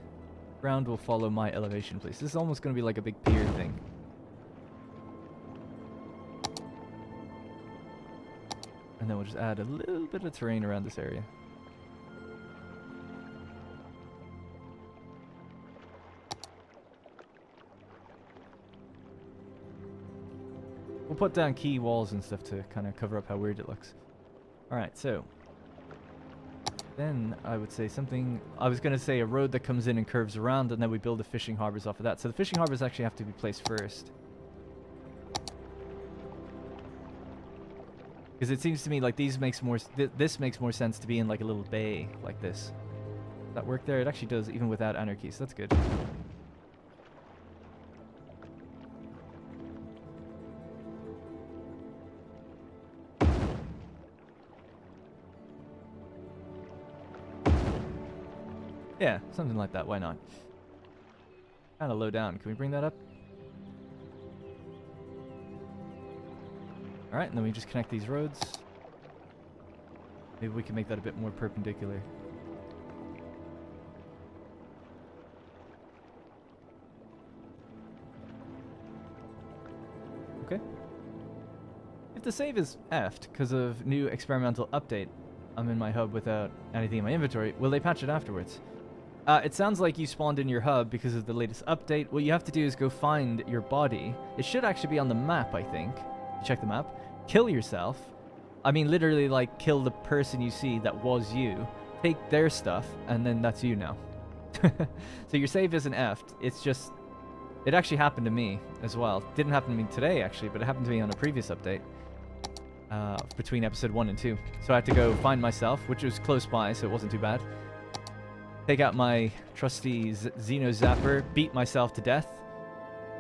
ground will follow my elevation, please. This is almost going to be like a big pier thing. And then we'll just add a little bit of terrain around this area. We'll put down key walls and stuff to kind of cover up how weird it looks. Alright, so... Then I would say something... I was going to say a road that comes in and curves around, and then we build the fishing harbors off of that. So the fishing harbors actually have to be placed first. Because it seems to me like this makes more sense to be in like a little bay like this. Does that work there? It actually does, even without Anarchy, so that's good. Yeah, something like that. Why not? Kind of low down. Can we bring that up? Alright, and then we just connect these roads. Maybe we can make that a bit more perpendicular. Okay. If the save is effed because of new experimental update, I'm in my hub without anything in my inventory, will they patch it afterwards? It sounds like you spawned in your hub because of the latest update. What you have to do is go find your body. It should actually be on the map, I think. Check the map. Kill yourself. I mean, literally, like, kill the person you see that was you. Take their stuff, and then that's you now. So your save isn't effed. It's just... It actually happened to me as well. Didn't happen to me today, actually, but it happened to me on a previous update. Between episode 1 and 2. So I had to go find myself, which was close by, so it wasn't too bad. Take out my trusty Xeno Zapper, beat myself to death,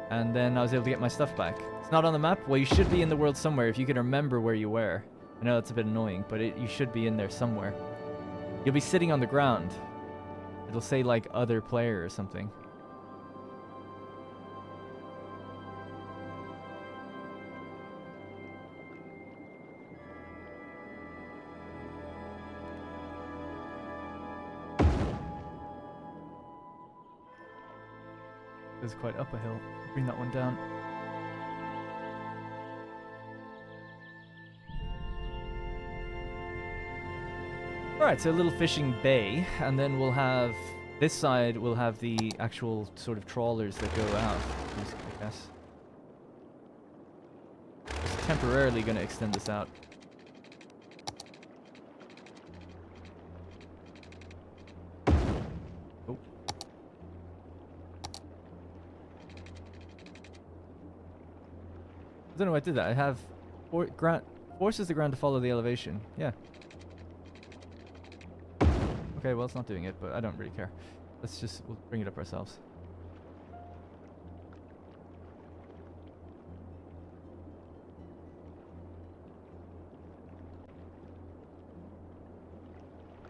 and then I was able to get my stuff back. It's not on the map? Well, you should be in the world somewhere if you can remember where you were. I know that's a bit annoying, but you should be in there somewhere. You'll be sitting on the ground. It'll say, like, other player or something. It's quite up a hill. Bring that one down. Alright, so a little fishing bay, and then we'll have... This side will have the actual sort of trawlers that go out, I guess. Just temporarily going to extend this out. Oh. I don't know why I did that. I have... forces the ground to follow the elevation. Yeah. Okay, well, it's not doing it, but I don't really care. We'll bring it up ourselves.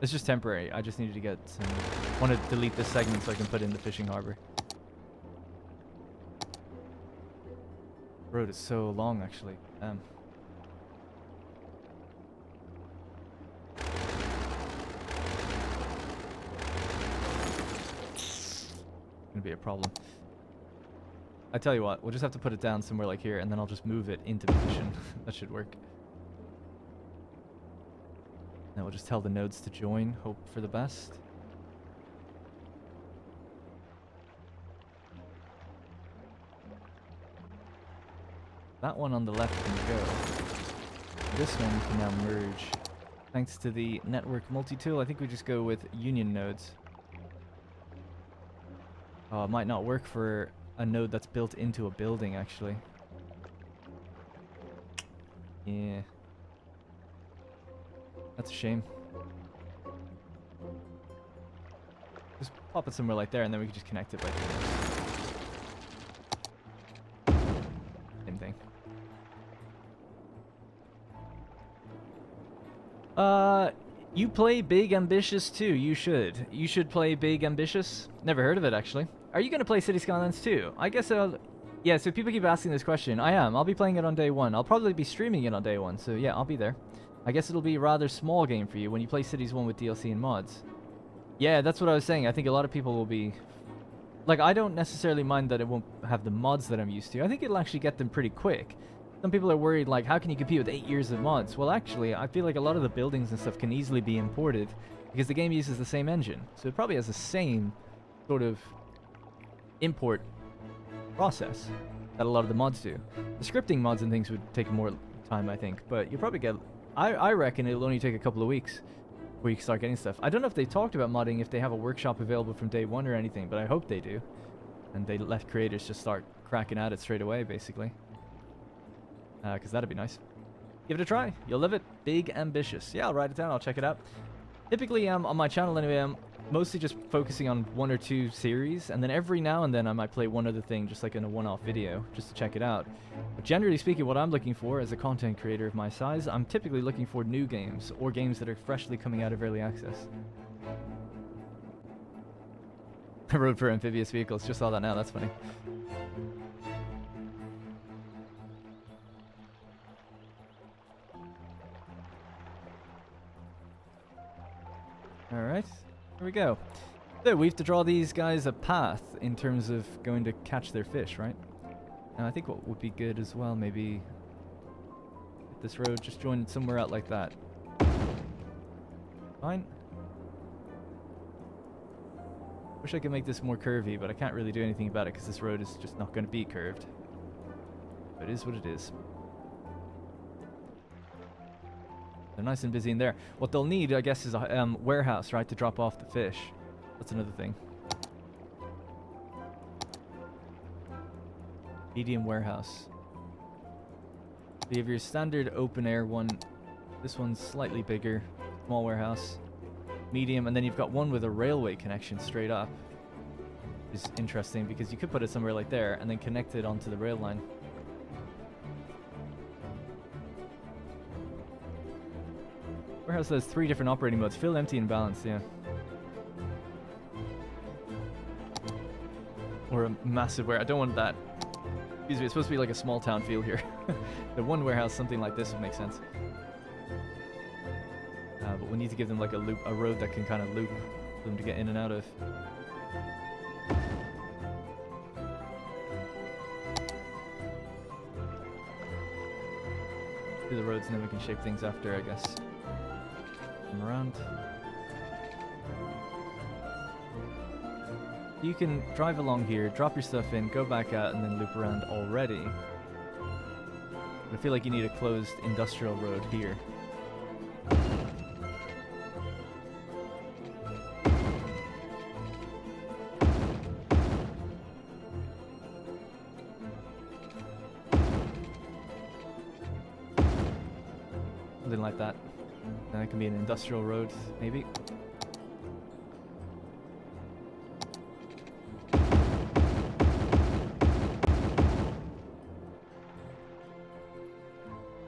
It's just temporary. I just needed to get some... want to delete this segment so I can put in the fishing harbor. Road is so long, actually. Gonna be a problem. I tell you what, we'll just have to put it down somewhere like here, and then I'll just move it into position. That should work. Now we'll just tell the nodes to join, hope for the best. That one on the left can go. This one can now merge. Thanks to the network multi-tool, I think we just go with union nodes. Oh, it might not work for a node that's built into a building, actually. Yeah. That's a shame. Just pop it somewhere like there, and then we can just connect it by doing this. Same thing. You play Big Ambitious too. You should. You should play Big Ambitious. Never heard of it, actually. Are you going to play City Skylines too? I guess I'll... Yeah, so people keep asking this question. I am. I'll be playing it on day one. I'll probably be streaming it on day one. So yeah, I'll be there. I guess it'll be a rather small game for you when you play Cities 1 with DLC and mods. Yeah, that's what I was saying. I think a lot of people will be... Like, I don't necessarily mind that it won't have the mods that I'm used to. I think it'll actually get them pretty quick. Some people are worried, like, how can you compete with 8 years of mods? Well, actually, I feel like a lot of the buildings and stuff can easily be imported because the game uses the same engine. So it probably has the same sort of import process that a lot of the mods do. The scripting mods and things would take more time, I think, but you'll probably get... I reckon it'll only take a couple of weeks before you can start getting stuff. I don't know if they talked about modding, if they have a workshop available from day one or anything, but I hope they do. And they let creators just start cracking at it straight away, basically. Because that'd be nice. Give it a try. You'll love it. Big Ambitious. Yeah, I'll write it down. I'll check it out. Typically, on my channel anyway, I'm mostly just focusing on 1 or 2 series, and then every now and then I might play one other thing, just like in a one-off video, just to check it out. But generally speaking, what I'm looking for as a content creator of my size, I'm typically looking for new games, or games that are freshly coming out of early access. I rode for amphibious vehicles. Just saw that now. That's funny. Alright, here we go. So we have to draw these guys a path in terms of going to catch their fish, right? And I think what would be good as well, maybe hit this road, just join it somewhere out like that. Fine. Wish I could make this more curvy, but I can't really do anything about it because this road is just not going to be curved. But it is what it is. They're nice and busy in there. What they'll need, I guess, is a warehouse, right, to drop off the fish. That's another thing. Medium warehouse. So you have your standard open air one. This one's slightly bigger. Small warehouse. Medium, and then you've got one with a railway connection straight up. Which is interesting because you could put it somewhere like there and then connect it onto the rail line. Warehouse has 3 different operating modes. Fill, empty, and balance, yeah. Or a massive warehouse. I don't want that. Excuse me, it's supposed to be like a small town feel here. The one warehouse, something like this would make sense. But we need to give them like a road that can kind of loop for them to get in and out of. Do the roads and then we can shape things after, I guess. Come around. You can drive along here, drop your stuff in, go back out, and then loop around already. But I feel like you need a closed industrial road here. Something like that. And that can be an industrial road, maybe.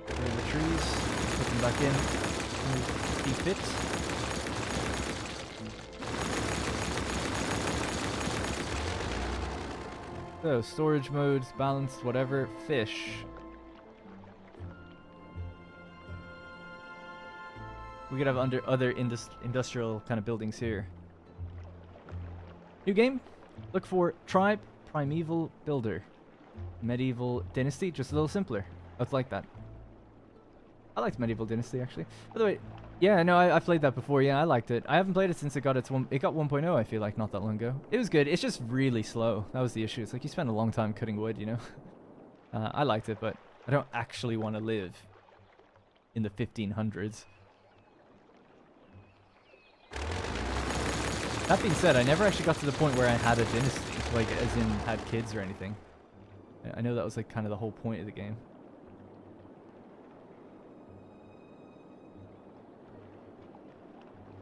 Get rid of the trees, put them back in. Be fit. So, storage modes, balanced, whatever. Fish. We could have other industrial kind of buildings here. New game. Look for Tribe, Primeval Builder. Medieval Dynasty, just a little simpler. Let's like that. I liked Medieval Dynasty, actually. By the way, yeah, no, I played that before. Yeah, I liked it. I haven't played it since it got 1.0, I feel like, not that long ago. It was good. It's just really slow. That was the issue. It's like you spend a long time cutting wood, you know? I liked it, but I don't actually want to live in the 1500s. That being said, I never actually got to the point where I had a dynasty, like as in had kids or anything. I know that was like kind of the whole point of the game.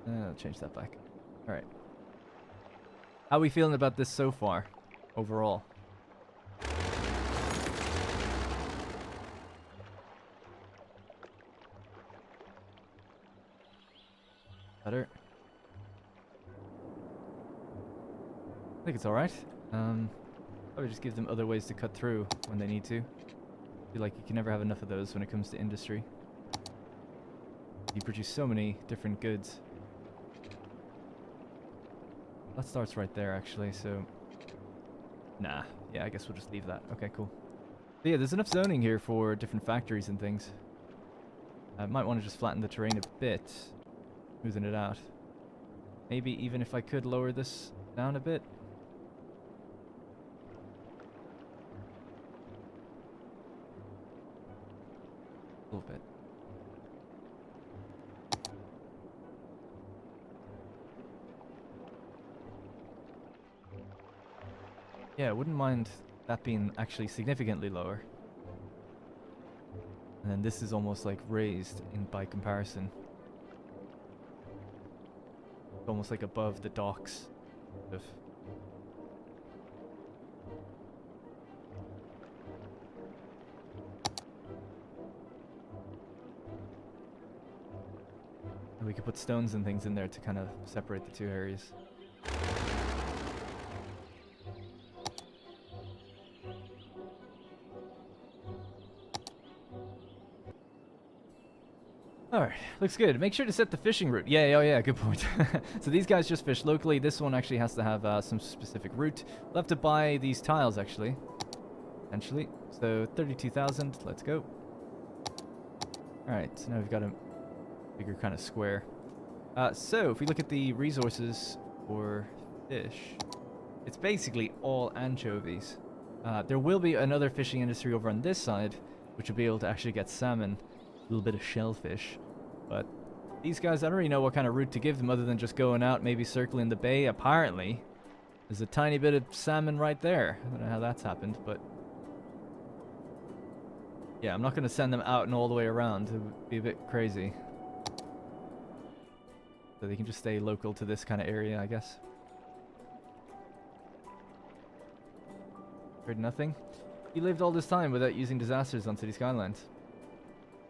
I'll change that back. Alright. How are we feeling about this so far, overall? Better. I think it's alright. Probably just give them other ways to cut through when they need to. I feel like you can never have enough of those when it comes to industry. You produce so many different goods. That starts right there, actually, so... Nah. Yeah, I guess we'll just leave that. Okay, cool. But yeah, there's enough zoning here for different factories and things. I might want to just flatten the terrain a bit. Smoothing it out. Maybe even if I could lower this down a bit. A little bit. Yeah, I wouldn't mind that being actually significantly lower. And then this is almost like raised by comparison. It's almost like above the docks. And we could put stones and things in there to kind of separate the two areas. Alright, looks good. Make sure to set the fishing route. Yeah, oh yeah, good point. So these guys just fish locally. This one actually has to have some specific route. We'll have to buy these tiles, actually. Potentially. So 32,000. Let's go. Alright, so now we've got a bigger kind of square. So if we look at the resources for fish, it's basically all anchovies. There will be another fishing industry over on this side, which will be able to actually get salmon. A little bit of shellfish. But these guys, I don't really know what kind of route to give them other than just going out, maybe circling the bay. Apparently, there's a tiny bit of salmon right there. I don't know how that's happened, but... yeah, I'm not going to send them out and all the way around. It would be a bit crazy. So they can just stay local to this kind of area, I guess. Heard nothing? You lived all this time without using disasters on City Skylines.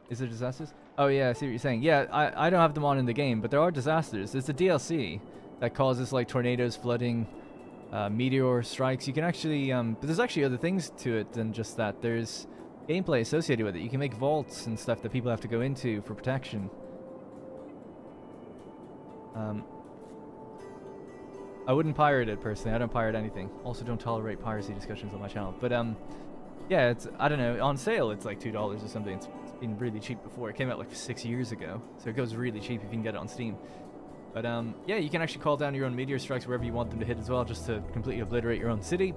Is there disasters? Oh yeah, I see what you're saying. Yeah, I don't have them on in the game, but there are disasters. There's a DLC that causes like tornadoes, flooding, meteor strikes. You can actually, but there's actually other things to it than just that. There's gameplay associated with it. You can make vaults and stuff that people have to go into for protection. I wouldn't pirate it personally. I don't pirate anything. Also, don't tolerate piracy discussions on my channel. But yeah, it's, I don't know, on sale it's like $2 or something. It's been really cheap before. It came out like 6 years ago, so it goes really cheap if you can get it on Steam. But yeah, you can actually call down your own meteor strikes wherever you want them to hit as well, just to completely obliterate your own city.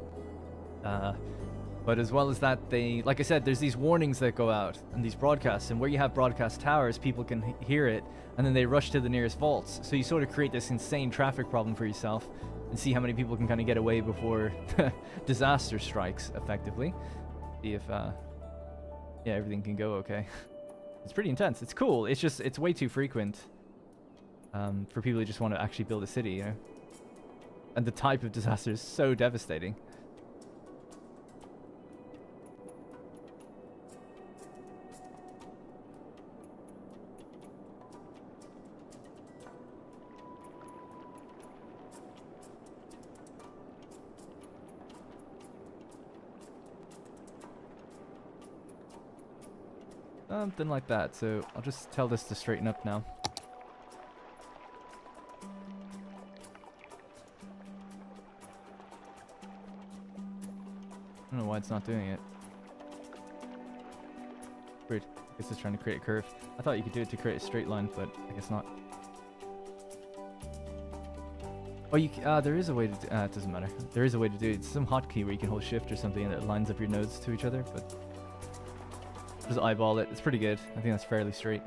But as well as that, they, like I said, there's these warnings that go out and these broadcasts, and where you have broadcast towers, people can hear it, and then they rush to the nearest vaults. So you sort of create this insane traffic problem for yourself, and see how many people can kind of get away before disaster strikes, effectively. See if, yeah, everything can go okay. It's pretty intense. It's cool. It's just, it's way too frequent for people who just want to actually build a city, you know? And the type of disaster is so devastating. Something like that. So I'll just tell this to straighten up now. I don't know why it's not doing it. Weird. I guess it's trying to create a curve. I thought you could do it to create a straight line, but I guess not. Oh, you there is a way to do, it doesn't matter. There is a way to do it. It's some hotkey where you can hold shift or something and it lines up your nodes to each other, but just eyeball it. It's pretty good. I think that's fairly straight.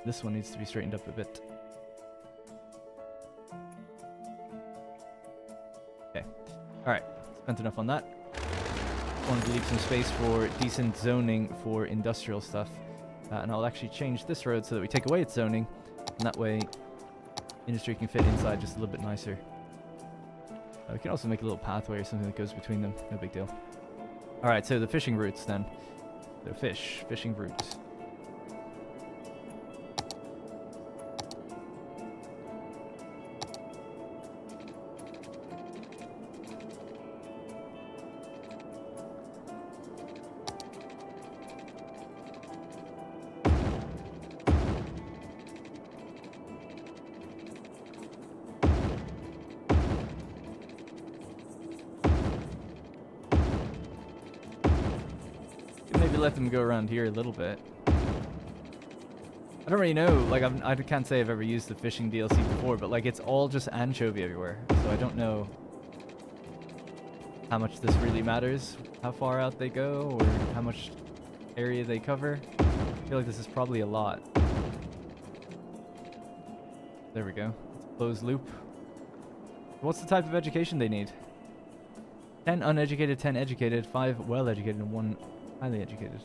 This one needs to be straightened up a bit. Okay. Alright. Spent enough on that. Want to leave some space for decent zoning for industrial stuff. And I'll actually change this road so that we take away its zoning. And that way, industry can fit inside just a little bit nicer. We can also make a little pathway or something that goes between them. No big deal. Alright, so the fishing routes then. So fishing routes. Let them go around here a little bit. I don't really know, like I can't say I've ever used the fishing DLC before, but like it's all just anchovy everywhere, so I don't know how much this really matters, how far out they go, or how much area they cover. I feel like this is probably a lot. There we go. Closed loop. What's the type of education they need? 10 uneducated, 10 educated, 5 well-educated, and 1 highly educated.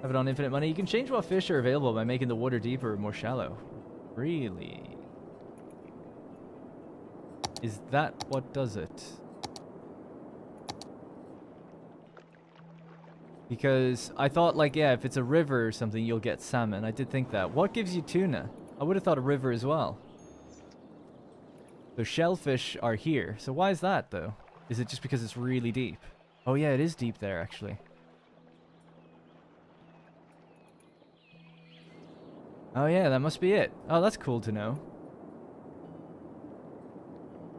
Have it on infinite money. You can change what fish are available by making the water deeper or more shallow. Really? Is that what does it? Because I thought, like, yeah, if it's a river or something, you'll get salmon. I did think that. What gives you tuna? I would have thought a river as well. So shellfish are here. So why is that, though? Is it just because it's really deep? Oh yeah, it is deep there, actually. Oh yeah, that must be it. Oh, that's cool to know.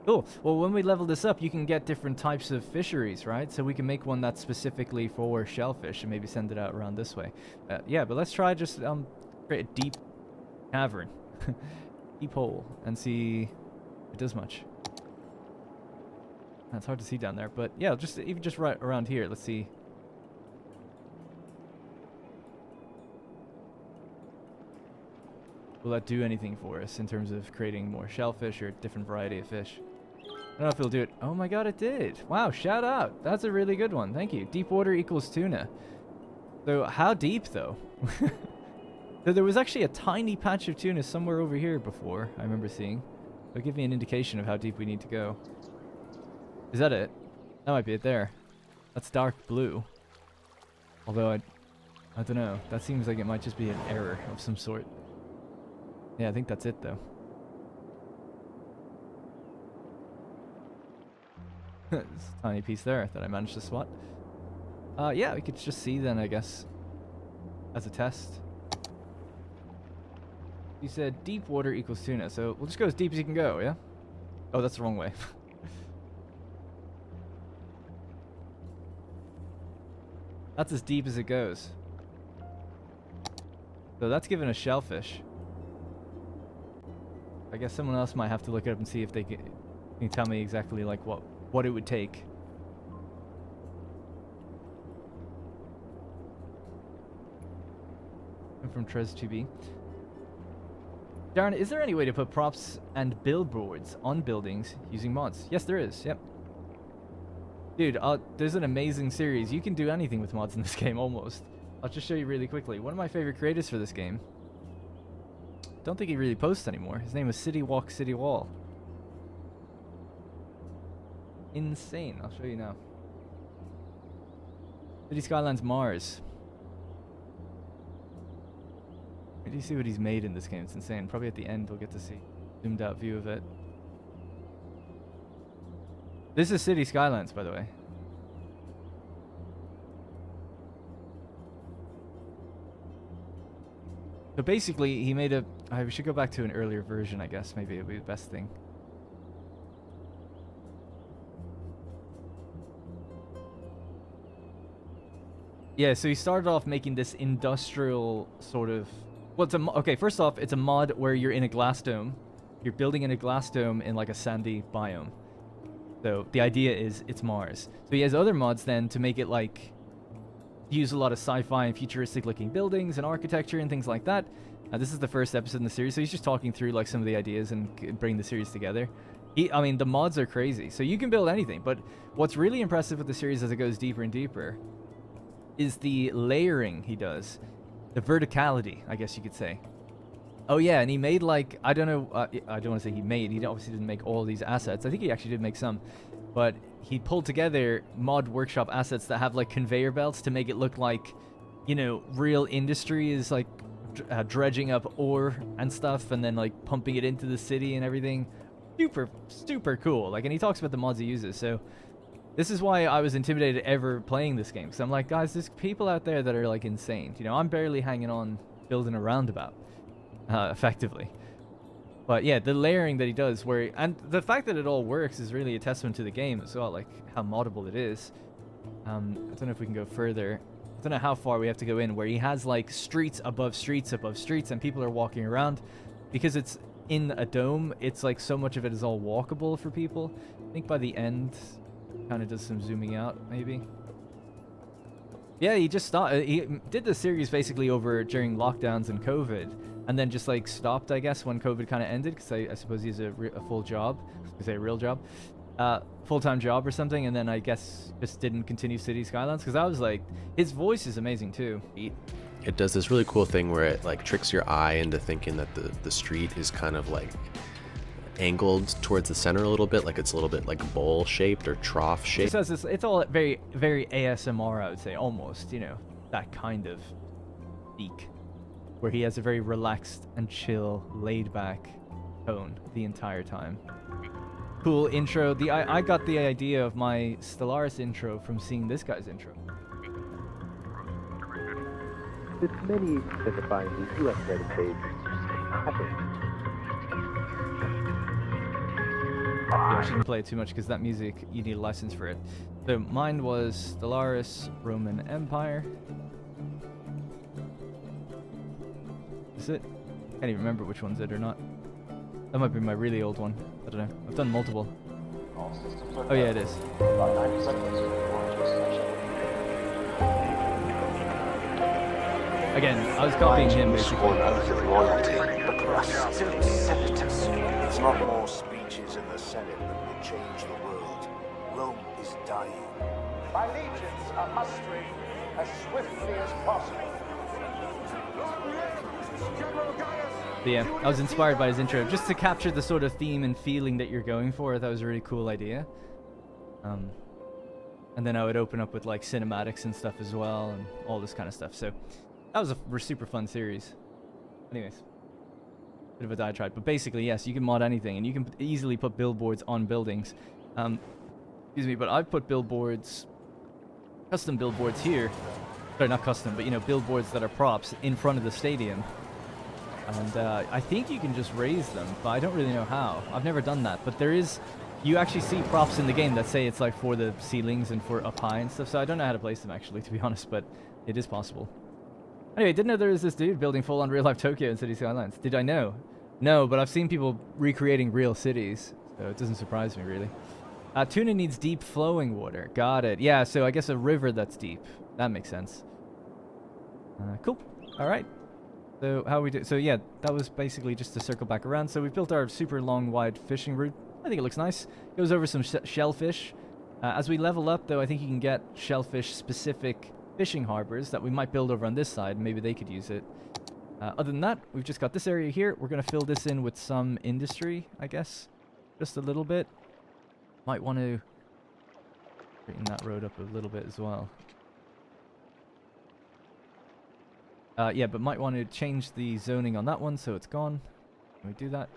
Cool. Well, when we level this up, you can get different types of fisheries, right? So we can make one that's specifically for shellfish and maybe send it out around this way. Yeah, but let's try just create a deep cavern. Deep hole. And see if it does much. It's hard to see down there, but yeah, just even just right around here. Let's see. Will that do anything for us in terms of creating more shellfish or a different variety of fish? I don't know if it'll do it. Oh my god, it did. Wow, shout out. That's a really good one. Thank you. Deep water equals tuna. So how deep though? So there was actually a tiny patch of tuna somewhere over here before, I remember seeing. It'll give me an indication of how deep we need to go. Is that it? That might be it there. That's dark blue. Although I don't know. That seems like it might just be an error of some sort. Yeah, I think that's it though. There's a tiny piece there that I managed to spot. Yeah, we could just see then, I guess, as a test. You said deep water equals tuna, so we'll just go as deep as you can go, yeah? Oh, that's the wrong way. That's as deep as it goes. So that's given a shellfish. I guess someone else might have to look it up and see if they can tell me exactly like what it would take. I'm from Trez2B. Darren, is there any way to put props and billboards on buildings using mods? Yes, there is. Yep. Dude, there's an amazing series. You can do anything with mods in this game, almost. I'll just show you really quickly. One of my favorite creators for this game. Don't think he really posts anymore. His name was City Walk City Wall. Insane. I'll show you now. City Skylines Mars. Wait till you see what he's made in this game. It's insane. Probably at the end we'll get to see a zoomed out view of it. This is City Skylines, by the way. So basically, he made a... we should go back to an earlier version, I guess. Maybe it would be the best thing. Yeah, so he started off making this industrial sort of... Well, it's a... Okay, first off, it's a mod where you're in a glass dome. You're building in a glass dome in like a sandy biome. So the idea is it's Mars. So he has other mods then to make it like... Use a lot of sci-fi and futuristic looking buildings and architecture and things like that. This is the first episode in the series, so he's just talking through like some of the ideas and bring the series together. I mean, the mods are crazy, so you can build anything. But what's really impressive with the series as it goes deeper and deeper is the layering he does. The verticality, I guess you could say. Oh yeah, and he made like, I don't know, I don't want to say he made, he obviously didn't make all these assets. I think he actually did make some. But he pulled together mod workshop assets that have like conveyor belts to make it look like, you know, real industry is like dredging up ore and stuff and then like pumping it into the city and everything. Super cool. Like, and he talks about the mods he uses, so... This is why I was intimidated ever playing this game. Because I'm like, guys, there's people out there that are, like, insane. You know, I'm barely hanging on building a roundabout, effectively. But, yeah, the layering that he does, and the fact that it all works is really a testament to the game as well, like, how moddable it is. I don't know if we can go further. I don't know how far we have to go in, where he has, like, streets above streets above streets, and people are walking around. Because it's in a dome, it's, like, so much of it is all walkable for people. I think by the end... Kind of does some zooming out, maybe. Yeah, he just started. He did the series basically over during lockdowns and COVID, and then just like stopped, I guess, when COVID kind of ended, because I suppose he has a full job, say a real job, full-time job or something, and then I guess just didn't continue City Skylines, because I was like, his voice is amazing too. It does this really cool thing where it like tricks your eye into thinking that the street is kind of like angled towards the center a little bit, like it's a little bit like bowl shaped or trough shaped. It's all very ASMR, I would say, almost, you know, that kind of speak, where he has a very relaxed and chill, laid back tone the entire time. Cool intro. I got the idea of my Stellaris intro from seeing this guy's intro. With many specifying the US heritage happening. Yeah, I shouldn't play it too much because that music, you need a license for it. So mine was Stellaris, Roman Empire. Is it? I can't even remember which one's it or not. That might be my really old one. I don't know. I've done multiple. Oh yeah, it is. Again, I was copying him basically. It's not more speeches in the Senate that will change the world. Rome is dying. My legions are mustering as swiftly as possible. But yeah, I was inspired by his intro just to capture the sort of theme and feeling that you're going for. I thought it was a really cool idea. And then I would open up with like cinematics and stuff as well and all this kind of stuff. So that was a super fun series. Anyways, bit of a diatribe, but basically yes, you can mod anything and you can easily put billboards on buildings. Excuse me, but I've put billboards, custom billboards here. Sorry, not custom, but you know, billboards that are props in front of the stadium. And I think you can just raise them, but I don't really know how. I've never done that, but there is, you actually see props in the game that say it's like for the ceilings and for up high and stuff, so I don't know how to place them actually, to be honest, but it is possible. Anyway, didn't know there was this dude building full-on real-life Tokyo and City Skylines. Did I know? No, but I've seen people recreating real cities, so it doesn't surprise me, really. Tuna needs deep flowing water. Got it. Yeah, so I guess a river that's deep. That makes sense. Cool. All right. So how we do? So yeah, that was basically just to circle back around. So we built our super long, wide fishing route. I think it looks nice. Goes over some shellfish. As we level up, though, I think you can get shellfish-specific fishing harbors that we might build over on this side. Maybe they could use it. Other than that, we've just got this area here. We're going to fill this in with some industry, I guess. Just a little bit. Might want to straighten that road up a little bit as well. Yeah, but might want to change the zoning on that one so it's gone. Can we do that?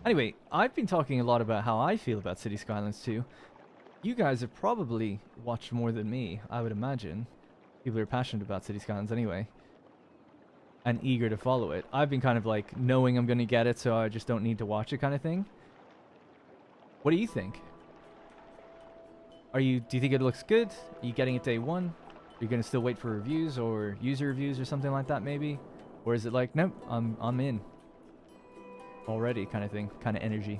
Anyway, I've been talking a lot about how I feel about City Skylines 2. You guys have probably watched more than me, I would imagine. People are passionate about City Skylines anyway. And eager to follow it. I've been kind of like knowing I'm going to get it, so I just don't need to watch it kind of thing. What do you think? Do you think it looks good? Are you getting it day one? Are you going to still wait for reviews or user reviews or something like that maybe? Or is it like, nope, I'm in already kind of thing, kind of energy.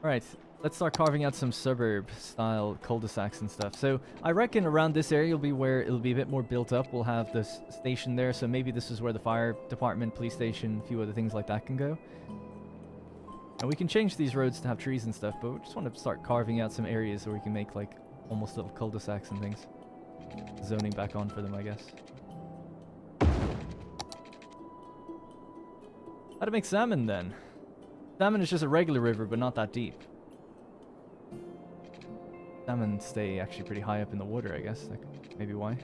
Alright, let's start carving out some suburb style cul-de-sacs and stuff. So I reckon around this area will be where it'll be a bit more built up. We'll have this station there, so maybe this is where the fire department, police station, a few other things like that can go. And we can change these roads to have trees and stuff, but we just want to start carving out some areas where we can make like almost little cul-de-sacs and things. Zoning back on for them, I guess. How to make salmon then? Salmon is just a regular river, but not that deep. Salmon stay actually pretty high up in the water, I guess. Like, maybe why.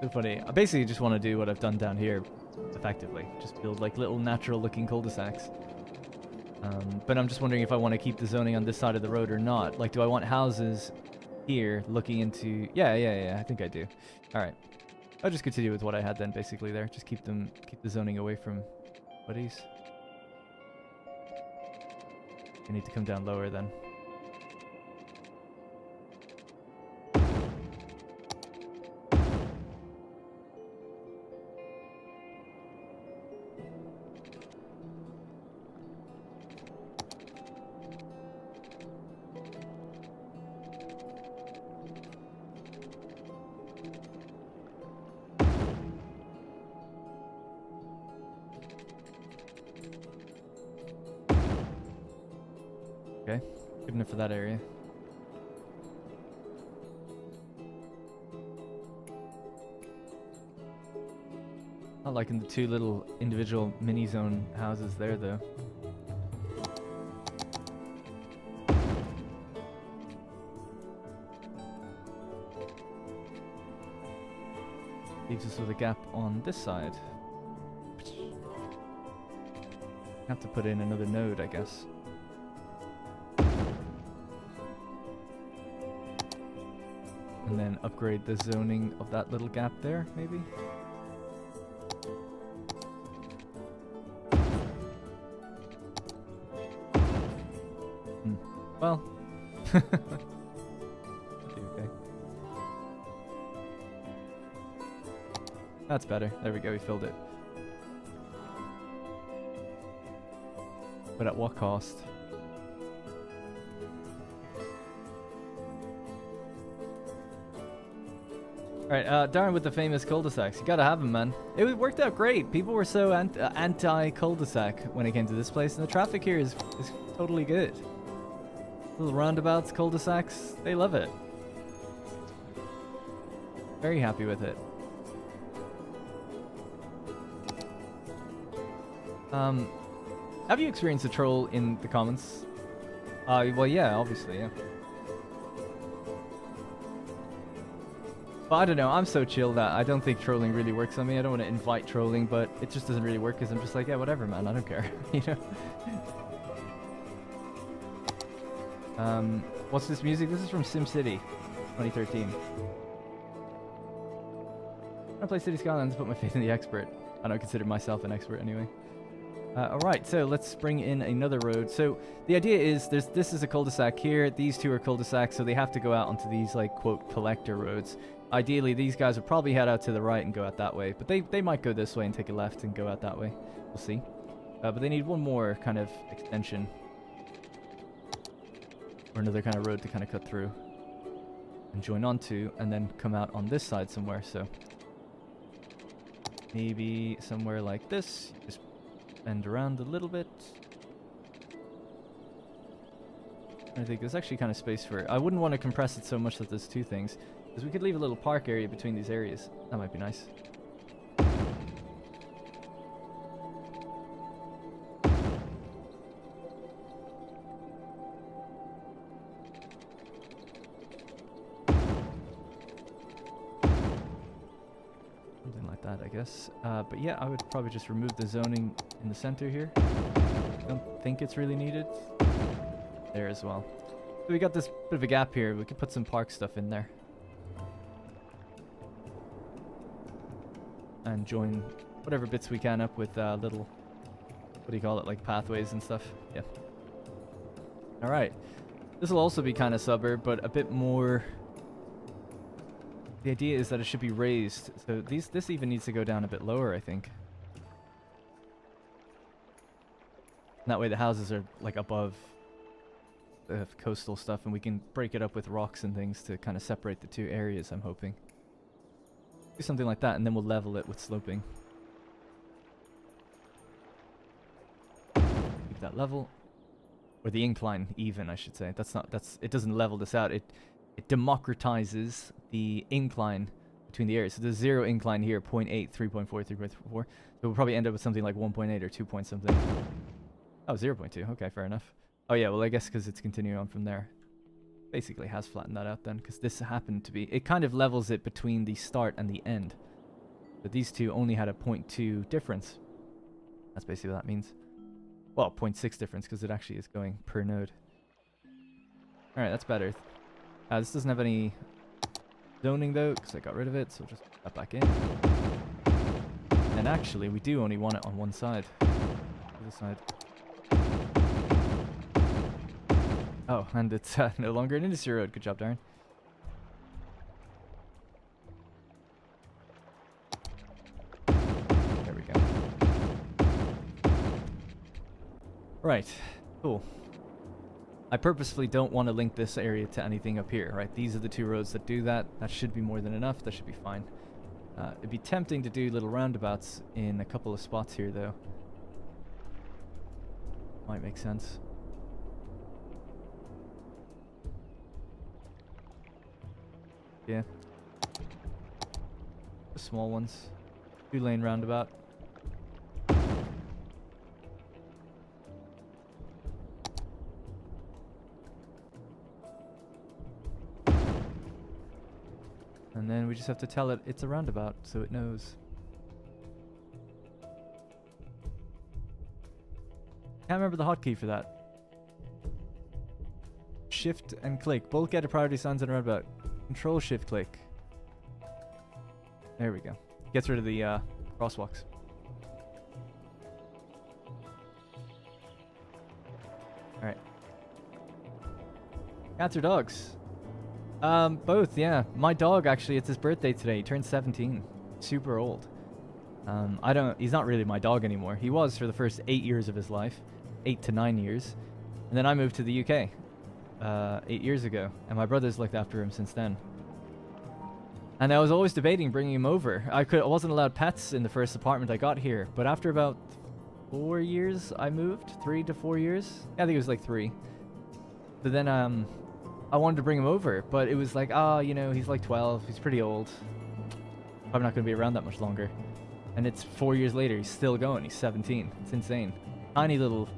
So funny. I basically just want to do what I've done down here, effectively. Just build like little natural looking cul-de-sacs. But I'm just wondering if I want to keep the zoning on this side of the road or not. Like, do I want houses here looking into... Yeah, I think I do. Alright. I'll just continue with what I had then, basically, there. Just keep the zoning away from buddies. I need to come down lower then. Okay, good enough for that area. Not liking the two little individual mini zone houses there though. Leaves us with a gap on this side. Have to put in another node, I guess. And then upgrade the zoning of that little gap there, maybe? Well. Okay. That's better. There we go, we filled it. But at what cost? Alright, Darren with the famous cul-de-sacs. You gotta have them, man. It worked out great. People were so anti-cul-de-sac when it came to this place, and the traffic here is totally good. Little roundabouts, cul-de-sacs, they love it. Very happy with it. Have you experienced a troll in the comments? Well, yeah, obviously, yeah. But I don't know, I'm so chill that I don't think trolling really works on me. I don't want to invite trolling, but it just doesn't really work because I'm just like, yeah, whatever, man, I don't care, you know? What's this music? This is from SimCity 2013. I play City Skylines, put my faith in the expert. I don't consider myself an expert anyway. Alright, so let's bring in another road. So the idea is this is a cul-de-sac here, these two are cul-de-sacs, so they have to go out onto these like quote collector roads. Ideally these guys would probably head out to the right and go out that way, but they might go this way and take a left and go out that way. We'll see. But they need one more kind of extension. Or another kind of road to kind of cut through and join onto and then come out on this side somewhere, so maybe somewhere like this. Just bend around a little bit. I think there's actually kind of space for it. I wouldn't want to compress it so much that there's two things, because we could leave a little park area between these areas. That might be nice. Something like that, I guess. But yeah, I would probably just remove the zoning in the center here. Don't think it's really needed. There as well. So we got this bit of a gap here. We could put some park stuff in there. And join whatever bits we can up with little, what do you call it, like pathways and stuff. Yeah. Alright. This will also be kind of suburb, but a bit more... The idea is that it should be raised. So this even needs to go down a bit lower, I think. And that way the houses are like above the coastal stuff, and we can break it up with rocks and things to kind of separate the two areas, I'm hoping. Do something like that, and then we'll level it with sloping. Keep that level. Or the incline even, I should say. It doesn't level this out. It democratizes the incline between the areas. So there's 0 incline here, 0.8, 3.4, 3.4. So we'll probably end up with something like 1.8 or 2 point something. Oh, 0.2. Okay, fair enough. Oh yeah, well I guess because it's continuing on from there. Basically has flattened that out then, because this happened to be... It kind of levels it between the start and the end. But these two only had a 0.2 difference. That's basically what that means. Well, 0.6 difference, because it actually is going per node. Alright, that's better. This doesn't have any zoning though, because I got rid of it, so we'll just put that back in. And actually, we do only want it on one side. The other side. Oh, and it's no longer an industry road. Good job, Darren. There we go. Right, cool. I purposefully don't want to link this area to anything up here, right? These are the two roads that do that. That should be more than enough. That should be fine. It'd be tempting to do little roundabouts in a couple of spots here, though. Might make sense. Yeah. The small ones. 2-lane roundabout. And then we just have to tell it it's a roundabout so it knows. Can't remember the hotkey for that. Shift and click. Both get a priority signs on a roundabout. Control shift click. There we go. Gets rid of the crosswalks. Alright. Cats or dogs? Both, yeah. My dog, actually, it's his birthday today. He turned 17. Super old. He's not really my dog anymore. He was for the first 8 years of his life. 8 to 9 years. And then I moved to the UK. 8 years ago, and my brother's looked after him since then. And I was always debating bringing him over. I wasn't allowed pets in the first apartment I got here, but after about 4 years I moved, 3 to 4 years. Yeah, I think it was like 3. But then I wanted to bring him over, but it was like, you know, he's like 12, he's pretty old. Probably not going to be around that much longer. And it's 4 years later, he's still going. He's 17. It's insane. Tiny little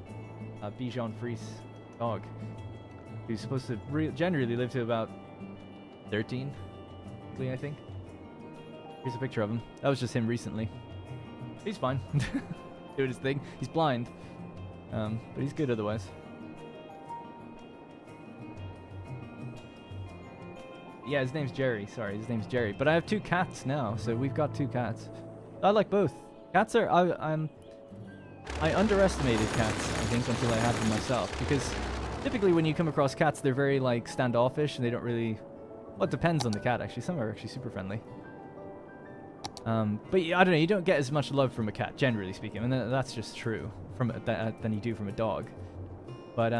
Bichon Frise dog. He's supposed to generally live to about 13, I think. Here's a picture of him. That was just him recently. He's fine. Doing his thing. He's blind. But he's good otherwise. Yeah, his name's Jerry. Sorry, his name's Jerry. But I have 2 cats now, so we've got 2 cats. I like both. Cats are... I underestimated cats, I think, until I had them myself. Because... typically when you come across cats, they're very like standoffish and they don't really... Well, it depends on the cat actually. Some are actually super friendly. But I don't know, you don't get as much love from a cat, generally speaking. And that's just true than you do from a dog. But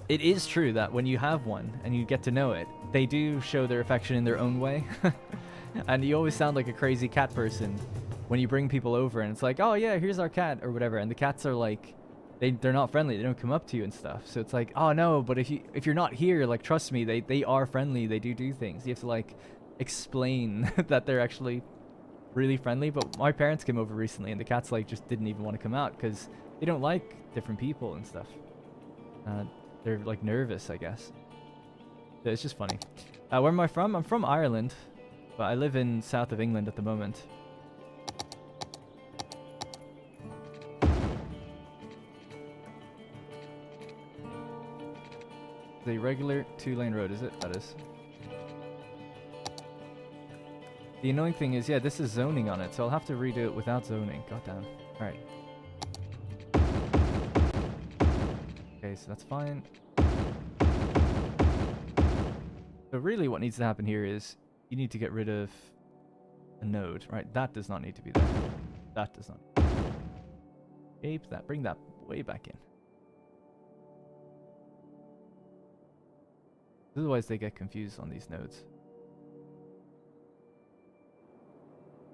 it is true that when you have one and you get to know it, they do show their affection in their own way. And you always sound like a crazy cat person when you bring people over and it's like, oh yeah, here's our cat or whatever, and the cats are like, they're not friendly, they don't come up to you and stuff. So it's like, oh no, but if you're not here, like, trust me, they are friendly, they do things. You have to like explain that they're actually really friendly. But my parents came over recently and the cats like just didn't even want to come out because they don't like different people and stuff. They're like nervous, I guess. So it's just funny. Where am I from? I'm from Ireland, but I live in south of England at the moment. The regular 2-lane road, is it? That is. The annoying thing is, yeah, this is zoning on it, so I'll have to redo it without zoning. Goddamn. Alright. Okay, so that's fine. So really what needs to happen here is you need to get rid of a node, right? That does not need to be there. That does not. Ape that. Bring that way back in. Otherwise they get confused on these nodes.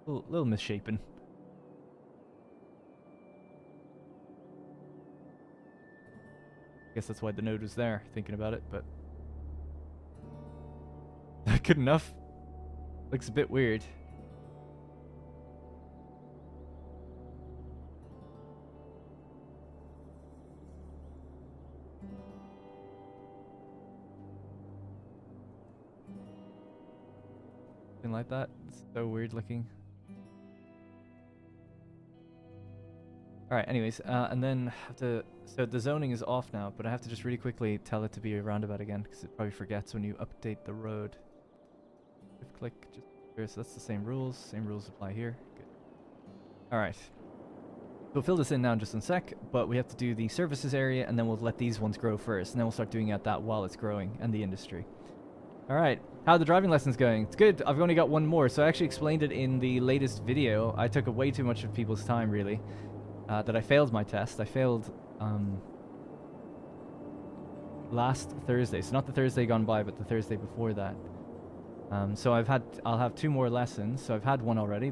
Little misshapen. Guess that's why the node was there, thinking about it, but good enough. Looks a bit weird. Something like that. It's so weird looking. Alright, anyways, and then have to, so the zoning is off now, but I have to just really quickly tell it to be a roundabout again, because it probably forgets when you update the road. Shift click, just here, so that's the same rules apply here. Good. Alright. We'll fill this in now in just a sec, but we have to do the services area, and then we'll let these ones grow first, and then we'll start doing that while it's growing, and the industry. Alright, how are the driving lessons going? It's good, I've only got one more, so I actually explained it in the latest video. I took way too much of people's time, really. That I failed my test. I failed last Thursday, so not the Thursday gone by, but the Thursday before that. So I'll have 2 more lessons. So I've had one already,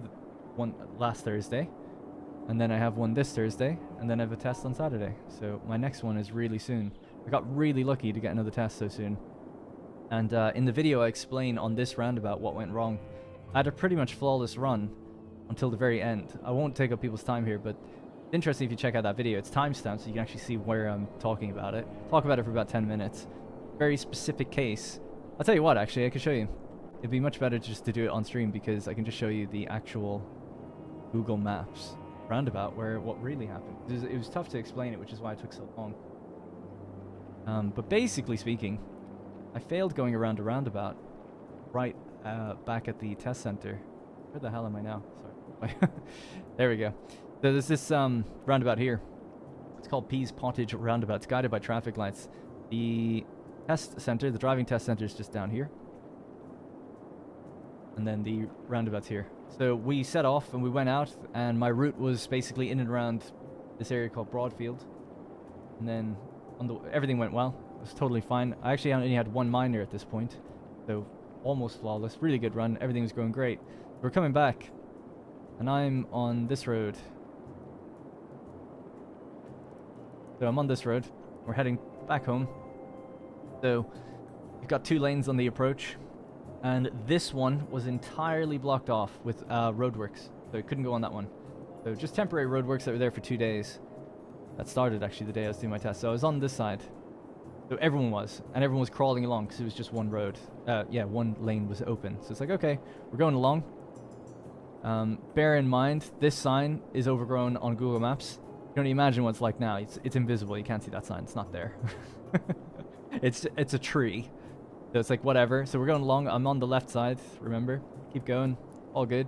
one last Thursday, and then I have one this Thursday, and then I have a test on Saturday. So my next one is really soon. I got really lucky to get another test so soon. And in the video I explain on this roundabout what went wrong. I had a pretty much flawless run until the very end. I won't take up people's time here, but interesting if you check out that video. It's timestamped so you can actually see where I'm talking about it. Talk about it for about 10 minutes. Very specific case. I'll tell you what, actually, I can show you. It'd be much better just to do it on stream because I can just show you the actual Google Maps roundabout where what really happened. It was tough to explain it, which is why it took so long. But basically speaking, I failed going around a roundabout right back at the test center. Where the hell am I now? Sorry. There we go. So there's this roundabout here. It's called Pease Pottage Roundabout. It's guided by traffic lights. The test center, the driving test center is just down here. And then the roundabout's here. So we set off and we went out and my route was basically in and around this area called Broadfield. And then everything went well. It was totally fine. I actually only had 1 minor at this point. So almost flawless. Really good run. Everything was going great. We're coming back. And I'm on this road. So I'm on this road. We're heading back home. So you've got 2 lanes on the approach. And this one was entirely blocked off with roadworks. So it couldn't go on that one. So just temporary roadworks that were there for 2 days. That started actually the day I was doing my test. So I was on this side. So everyone was. And everyone was crawling along because it was just one road. Yeah, 1 lane was open. So it's like, okay, we're going along. Bear in mind, this sign is overgrown on Google Maps. You can only imagine what it's like now. It's invisible. You can't see that sign. It's not there. It's a tree. So it's like, whatever. So we're going along. I'm on the left side, remember? Keep going. All good.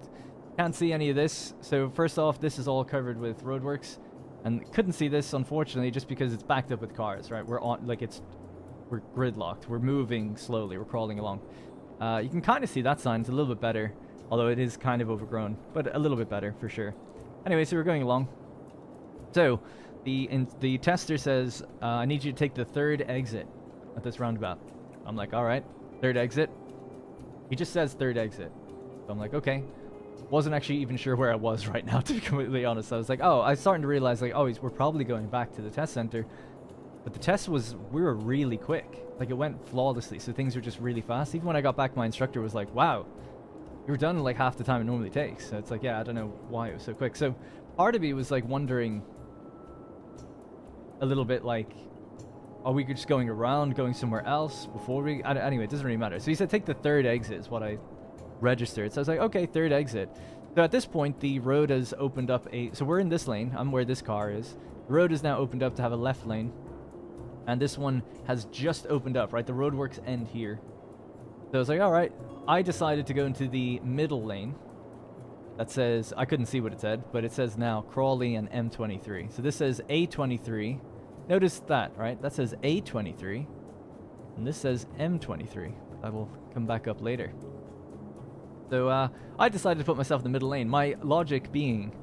Can't see any of this. So first off, this is all covered with roadworks. And couldn't see this, unfortunately, just because it's backed up with cars, right? We're gridlocked. We're moving slowly. We're crawling along. You can kind of see that sign. It's a little bit better. Although it is kind of overgrown, but a little bit better for sure. Anyway, so we're going along. So the tester says, I need you to take the 3rd exit at this roundabout. I'm like, all right, 3rd exit. He just says 3rd exit. So I'm like, okay. wasn't actually even sure where I was right now, to be completely honest. I was like, oh, I was starting to realize, like, oh, we're probably going back to the test center. But the test was, we were really quick. Like, it went flawlessly, so things were just really fast. Even when I got back, my instructor was like, wow, you were done in like half the time it normally takes. So it's like, yeah, I don't know why it was so quick. So part of me was like wondering a little bit like, are we just going around, going somewhere else before we... Anyway, it doesn't really matter. So he said take the third exit is what I registered. So I was like, okay, third exit. So at this point, the road has opened up a... So we're in this lane. I'm where this car is. The road is now opened up to have a left lane. And this one has just opened up, right? The roadworks end here. So I was like, all right. I decided to go into the middle lane. That says... I couldn't see what it said, but it says now Crawley and M23. So this says A23. Notice that, right? That says A23. And this says M23. I will come back up later. So I decided to put myself in the middle lane. My logic being,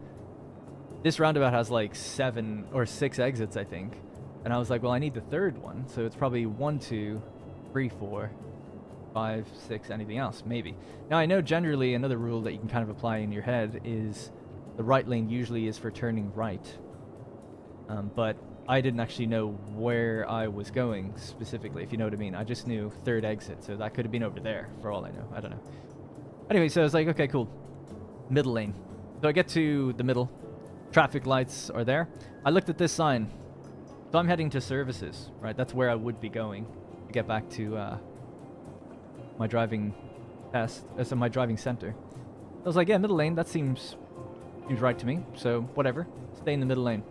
this roundabout has like 7 or 6 exits, I think. And I was like, well, I need the third one. So it's probably 1, 2, 3, 4, 5, 6, anything else, maybe. Now, I know generally another rule that you can kind of apply in your head is the right lane usually is for turning right. But I didn't actually know where I was going specifically, if you know what I mean. I just knew third exit, so that could have been over there, for all I know. I don't know. Anyway, so I was like, okay, cool. Middle lane. So I get to the middle. Traffic lights are there. I looked at this sign. So I'm heading to services, right? That's where I would be going to get back to my driving test, so my driving center. I was like, yeah, middle lane, that seems right to me, so whatever. Stay in the middle lane.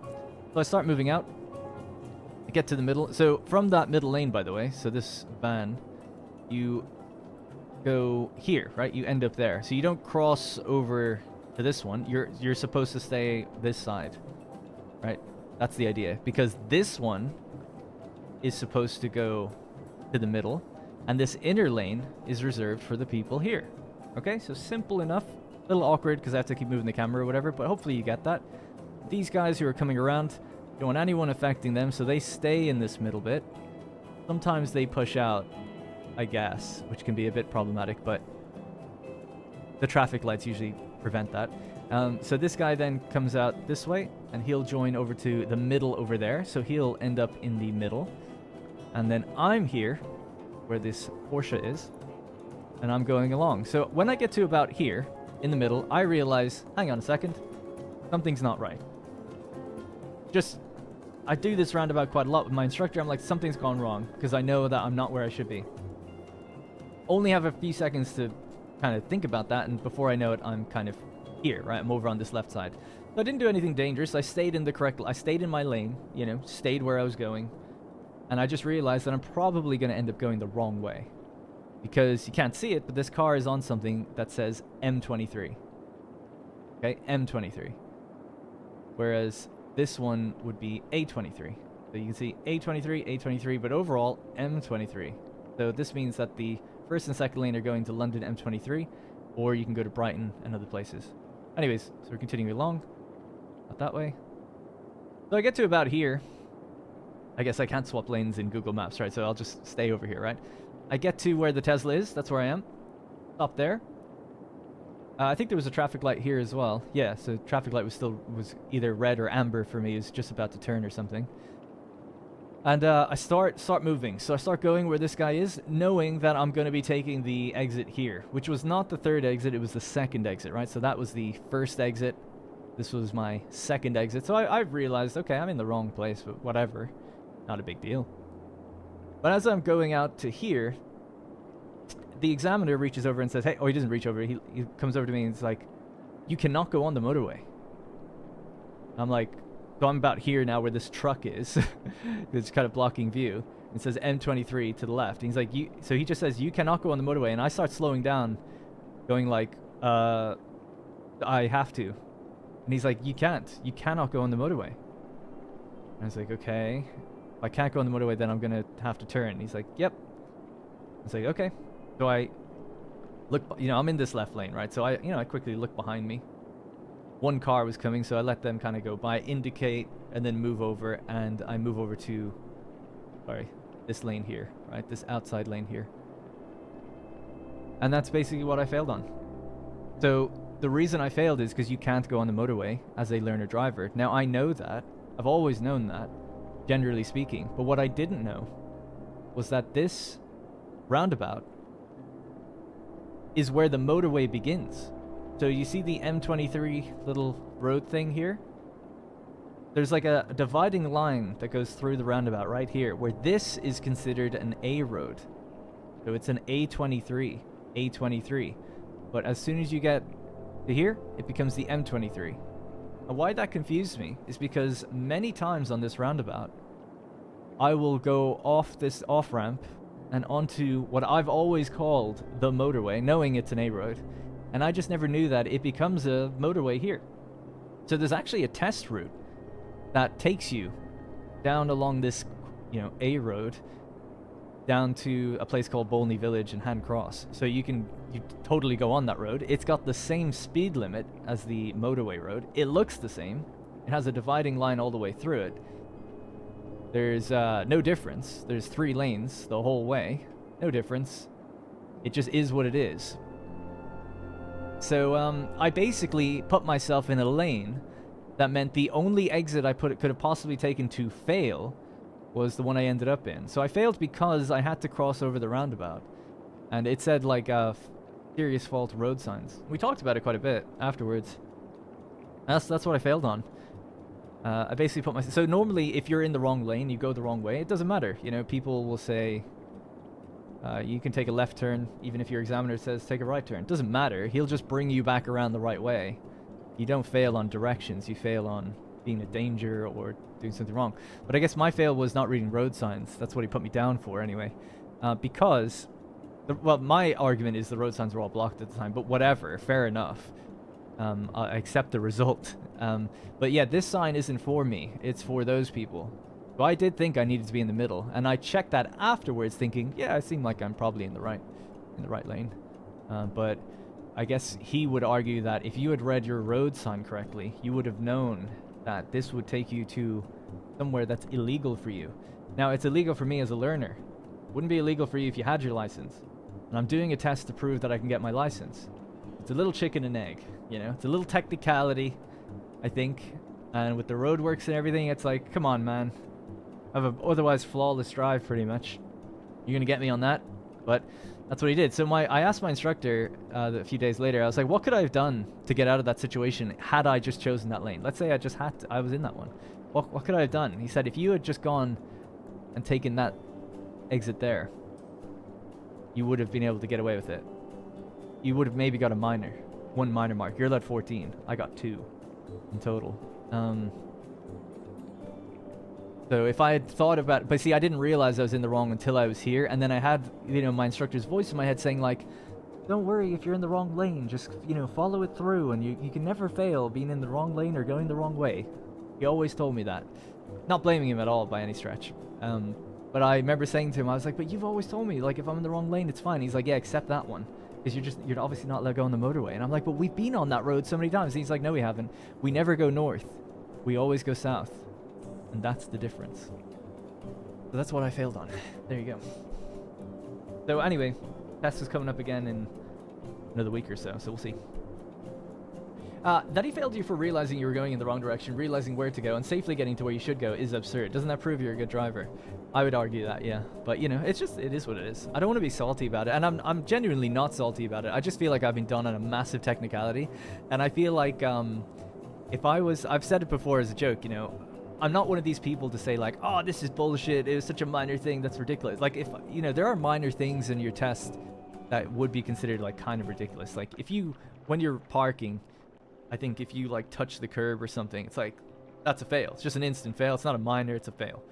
So I start moving out. I get to the middle. So from that middle lane, by the way, so this van, you go here, right? You end up there. So you don't cross over to this one. You're supposed to stay this side, right? That's the idea. Because this one is supposed to go to the middle, and this inner lane is reserved for the people here. Okay, so simple enough. A little awkward because I have to keep moving the camera or whatever, but hopefully you get that. These guys who are coming around, don't want anyone affecting them, so they stay in this middle bit. Sometimes they push out, I guess, which can be a bit problematic, but the traffic lights usually prevent that. So this guy then comes out this way, and he'll join over to the middle over there, so he'll end up in the middle. And then I'm here, where this Porsche is, and I'm going along. So when I get to about here, in the middle, I realize, hang on a second, something's not right. I do this roundabout quite a lot with my instructor. I'm like, something's gone wrong, because I know that I'm not where I should be. Only have a few seconds to kind of think about that, and before I know it, I'm kind of here, right? I'm over on this left side. So I didn't do anything dangerous. I stayed in my lane, you know, stayed where I was going, and I just realized that I'm probably going to end up going the wrong way, because you can't see it, but this car is on something that says M23. Okay, M23. Whereas this one would be A23. So you can see A23, A23, but overall M23. So this means that the first and second lane are going to London M23, or you can go to Brighton and other places. Anyways, so we're continuing along. Not that way. So I get to about here. I guess I can't swap lanes in Google Maps, right? So I'll just stay over here, right? I get to where the Tesla is. That's where I am. Stop there. I think there was a traffic light here as well. Yeah, so traffic light was either red or amber for me. It was just about to turn or something. And I start moving. So I start going where this guy is, knowing that I'm going to be taking the exit here, which was not the third exit. It was the second exit, right? So that was the first exit. This was my second exit. So I realized, okay, I'm in the wrong place, but whatever. Not a big deal. But as I'm going out to here, the examiner reaches over and says, hey, oh, he doesn't reach over. He comes over to me and it's like, you cannot go on the motorway. I'm like, so I'm about here now where this truck is. It's kind of blocking view. It says M23 to the left. And he's like, so he just says, you cannot go on the motorway. And I start slowing down, going like, I have to. And he's like, you cannot go on the motorway. And I was like, okay, if I can't go on the motorway, then I'm going to have to turn. And he's like, yep. I was like, okay. So I look, I'm in this left lane, right? So I quickly look behind me. One car was coming, so I let them kind of go by, indicate, and then move over, and I move over to, this lane here, right? This outside lane here. And that's basically what I failed on. So the reason I failed is because you can't go on the motorway as a learner driver. Now, I know that. I've always known that, generally speaking. But what I didn't know was that this roundabout is where the motorway begins. So you see the M23 little road thing here? There's like a dividing line that goes through the roundabout right here, where this is considered an A road. So it's an A23. A23. But as soon as you get to here, it becomes the M23. And why that confused me is because many times on this roundabout, I will go off this off-ramp and onto what I've always called the motorway, knowing it's an A road. And I just never knew that it becomes a motorway here. So there's actually a test route that takes you down along this, you know, A road down to a place called Bolney Village and Hand Cross. So you totally go on that road. It's got the same speed limit as the motorway road. It looks the same. It has a dividing line all the way through it. There's no difference. There's 3 lanes the whole way. No difference. It just is what it is. So I basically put myself in a lane that meant the only exit I could have possibly taken to fail was the one I ended up in. So I failed because I had to cross over the roundabout. And it said, like, serious fault road signs. We talked about it quite a bit afterwards. That's what I failed on. I basically put myself... So normally, if you're in the wrong lane, you go the wrong way, it doesn't matter. You know, people will say, you can take a left turn, even if your examiner says take a right turn. It doesn't matter. He'll just bring you back around the right way. You don't fail on directions. You fail on being a danger or doing something wrong. But I guess my fail was not reading road signs. That's what he put me down for anyway. Because... well, my argument is the road signs were all blocked at the time, but whatever, fair enough. I accept the result. But yeah, this sign isn't for me. It's for those people. So I did think I needed to be in the middle, and I checked that afterwards thinking, yeah, I seem like I'm probably in the right lane. But I guess he would argue that if you had read your road sign correctly, you would have known that this would take you to somewhere that's illegal for you. Now, it's illegal for me as a learner. Wouldn't be illegal for you if you had your license. And I'm doing a test to prove that I can get my license. It's a little chicken and egg, you know? It's a little technicality, I think. And with the roadworks and everything, it's like, come on, man. I have an otherwise flawless drive, pretty much. You're gonna get me on that? But that's what he did. So I asked my instructor a few days later, I was like, what could I have done to get out of that situation had I just chosen that lane? Let's say I was in that one. What could I have done? He said, if you had just gone and taken that exit there, you would have been able to get away with it. You would have maybe got one minor mark. You're allowed 14. I got 2 in total. So if I had thought about, but see, I didn't realize I was in the wrong until I was here, and then I had, you know, my instructor's voice in my head saying like, don't worry if you're in the wrong lane, just, you know, follow it through, and you can never fail being in the wrong lane or going the wrong way. He always told me that. Not blaming him at all by any stretch. But I remember saying to him, I was like, but you've always told me, like, if I'm in the wrong lane, it's fine. He's like, yeah, except that one. Because you're obviously not allowed to go on the motorway. And I'm like, but we've been on that road so many times. And he's like, no, we haven't. We never go north. We always go south. And that's the difference. So that's what I failed on. There you go. So anyway, test is coming up again in another week or so we'll see. That he failed you for realizing you were going in the wrong direction, realizing where to go, and safely getting to where you should go is absurd. Doesn't that prove you're a good driver? I would argue that, yeah. But, you know, it is what it is. I don't want to be salty about it, and I'm genuinely not salty about it. I just feel like I've been done on a massive technicality, and I feel like I've said it before as a joke, you know, I'm not one of these people to say like, oh, this is bullshit, it was such a minor thing, that's ridiculous. Like, if, you know, there are minor things in your test that would be considered like kind of ridiculous. Like, when you're parking, I think if you like touch the curb or something, it's like, that's a fail. It's just an instant fail. It's not a minor, it's a fail.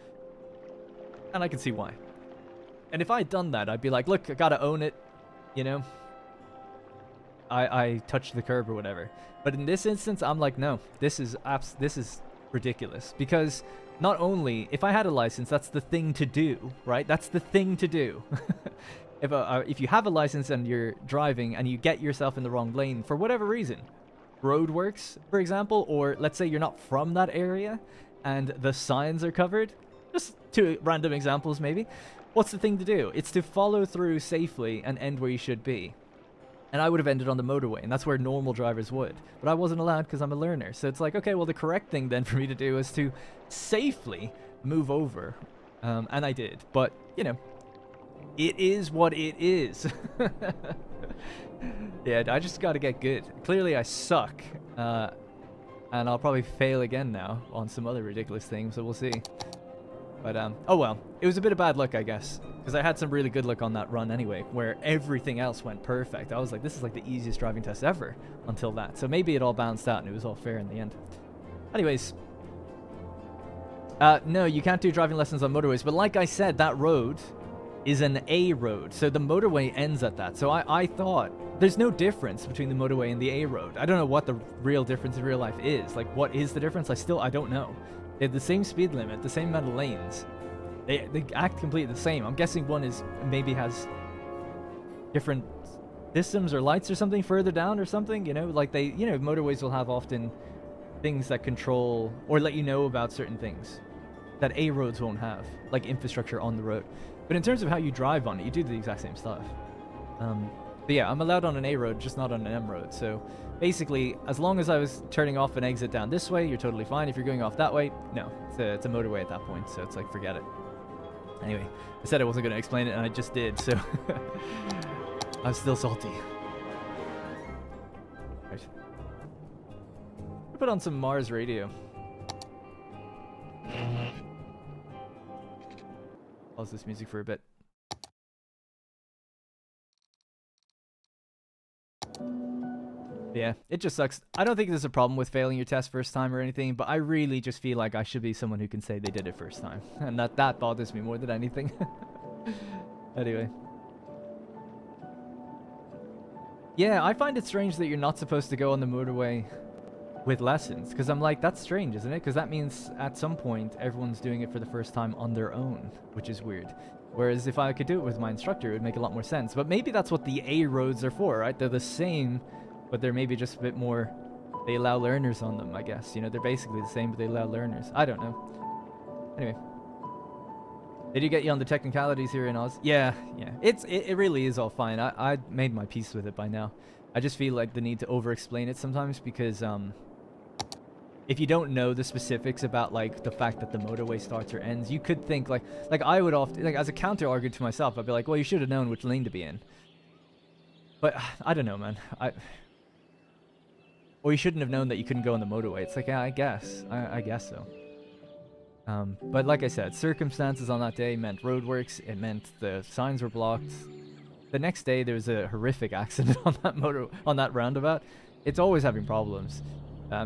And I can see why. And if I had done that, I'd be like, look, I gotta own it, you know? I touched the curb or whatever. But in this instance, I'm like, no, this is ridiculous. Because not only, if I had a license, that's the thing to do, right? That's the thing to do. If you have a license and you're driving and you get yourself in the wrong lane for whatever reason, roadworks, for example, or let's say you're not from that area and the signs are covered, just 2 random examples maybe, what's the thing to do? It's to follow through safely and end where you should be. And I would have ended on the motorway, and that's where normal drivers would. But I wasn't allowed because I'm a learner. So it's like, okay, well, the correct thing then for me to do is to safely move over. And I did. But, you know, it is what it is. Yeah, I just got to get good. Clearly, I suck. And I'll probably fail again now on some other ridiculous things, so we'll see. But, oh well. It was a bit of bad luck, I guess. Because I had some really good luck on that run anyway, where everything else went perfect. I was like, this is like the easiest driving test ever until that. So maybe it all balanced out and it was all fair in the end. Anyways. No, you can't do driving lessons on motorways. But like I said, that road is an A road. So the motorway ends at that. So I thought there's no difference between the motorway and the A road. I don't know what the real difference in real life is. Like, what is the difference? I don't know. They have the same speed limit, the same amount of lanes. They act completely the same. I'm guessing one is maybe has different systems or lights or something further down or something, you know? Like motorways will have often things that control or let you know about certain things that A roads won't have, like infrastructure on the road. But in terms of how you drive on it, you do the exact same stuff. But yeah, I'm allowed on an A road, just not on an M road. So basically, as long as I was turning off an exit down this way, you're totally fine. If you're going off that way, no. It's a motorway at that point, so it's like, forget it. Anyway, I said I wasn't going to explain it, and I just did, so I'm still salty. Right. Put on some Mars radio. Pause this music for a bit. Yeah, it just sucks. I don't think there's a problem with failing your test first time or anything, but I really just feel like I should be someone who can say they did it first time. And that bothers me more than anything. Anyway. Yeah, I find it strange that you're not supposed to go on the motorway with lessons, because I'm like, that's strange, isn't it? Because that means at some point everyone's doing it for the first time on their own, which is weird. Whereas if I could do it with my instructor, it would make a lot more sense. But maybe that's what the A roads are for, right? They're the same, but they're maybe just a bit more, they allow learners on them, I guess. You know, they're basically the same, but they allow learners. I don't know. Anyway. Did you get you on the technicalities here in Oz? Yeah. It really is all fine. I made my peace with it by now. I just feel like the need to over-explain it sometimes because, if you don't know the specifics about, like, the fact that the motorway starts or ends, you could think, like I would often, like, as a counter-argument to myself, I'd be like, well, you should have known which lane to be in. But, I don't know, man. Or you shouldn't have known that you couldn't go on the motorway. It's like, yeah, I guess. I guess so. But like I said, circumstances on that day meant roadworks. It meant the signs were blocked. The next day, there was a horrific accident on that roundabout. It's always having problems.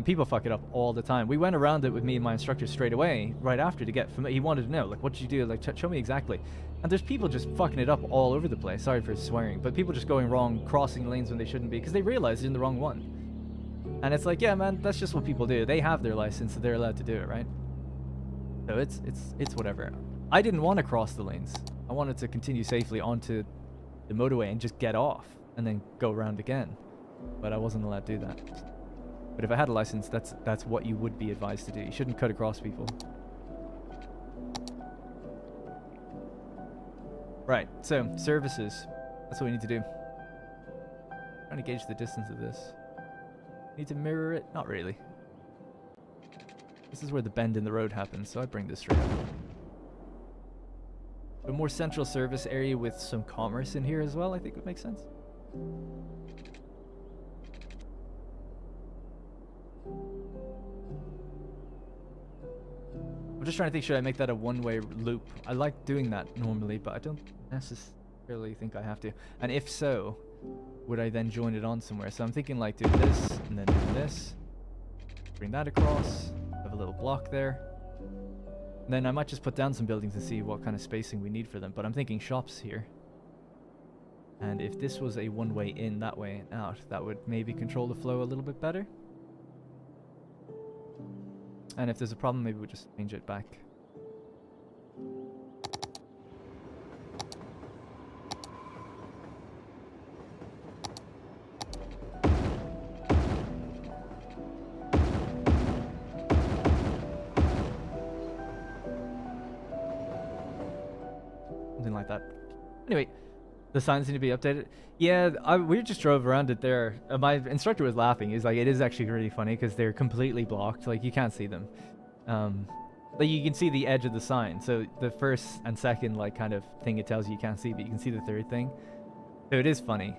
People fuck it up all the time. We went around it with me and my instructor straight away, right after, to get familiar. He wanted to know, like, what did you do? Like, show me exactly. And there's people just fucking it up all over the place. Sorry for swearing, but people just going wrong, crossing lanes when they shouldn't be, because they realize they're in the wrong one. And it's like, yeah, man, that's just what people do. They have their license, so they're allowed to do it, right? So it's whatever. I didn't want to cross the lanes. I wanted to continue safely onto the motorway and just get off, and then go around again. But I wasn't allowed to do that. But if I had a license, that's what you would be advised to do. You shouldn't cut across people. Right, so services. That's what we need to do. Trying to gauge the distance of this. Need to mirror it? Not really. This is where the bend in the road happens, so I bring this straight up. A more central service area with some commerce in here as well, I think would make sense. I'm just trying to think, should I make that a one-way loop? I like doing that normally, but I don't necessarily think I have to. And if so, would I then join it on somewhere? So I'm thinking like doing this, and then doing this. Bring that across. Have a little block there. And then I might just put down some buildings and see what kind of spacing we need for them. But I'm thinking shops here. And if this was a one-way in, that way and out, that would maybe control the flow a little bit better. And if there's a problem, maybe we'll just change it back. Something like that. Anyway, The signs need to be updated. Yeah, we just drove around it there. My instructor was laughing. He's like, it is actually really funny because they're completely blocked. Like, you can't see them. Like, you can see the edge of the sign. So the first and second, like, kind of thing it tells you can't see, but you can see the third thing. So it is funny.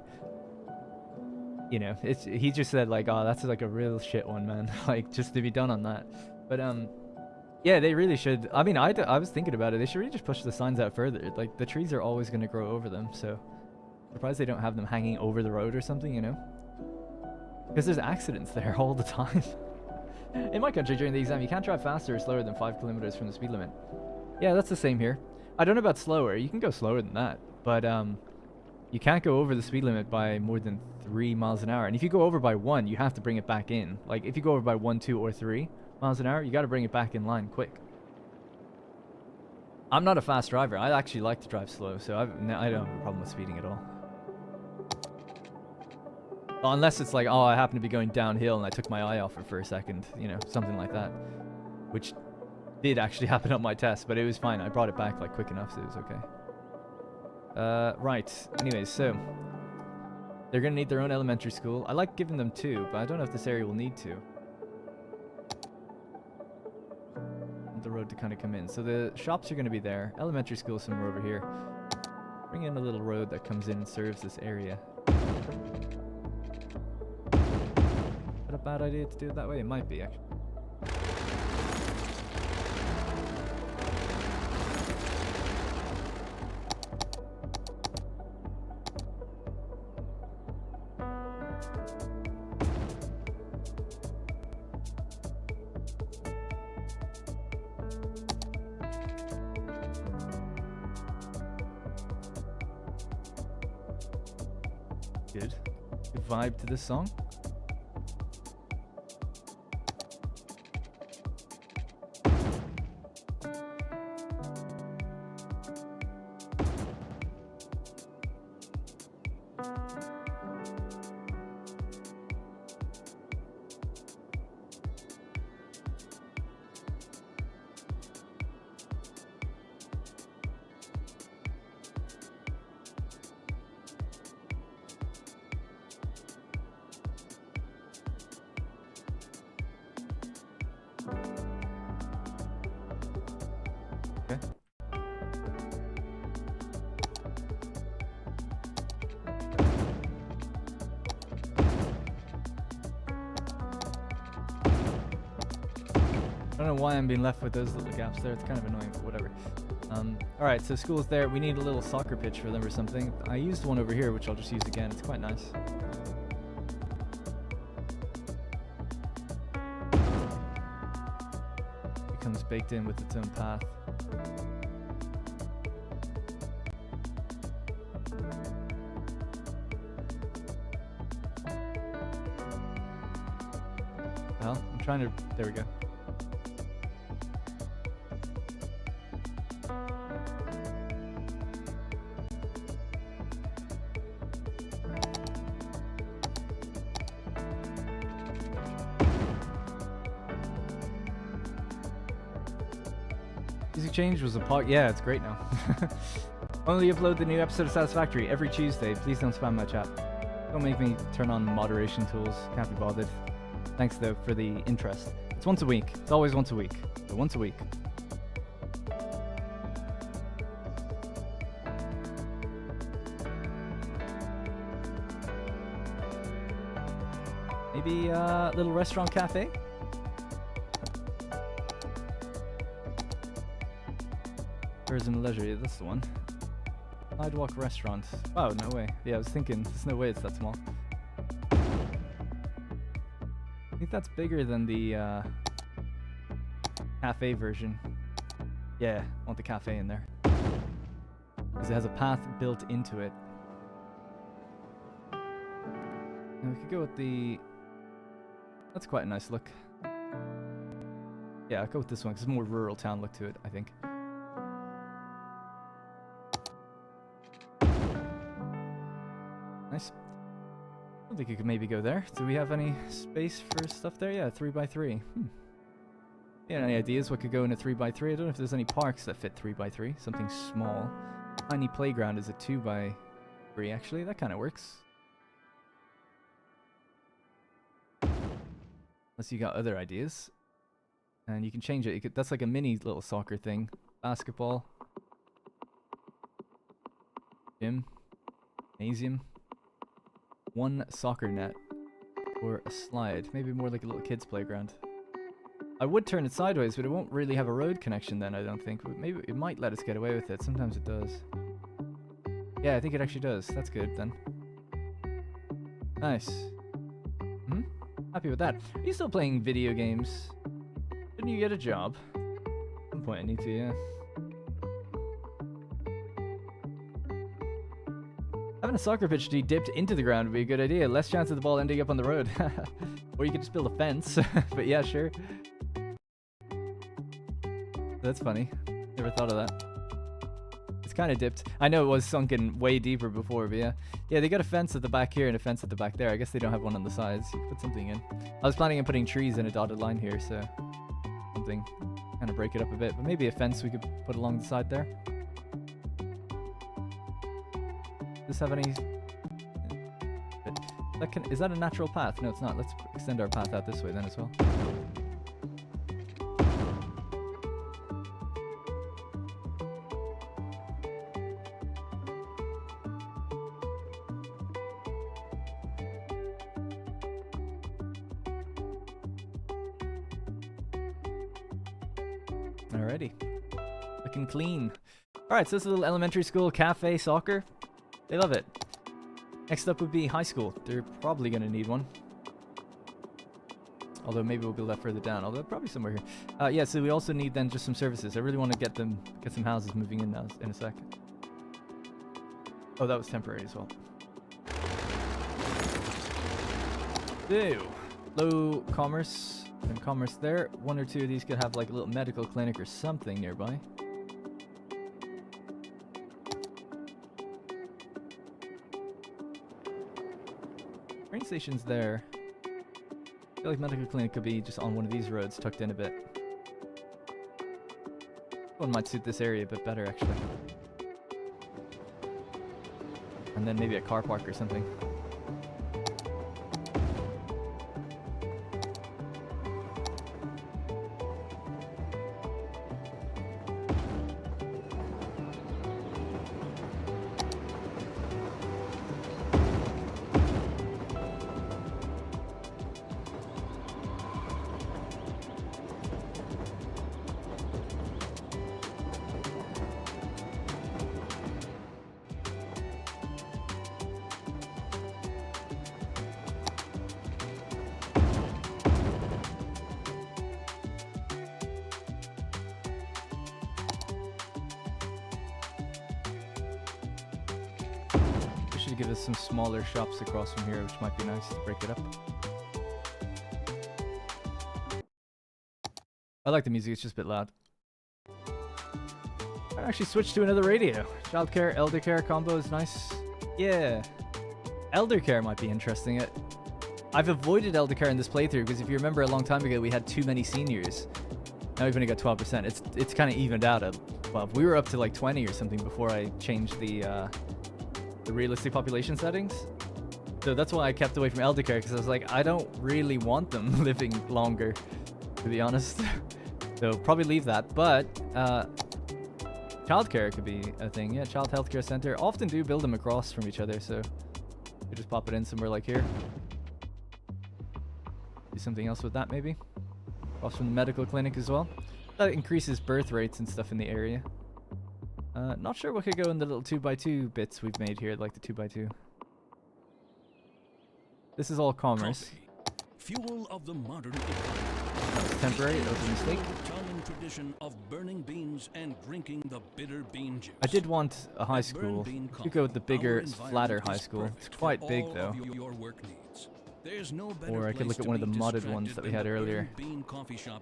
You know, he just said, like, oh, that's like a real shit one, man. Like, just to be done on that. But, yeah, they really should. I mean, I was thinking about it. They should really just push the signs out further. Like, the trees are always going to grow over them, so surprised they don't have them hanging over the road or something, you know? Because there's accidents there all the time. In my country, during the exam, you can't drive faster or slower than 5 kilometers from the speed limit. Yeah, that's the same here. I don't know about slower. You can go slower than that, but you can't go over the speed limit by more than 3 miles an hour. And if you go over by 1, you have to bring it back in. Like, if you go over by 1, 2, or 3 miles an hour, you got to bring it back in line quick. I'm not a fast driver. I actually like to drive slow, so I don't have a problem with speeding at all. Well, unless it's like, oh, I happen to be going downhill and I took my eye off it for a second, you know, something like that. Which did actually happen on my test, but it was fine. I brought it back like quick enough, so it was okay. Right. Anyways, so they're going to need their own elementary school. I like giving them 2, but I don't know if this area will need 2. The road to kind of come in. So the shops are going to be there. Elementary school somewhere over here. Bring in a little road that comes in and serves this area. Is that a bad idea to do it that way? It might be, actually. Good vibe to this song. I don't know why I'm being left with those little gaps there. It's kind of annoying, but whatever. Alright, so school's there. We need a little soccer pitch for them or something. I used one over here, which I'll just use again. It's quite nice. It comes baked in with its own path. Well, I'm trying to... There we go. Music change was a part. Yeah, it's great now. Only upload the new episode of Satisfactory every Tuesday. Please don't spam my chat. Don't make me turn on moderation tools. Can't be bothered. Thanks though for the interest. It's once a week. It's always once a week. So once a week. Maybe a little restaurant cafe? Tourism and leisure, yeah, that's the one. Sidewalk restaurant. Oh, no way. Yeah, I was thinking, there's no way it's that small. I think that's bigger than the cafe version. Yeah, I want the cafe in there. Because it has a path built into it. And we could go with the... That's quite a nice look. Yeah, I'll go with this one because it's a more rural town look to it, I think. Nice. I think you could maybe go there. Do we have any space for stuff there? Yeah, 3x3. Yeah, any ideas what could go in a 3x3? I don't know if there's any parks that fit 3x3. Something small. Tiny playground is a 2x... Free, actually. That kind of works. Unless you got other ideas. And you can change it. You could, that's like a mini little soccer thing. Basketball. Gym. Gymnasium. One soccer net. Or a slide. Maybe more like a little kid's playground. I would turn it sideways, but it won't really have a road connection then, I don't think. But maybe it might let us get away with it. Sometimes it does. Yeah, I think it actually does. That's good then. Nice. Hmm? Happy with that. Are you still playing video games? Didn't you get a job? At some point I need to, yeah. Having a soccer pitch to be dipped into the ground would be a good idea. Less chance of the ball ending up on the road. Or you could just build a fence. But yeah, sure. That's funny. Never thought of that. It's kind of dipped. I know it was sunken way deeper before, but yeah. Yeah, they got a fence at the back here and a fence at the back there. I guess they don't have one on the sides. You could put something in. I was planning on putting trees in a dotted line here, so something kind of break it up a bit. But maybe a fence we could put along the side there. Does this have any... Is that a natural path? No, it's not. Let's extend our path out this way then as well. Alrighty. Looking clean. Alright, so this is a little elementary school cafe soccer. They love it. Next up would be high school. They're probably going to need one. Although maybe we'll build that further down. Although probably somewhere here. Yeah, so we also need then just some services. I really want to get some houses moving in now in a sec. Oh, that was temporary as well. So, low commerce and commerce there. One or two of these could have like a little medical clinic or something nearby. Train station's there. I feel like medical clinic could be just on one of these roads, tucked in a bit. One might suit this area a bit better, actually. And then maybe a car park or something. Give us some smaller shops across from here, which might be nice to break it up. I like the music, it's just a bit loud. I actually switched to another radio. Childcare, elder care combo is nice. Yeah. Elder care might be interesting. I've avoided elder care in this playthrough because if you remember a long time ago we had too many seniors. Now we've only got 12%. It's kind of evened out at 12. We were up to like 20 or something before I changed the realistic population settings. So that's why I kept away from elder care, because I was like, I don't really want them living longer, to be honest. So probably leave that. But childcare could be a thing. Yeah, child healthcare center. Often do build them across from each other, so you just pop it in somewhere like here. Do something else with that maybe. Across from the medical clinic as well. That increases birth rates and stuff in the area. Not sure what could go in the little 2x2 bits we've made here, like the 2x2. This is all commerce. Coffee, fuel of the modern economy. That was temporary, that was a mistake. Italian tradition of burning beans and drinking the bitter bean juice. I did want a high school. You go with the bigger, flatter high school. It's quite big though. Your work needs. There's no Or I could look at one of the modded ones that we had earlier.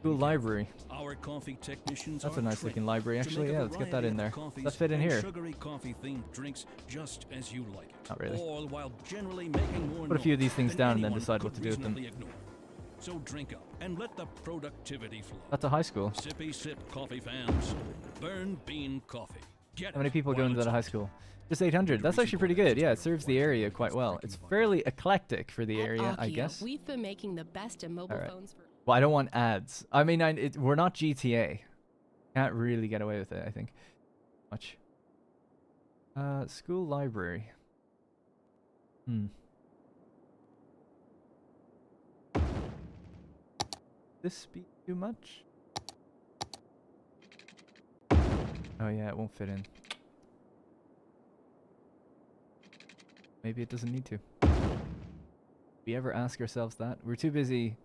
Cool library. Our coffee technicians That's a nice looking library actually. Yeah, let's get that in there. Let's fit in here. Sugary coffee themed drinks just as you like it. Not really. All while generally making more Put a few of these things than down and then anyone decide what to could do with them. reasonably ignore. So drink up and let the productivity flow. That's a high school. Sippy sip coffee fans. Burn bean coffee. Get How many it people go while into it's that high hot. school? Just 800. That's actually pretty good. Yeah, it serves the area quite well. It's fairly eclectic for the area, I guess. We've been making the best in mobile Alright. phones for. Well, I don't want ads. I mean, we're not GTA. Can't really get away with it, I think. Much. School library. This be too much? Oh yeah, it won't fit in. Maybe it doesn't need to. We ever ask ourselves that? We're too busy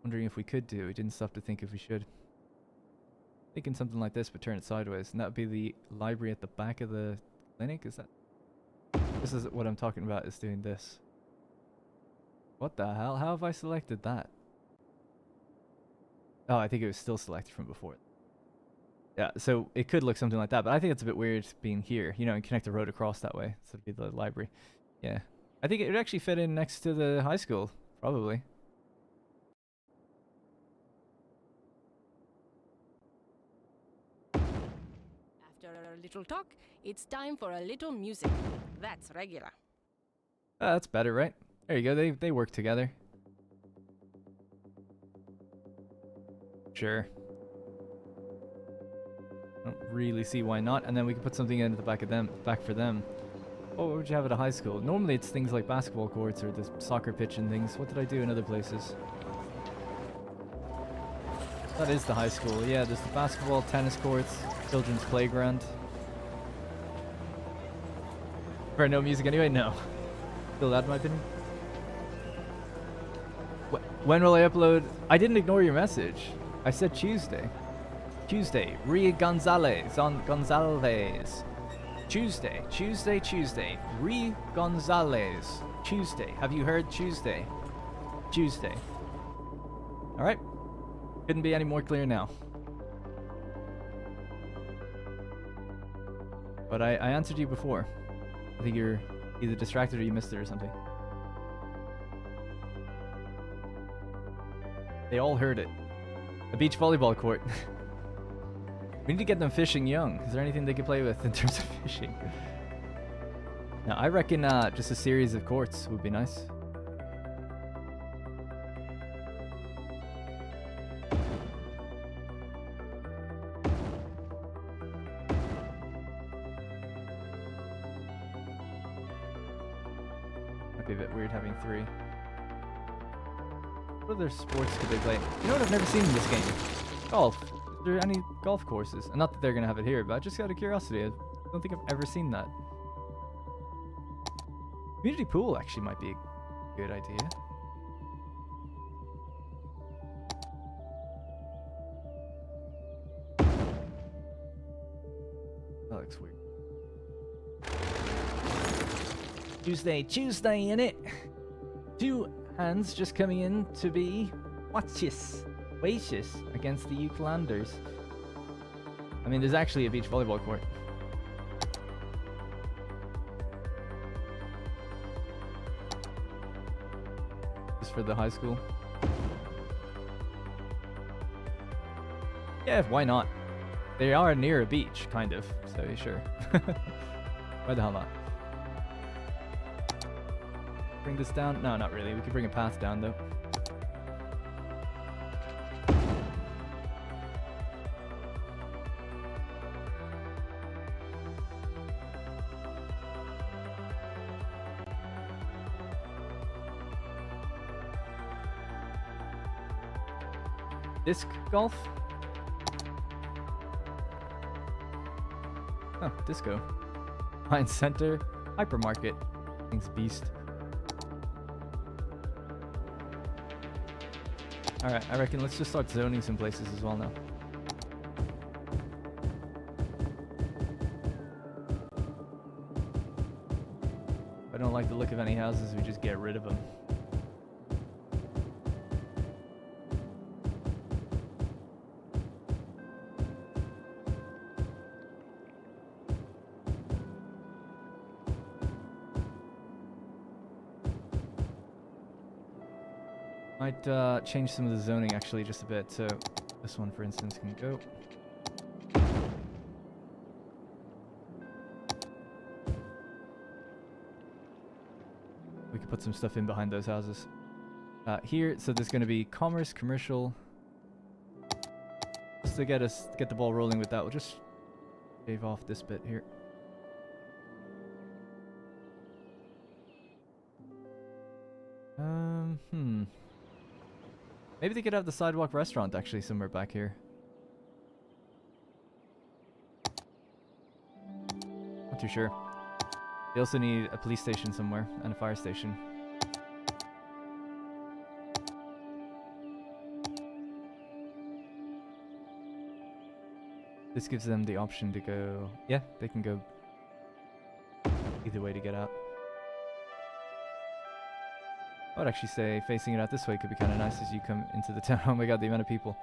wondering if we could do. We didn't stop to think if we should. Thinking something like this, but turn it sideways, and that would be the library at the back of the clinic. Is that? This is what I'm talking about. Is doing this. What the hell? How have I selected that? Oh, I think it was still selected from before. Yeah, so it could look something like that, but I think it's a bit weird being here, you know, and connect the road across that way. So it'd be the library. Yeah. I think it would actually fit in next to the high school, probably. After a little talk, it's time for a little music. That's regular. That's better, right? There you go. They work together. Sure. Don't really see why not. And then we can put something in at the back for them. Oh, what would you have at a high school? Normally it's things like basketball courts or the soccer pitch and things. What did I do in other places? That is the high school. Yeah, there's the basketball, tennis courts, children's playground. For no music anyway? No. Still that in my opinion. When will I upload? I didn't ignore your message. I said Tuesday. Tuesday. Gonzalez on Gonzalez. Tuesday. Gonzalez. Tuesday. Have you heard Tuesday? Tuesday. Alright. Couldn't be any more clear now. But I answered you before. I think you're either distracted or you missed it or something. They all heard it. A beach volleyball court. We need to get them fishing young. Is there anything they can play with in terms of fishing? Now, I reckon just a series of courts would be nice. Might be a bit weird having 3. What other sports could they play? You know what I've never seen in this game? Golf. Are there any golf courses? And not that they're going to have it here, but just out of curiosity, I don't think I've ever seen that. Community pool actually might be a good idea. That looks weird. Tuesday, innit? 2 hands just coming in to be waitious against the Euclanders. I mean, there's actually a beach volleyball court. Just for the high school. Yeah, why not? They are near a beach, kind of, so sure. Why the hell not? Bring this down? No, not really. We could bring a path down, though. Disc golf? Oh, disco. Pine Center. Hypermarket. Things beast. Alright, I reckon let's just start zoning some places as well now. If I don't like the look of any houses, we just get rid of them. Might change some of the zoning actually just a bit, so this one for instance can go. We could put some stuff in behind those houses. Here, so there's going to be commerce, commercial. Just to get the ball rolling with that, we'll just shave off this bit here. Maybe they could have the sidewalk restaurant actually somewhere back here. Not too sure. They also need a police station somewhere and a fire station. This gives them the option to go... Yeah, they can go either way to get out. I would actually say facing it out this way could be kind of nice as you come into the town. Oh my god, the amount of people.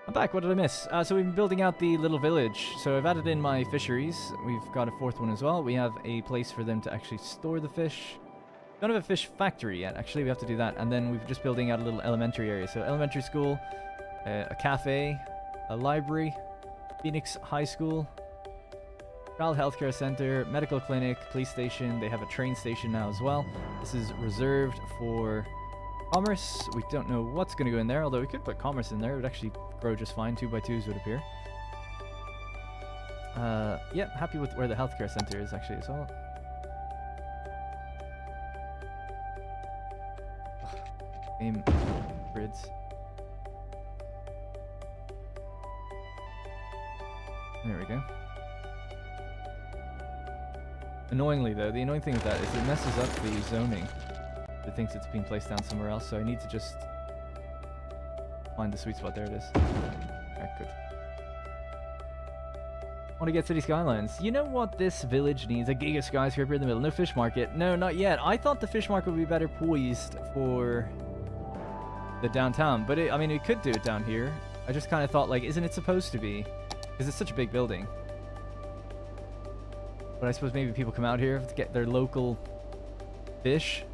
I'm back, what did I miss? So we've been building out the little village. So I've added in my fisheries. We've got a fourth one as well. We have a place for them to actually store the fish. We don't have a fish factory yet, actually. We have to do that. And then we're just building out a little elementary area. So elementary school, a cafe, a library, Phoenix High School, Child Healthcare Center, medical clinic, police station. They have a train station now as well. This is reserved for commerce. We don't know what's going to go in there, although we could put commerce in there. It would actually grow just fine. 2x2s would appear. Yeah, happy with where the healthcare center is actually as well. Game grids. There we go. Annoyingly though, the annoying thing with that is it messes up the zoning. It thinks it's being placed down somewhere else, so I need to just find the sweet spot. There it is. Alright, good. Want to get City Skylines. You know what this village needs? A giga skyscraper in the middle. No fish market. No, not yet. I thought the fish market would be better poised for the downtown, but I mean, we could do it down here. I just kind of thought, like, isn't it supposed to be? Because it's such a big building. But I suppose maybe people come out here to get their local fish.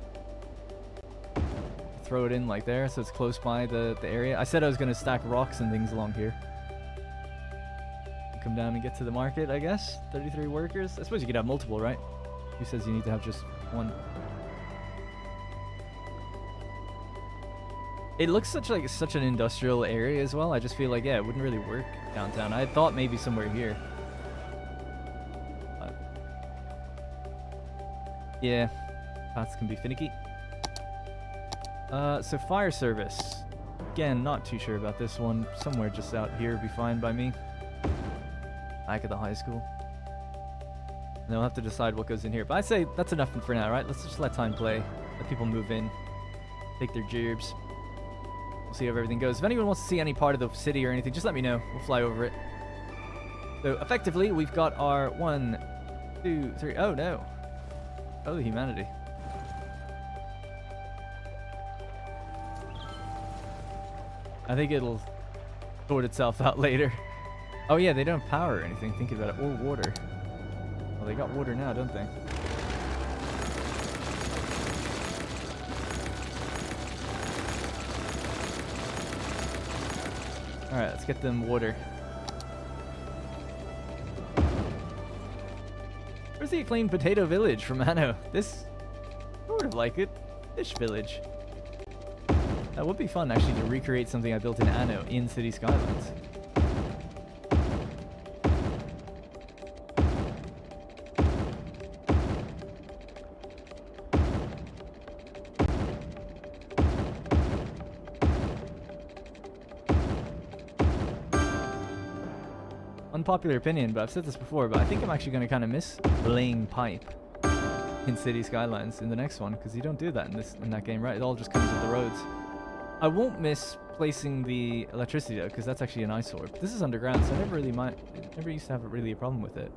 Throw it in like there, so it's close by the area. I said I was going to stack rocks and things along here. Come down and get to the market, I guess. 33 workers. I suppose you could have multiple, right? Who says you need to have just one? It looks such an industrial area as well. I just feel like, yeah, it wouldn't really work downtown. I thought maybe somewhere here. Yeah, paths can be finicky. So fire service. Again, not too sure about this one. Somewhere just out here would be fine by me. Back at the high school. And then we'll have to decide what goes in here. But I'd say that's enough for now, right? Let's just let time play. Let people move in. Take their gerbs. We'll see how everything goes. If anyone wants to see any part of the city or anything, just let me know. We'll fly over it. So effectively, we've got our 1, 2, 3. Oh no. Oh, the humanity. I think it'll sort itself out later. Oh yeah, they don't have power or anything, thinking about it. Or water. Well, they got water now, don't they? Alright, let's get them water. Where's the acclaimed potato village from Anno? This sort of like it. Fish village. That would be fun actually to recreate something I built in Anno in City Skylines. Unpopular opinion, but I've said this before, but I think I'm actually going to kind of miss laying pipe in City Skylines in the next one, because you don't do that in that game, right? It all just comes with the roads. I won't miss placing the electricity though, because that's actually an eyesore. But this is underground, so I never used to have really a problem with it.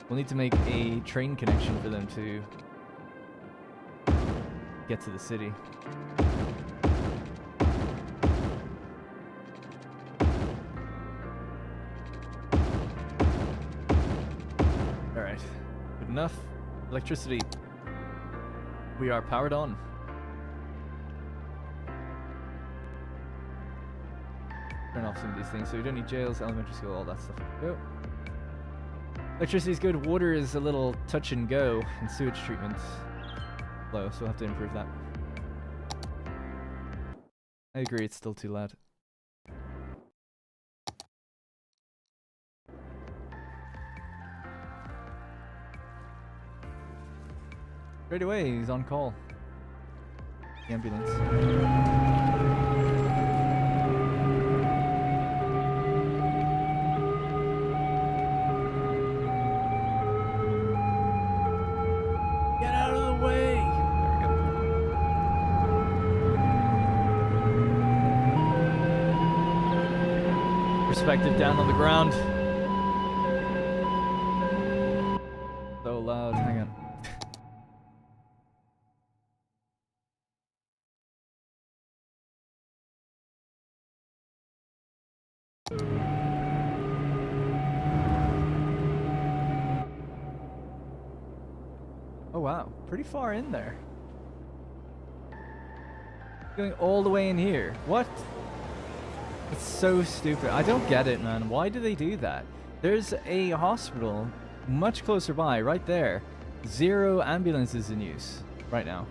We'll need to make a train connection for them to get to the city. Alright, good enough. Electricity. We are powered on. turn off some of these things. So we don't need jails, elementary school, all that stuff. Go. Electricity is good. Water is a little touch and go, and sewage treatment low, so we'll have to improve that. I agree, it's still too loud. Straight away, he's on call. The ambulance. Get out of the way! There we go. Perspective down on the ground. So loud, hang on. Oh wow, pretty far in there. Going all the way in here. What? It's so stupid. I don't get it, man. Why do they do that? There's a hospital much closer by, right there. 0 ambulances in use right now.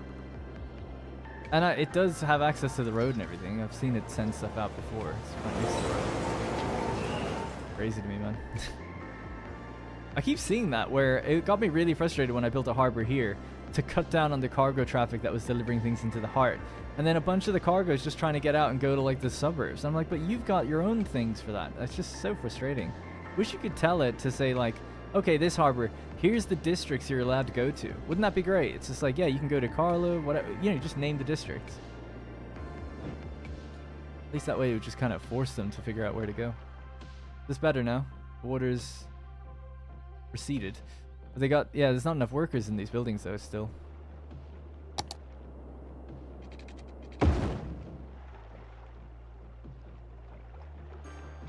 And it does have access to the road and everything. I've seen it send stuff out before. It's quite next to the road. Crazy to me, man. I keep seeing that, where it got me really frustrated when I built a harbor here to cut down on the cargo traffic that was delivering things into the heart. And then a bunch of the cargo is just trying to get out and go to like the suburbs. I'm like, but you've got your own things for that. That's just so frustrating. Wish you could tell it to say like, okay, this harbor, here's the districts you're allowed to go to. Wouldn't that be great? It's just like, yeah, you can go to Carlo, whatever, you know, just name the districts. At least that way it would just kind of force them to figure out where to go. This better now. The water's receded. But they got, yeah, there's not enough workers in these buildings though, still.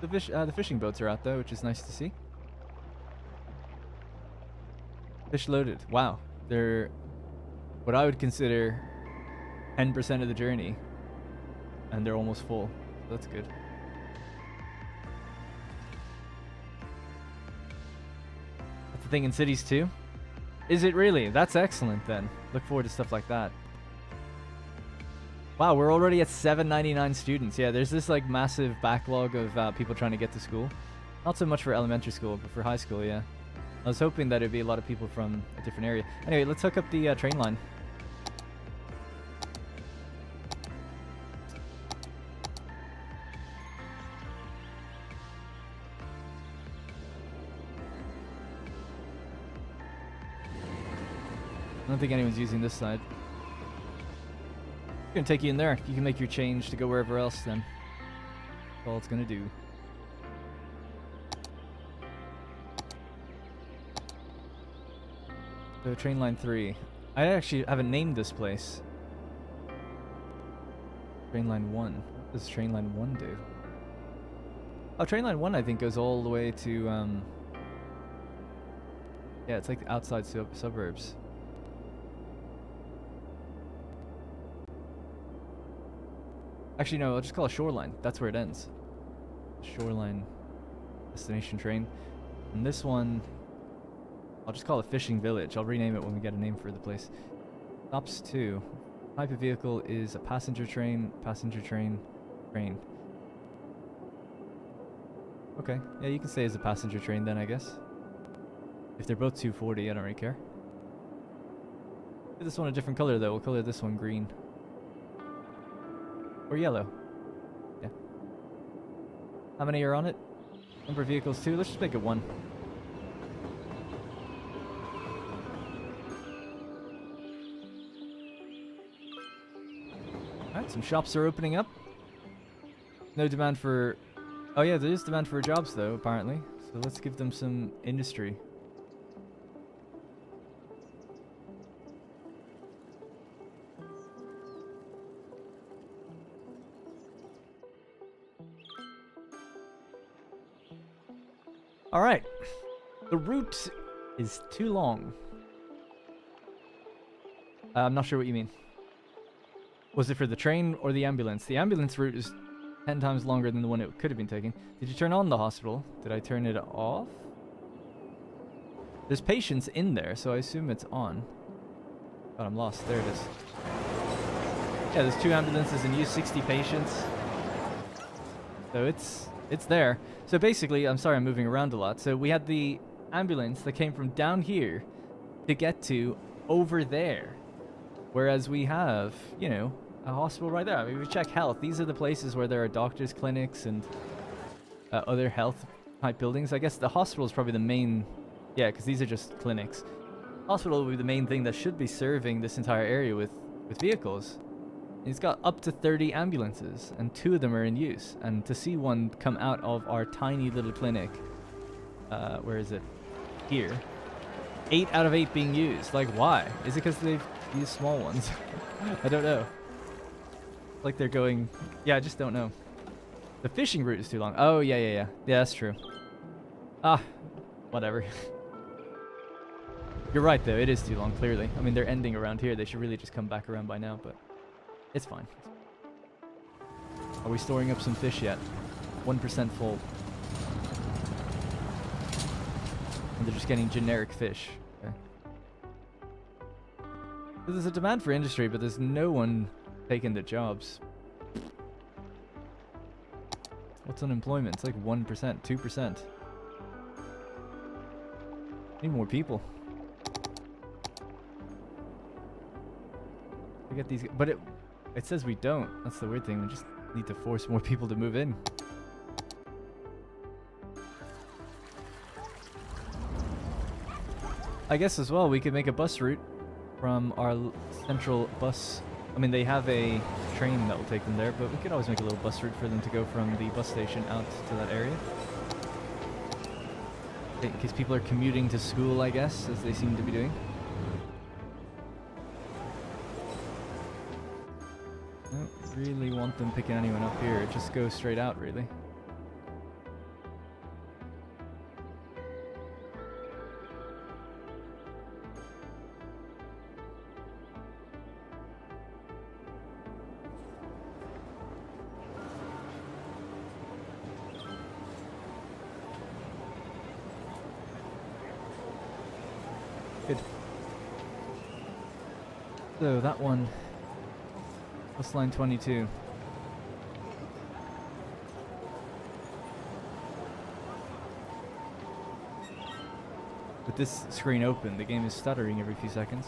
The fishing boats are out though, which is nice to see. Fish loaded. Wow. They're what I would consider 10% of the journey. And they're almost full. So that's good. That's the thing in cities too. Is it really? That's excellent then. Look forward to stuff like that. Wow, we're already at 799 students. Yeah, there's this like massive backlog of people trying to get to school. Not so much for elementary school, but for high school, yeah. I was hoping that it'd be a lot of people from a different area. Anyway, let's hook up the train line. I don't think anyone's using this side. It's gonna take you in there. You can make your change to go wherever else then. That's all it's gonna do. So train line 3. I actually haven't named this place. Train line 1. What does train line 1 do? Oh, train line 1 I think goes all the way to yeah, it's like the outside suburbs. Actually, no, I'll just call it Shoreline. That's where it ends. Shoreline destination train. And this one, I'll just call it Fishing Village. I'll rename it when we get a name for the place. Stops 2. Type of vehicle is a passenger train, train. Okay, yeah, you can say it's a passenger train then, I guess. If they're both 240, I don't really care. Give this one a different color though. We'll color this one green. Or yellow. Yeah. How many are on it? Number of vehicles 2. Let's just make it 1. Alright, some shops are opening up. No demand for... Oh yeah, there is demand for jobs though, apparently. So let's give them some industry. Alright. The route is too long. I'm not sure what you mean. Was it for the train or the ambulance? The ambulance route is 10 times longer than the one it could have been taking. Did you turn on the hospital? Did I turn it off? There's patients in there, so I assume it's on. God, I'm lost. There it is. Yeah, there's 2 ambulances in use, 60 patients. So it's there. So basically, I'm sorry I'm moving around a lot. So we had the ambulance that came from down here to get to over there. Whereas we have, you know, a hospital right there. I mean, if we check health, these are the places where there are doctors' clinics and other health type buildings. I guess the hospital is probably the main, yeah, because these are just clinics. Hospital will be the main thing that should be serving this entire area with vehicles. It's got up to 30 ambulances, and 2 of them are in use. And to see one come out of our tiny little clinic, where is it? Here. 8 out of 8 being used. Like, why? Is it because they've used small ones? I don't know. Like they're going... Yeah, I just don't know. The fishing route is too long. Oh, yeah. Yeah, that's true. Ah, whatever. You're right, though. It is too long, clearly. I mean, they're ending around here. They should really just come back around by now, but it's fine. Are we storing up some fish yet? 1% full. And they're just getting generic fish. Okay. So there's a demand for industry, but there's no one taking the jobs. What's unemployment? It's like 1%, 2%. Need more people. We get these, but it says we don't. That's the weird thing. We just need to force more people to move in. I guess as well we could make a bus route from our central bus. I mean, they have a train that will take them there, but we could always make a little bus route for them to go from the bus station out to that area. In case people are commuting to school, I guess, as they seem to be doing. I don't really want them picking anyone up here. Just go straight out, really. Good. So that one, bus line 22. With this screen open, the game is stuttering every few seconds.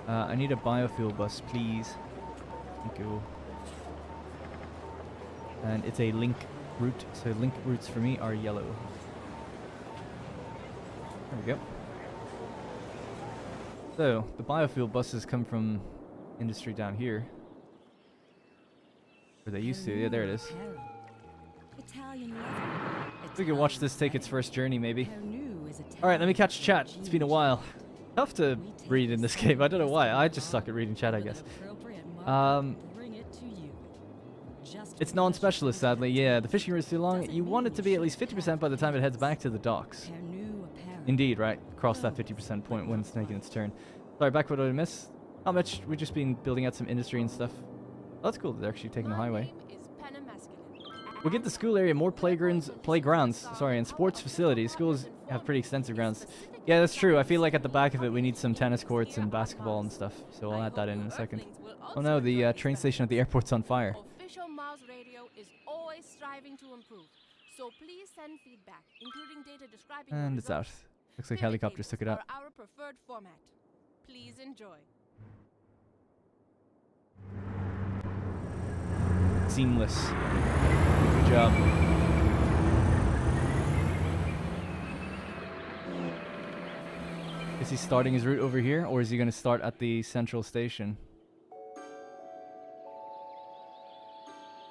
I need a biofuel bus, please. Thank you. And it's a link route, so link routes for me are yellow. There we go. So, the biofuel buses come from industry down here. Where they used to. Yeah, there it is. We could watch this take its first journey, maybe. Alright, let me catch chat. It's been a while. Tough to read in this game. I don't know why. I just suck at reading chat, I guess. It's non-specialist, sadly. Yeah, the fishing route is too long. You want it to be at least 50% by the time it heads back to the docks. Indeed, right. Cross that 50% point when it's making its turn. Sorry, back what did I miss? Not much. We've just been building out some industry and stuff. Oh, that's cool that they're actually taking the highway. We'll give the school area more playgrounds, and sports facilities. Schools have pretty extensive grounds. Yeah, that's true. I feel like at the back of it we need some tennis courts and basketball and stuff. So I'll add that in a second. Oh no, the train station at the airport's on fire. Official Mouse Radio is always striving to improve. So please send feedback, including data describing And it's out. Looks like helicopters took it out. Our preferred format. Please enjoy. Seamless. Good job. Is he starting his route over here, or is he going to start at the central station?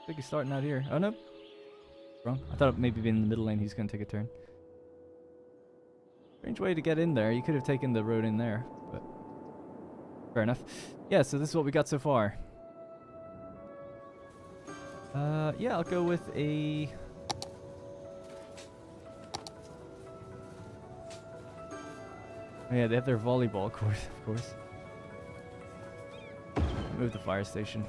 I think he's starting out here. Oh no. Wrong. I thought maybe in the middle lane he's going to take a turn. Strange way to get in there. You could have taken the road in there, but fair enough. Yeah, so this is what we got so far. Yeah, I'll go with a... Oh, yeah, they have their volleyball court, of course. Move the fire station.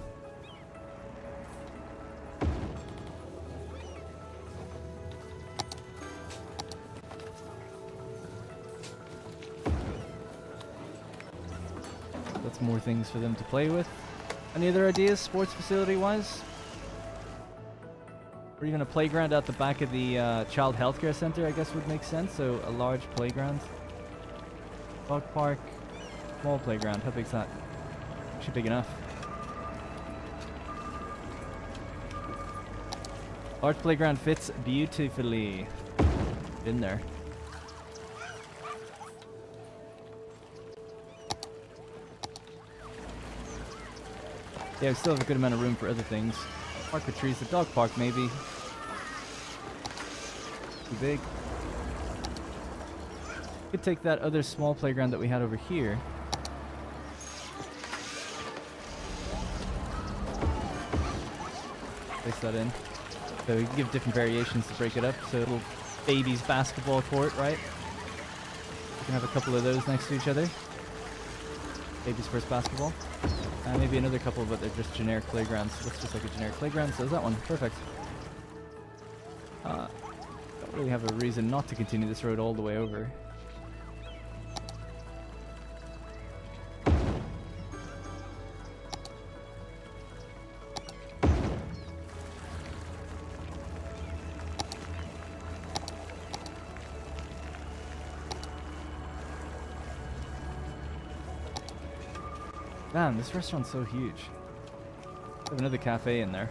just more things for them to play with. Any other ideas, sports facility-wise? Or even a playground at the back of the child healthcare center, I guess would make sense. So a large playground. Dog park. Small playground. How big's that? Actually big enough. Large playground fits beautifully. In there. Yeah, we still have a good amount of room for other things. Park with trees, the dog park maybe. Too big. Could take that other small playground that we had over here. Place that in. So we can give different variations to break it up. So a little baby's basketball court, right? We can have a couple of those next to each other. Baby's first basketball. Maybe another couple, but they're just generic playgrounds. Looks just like a generic playground, so is that one. Perfect. Don't really have a reason not to continue this road all the way over. Man, this restaurant's so huge. We have another cafe in there.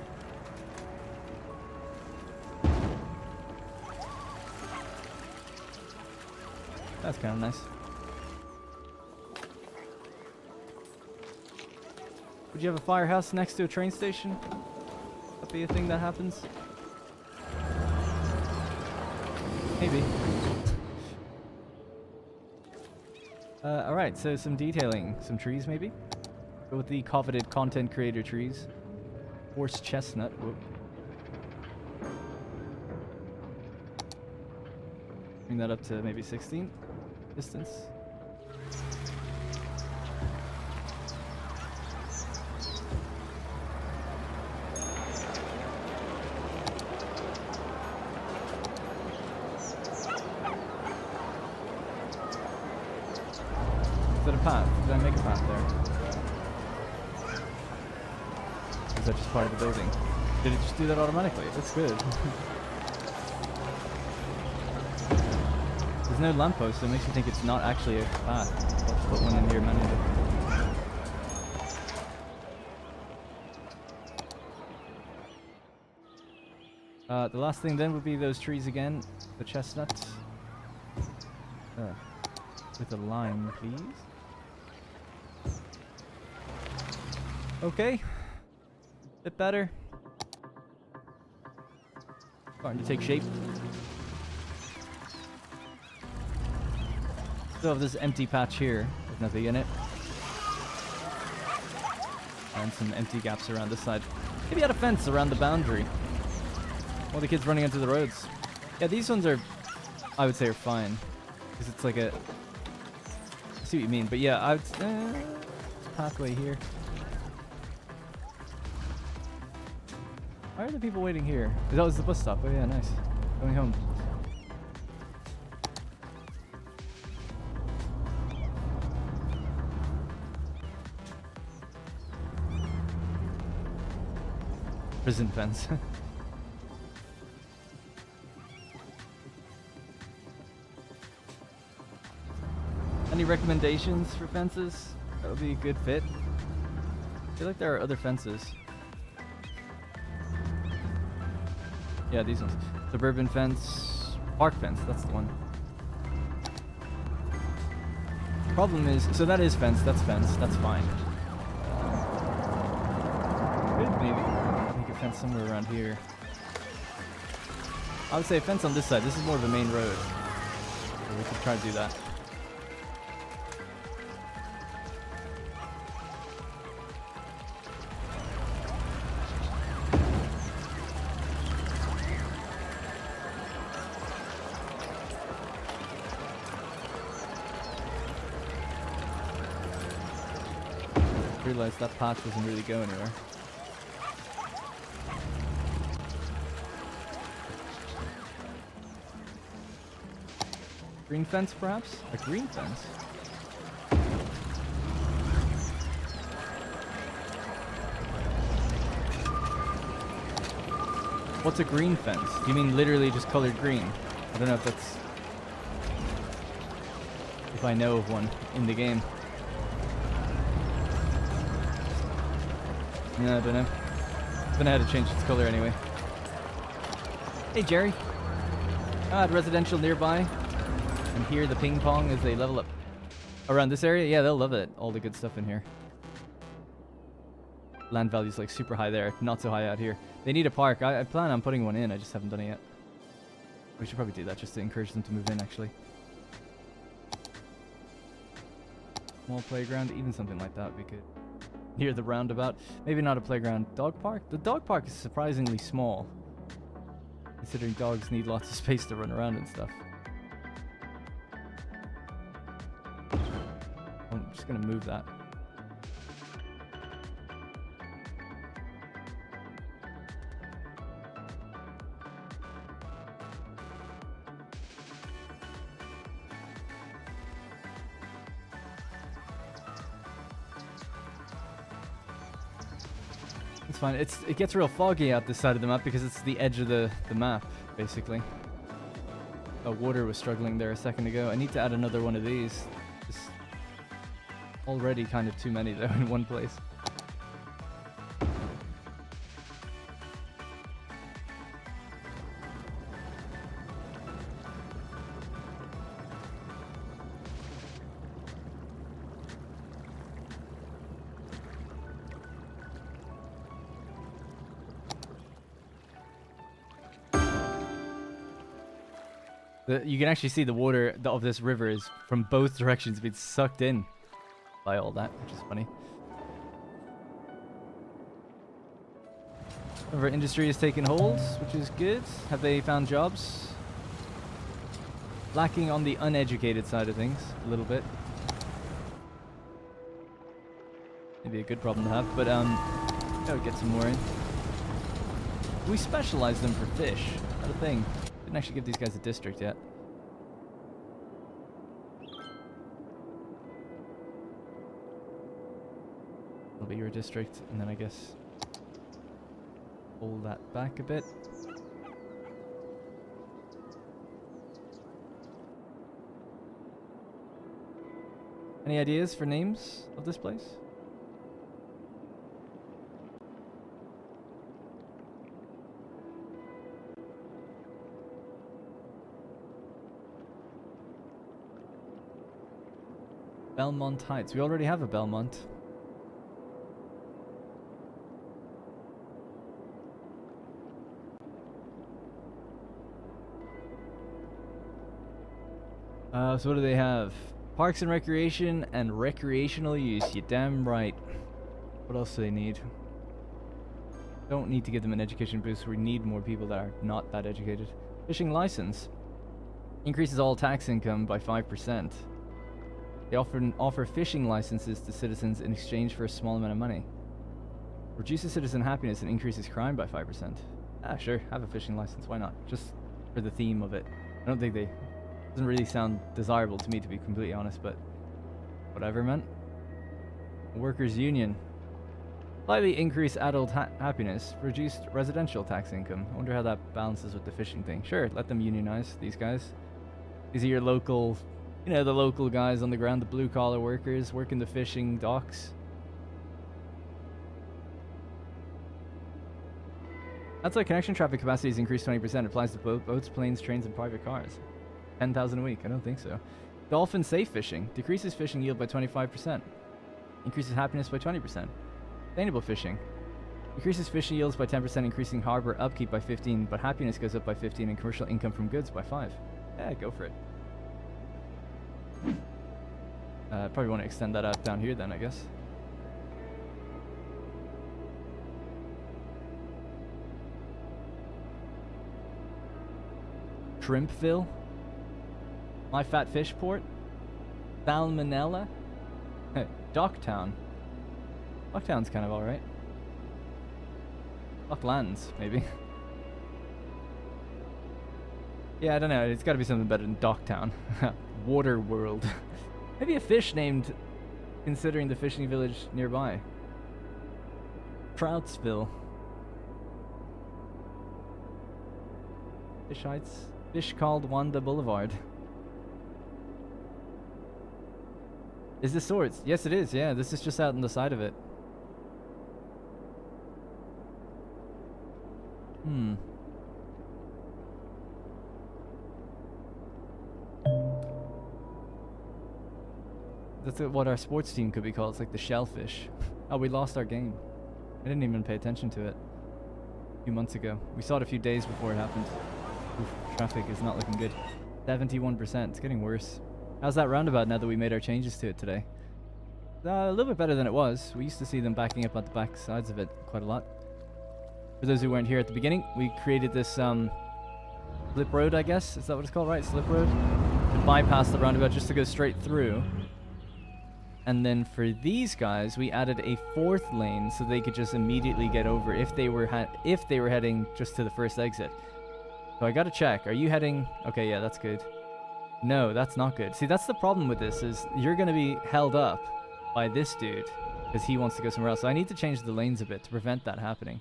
That's kind of nice. Would you have a firehouse next to a train station? Would that be a thing that happens? Maybe. Alright, so some detailing. Some trees maybe? Go with the coveted content creator trees. Horse chestnut. Whoop. Bring that up to maybe 16 distance. Is that a path? Did I make a path there? Is that just part of the building? Did it just do that automatically? That's good. There's no lamppost, so it makes me think it's not actually a path. I'll just put one in here manually. The last thing then would be those trees again. The chestnuts. With a lime, please. Okay. Bit better. Starting to take shape. Still have this empty patch here with nothing in it. And some empty gaps around this side. Maybe add a fence around the boundary. All the kids running onto the roads. Yeah, these ones are, I would say, are fine. Because it's like a... I see what you mean, but yeah, I would... pathway here. Why are the people waiting here? That was the bus stop. Oh yeah, nice. Going home. Prison fence. Any recommendations for fences? That would be a good fit. I feel like there are other fences. Yeah, these ones. Suburban fence, park fence, that's the one. Problem is, so that is fence, that's fine. Good, maybe. Make a fence somewhere around here. I would say a fence on this side. This is more of a main road. So we could try to do that. Realized that patch doesn't really go anywhere. Green fence, perhaps? A green fence? What's a green fence? Do you mean literally just colored green? I don't know if that's... if I know of one in the game. No, I don't know. Don't know how to change its color anyway. Hey, Jerry. Residential nearby. And hear the ping pong as they level up. Around this area? Yeah, they'll love it. All the good stuff in here. Land value's like super high there. Not so high out here. They need a park. I plan on putting one in. I just haven't done it yet. We should probably do that just to encourage them to move in, actually. Small playground. Even something like that we could... near the roundabout. Maybe not a playground. Dog park? The dog park is surprisingly small. Considering dogs need lots of space to run around and stuff. I'm just gonna move that. It's fine. It gets real foggy out this side of the map because it's the edge of the map, basically. Oh, water was struggling there a second ago. I need to add another one of these. Just already kind of too many though in one place. You can actually see the water of this river is from both directions being sucked in by all that, which is funny. Our industry has taken hold, which is good. Have they found jobs? Lacking on the uneducated side of things, a little bit. Maybe a good problem to have, but gotta get some more in. We specialize them for fish. Not a thing. Didn't actually give these guys a district yet. That'll be your district, and then I guess pull that back a bit. Any ideas for names of this place? Belmont Heights. We already have a Belmont. So what do they have? Parks and recreation and recreational use. You damn right. What else do they need? Don't need to give them an education boost. We need more people that are not that educated. Fishing license. Increases all tax income by 5%. They often offer fishing licenses to citizens in exchange for a small amount of money. Reduces citizen happiness and increases crime by 5%. Ah, sure, have a fishing license, why not? Just for the theme of it. I don't think they... doesn't really sound desirable to me, to be completely honest, but... whatever, man. Workers' union. Slightly increased adult happiness. Reduced residential tax income. I wonder how that balances with the fishing thing. Sure, let them unionize, these guys. These are your local... you know, the local guys on the ground, the blue-collar workers working the fishing docks. Outside connection traffic capacity is increased 20%. Applies to boats, planes, trains, and private cars. 10,000 a week. I don't think so. Dolphin safe fishing. Decreases fishing yield by 25%. Increases happiness by 20%. Sustainable fishing. Decreases fishing yields by 10%, increasing harbor upkeep by 15, but happiness goes up by 15 and commercial income from goods by 5. Yeah, go for it. Probably want to extend that out down here then, I guess. Shrimpville. My Fat Fish Port. Salmonella. Docktown. Docktown's kind of alright. Docklands, maybe. Yeah, I don't know. It's got to be something better than Docktown. Water World. Maybe a fish named considering the fishing village nearby. Troutsville. Fish Heights. Fish called Wanda Boulevard. Is this Swords? Yes, it is. Yeah, this is just out on the side of it. Hmm. That's what our sports team could be called. It's like the Shellfish. Oh, we lost our game. I didn't even pay attention to it a few months ago. We saw it a few days before it happened. Oof, traffic is not looking good. 71%. It's getting worse. How's that roundabout now that we made our changes to it today? A little bit better than it was. We used to see them backing up at the back sides of it quite a lot. For those who weren't here at the beginning, we created this slip road, I guess. Is that what it's called, right? Slip road? To bypass the roundabout just to go straight through. And then for these guys, we added a 4th lane so they could just immediately get over if they were heading just to the first exit. So I gotta check. Are you heading? Okay, yeah, that's good. No, that's not good. See, that's the problem with this is you're gonna be held up by this dude because he wants to go somewhere else. So I need to change the lanes a bit to prevent that happening.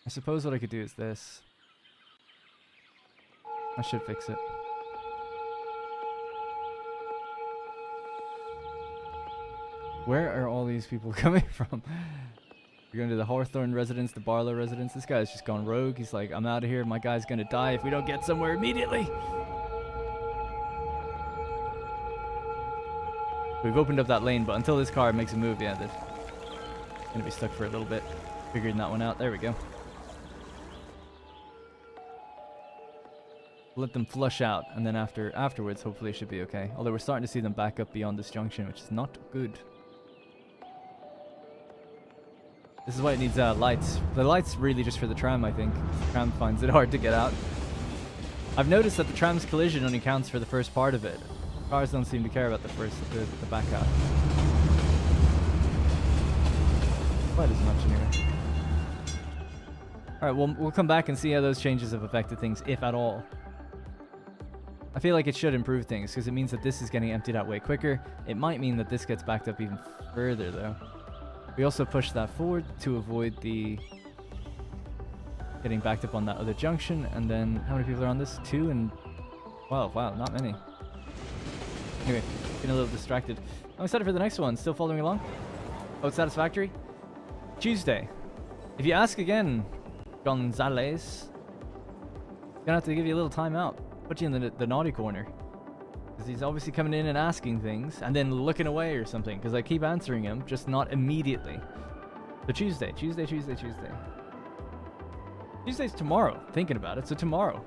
I suppose what I could do is this. I should fix it. Where are all these people coming from? We're going to the Hawthorne residence, the Barlow residence. This guy's just gone rogue. He's like, I'm out of here. My guy's going to die if we don't get somewhere immediately. We've opened up that lane, but until this car makes a move, yeah, they're going to be stuck for a little bit. Figuring that one out. There we go. Let them flush out, and then afterwards, hopefully it should be okay. Although we're starting to see them back up beyond this junction, which is not good. This is why it needs lights. The light's really just for the tram, I think. The tram finds it hard to get out. I've noticed that the tram's collision only counts for the first part of it. Cars don't seem to care about the back half. Quite as much anyway. Alright, we'll come back and see how those changes have affected things, if at all. I feel like it should improve things, because it means that this is getting emptied out way quicker. It might mean that this gets backed up even further, though. We also pushed that forward to avoid the getting backed up on that other junction. And then, how many people are on this? 2 and... Wow, not many. Anyway, getting a little distracted. I'm excited for the next one. Still following along? Oh, it's satisfactory? Tuesday. If you ask again, Gonzalez, gonna have to give you a little time out. Put you in the naughty corner. Because he's obviously coming in and asking things and then looking away or something. Because I keep answering him, just not immediately. So Tuesday. Tuesday's tomorrow. Thinking about it, so tomorrow.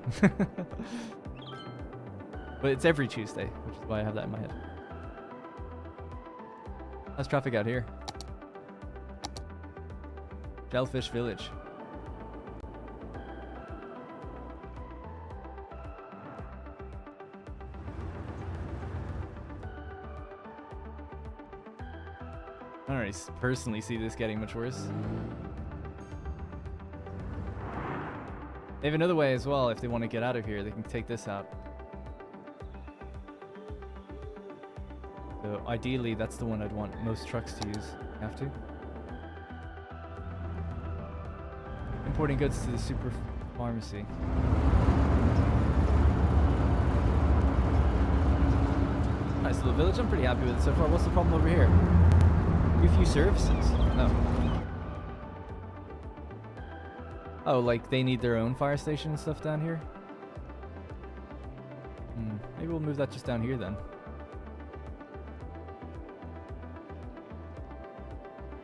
But it's every Tuesday, which is why I have that in my head. How's traffic out here? Shellfish Village. I don't really personally see this getting much worse. They have another way as well. If they want to get out of here, they can take this out. So ideally, that's the one I'd want most trucks to use. You have to. Importing goods to the super pharmacy. Nice little village. I'm pretty happy with it so far. What's the problem over here? A few services? No. Oh, like they need their own fire station and stuff down here? Maybe we'll move that just down here then.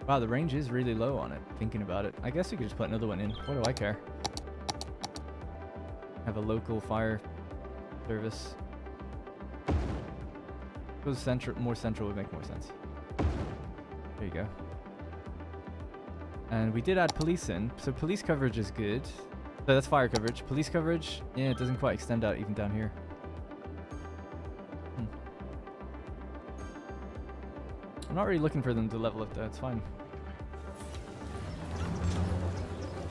Wow, the range is really low on it, thinking about it. I guess we could just put another one in. What do I care? Have a local fire service. Goes more central would make more sense. There you go. And we did add police in, so police coverage is good. So that's fire coverage. Police coverage, yeah, it doesn't quite extend out even down here. I'm not really looking for them to level up though, it's fine.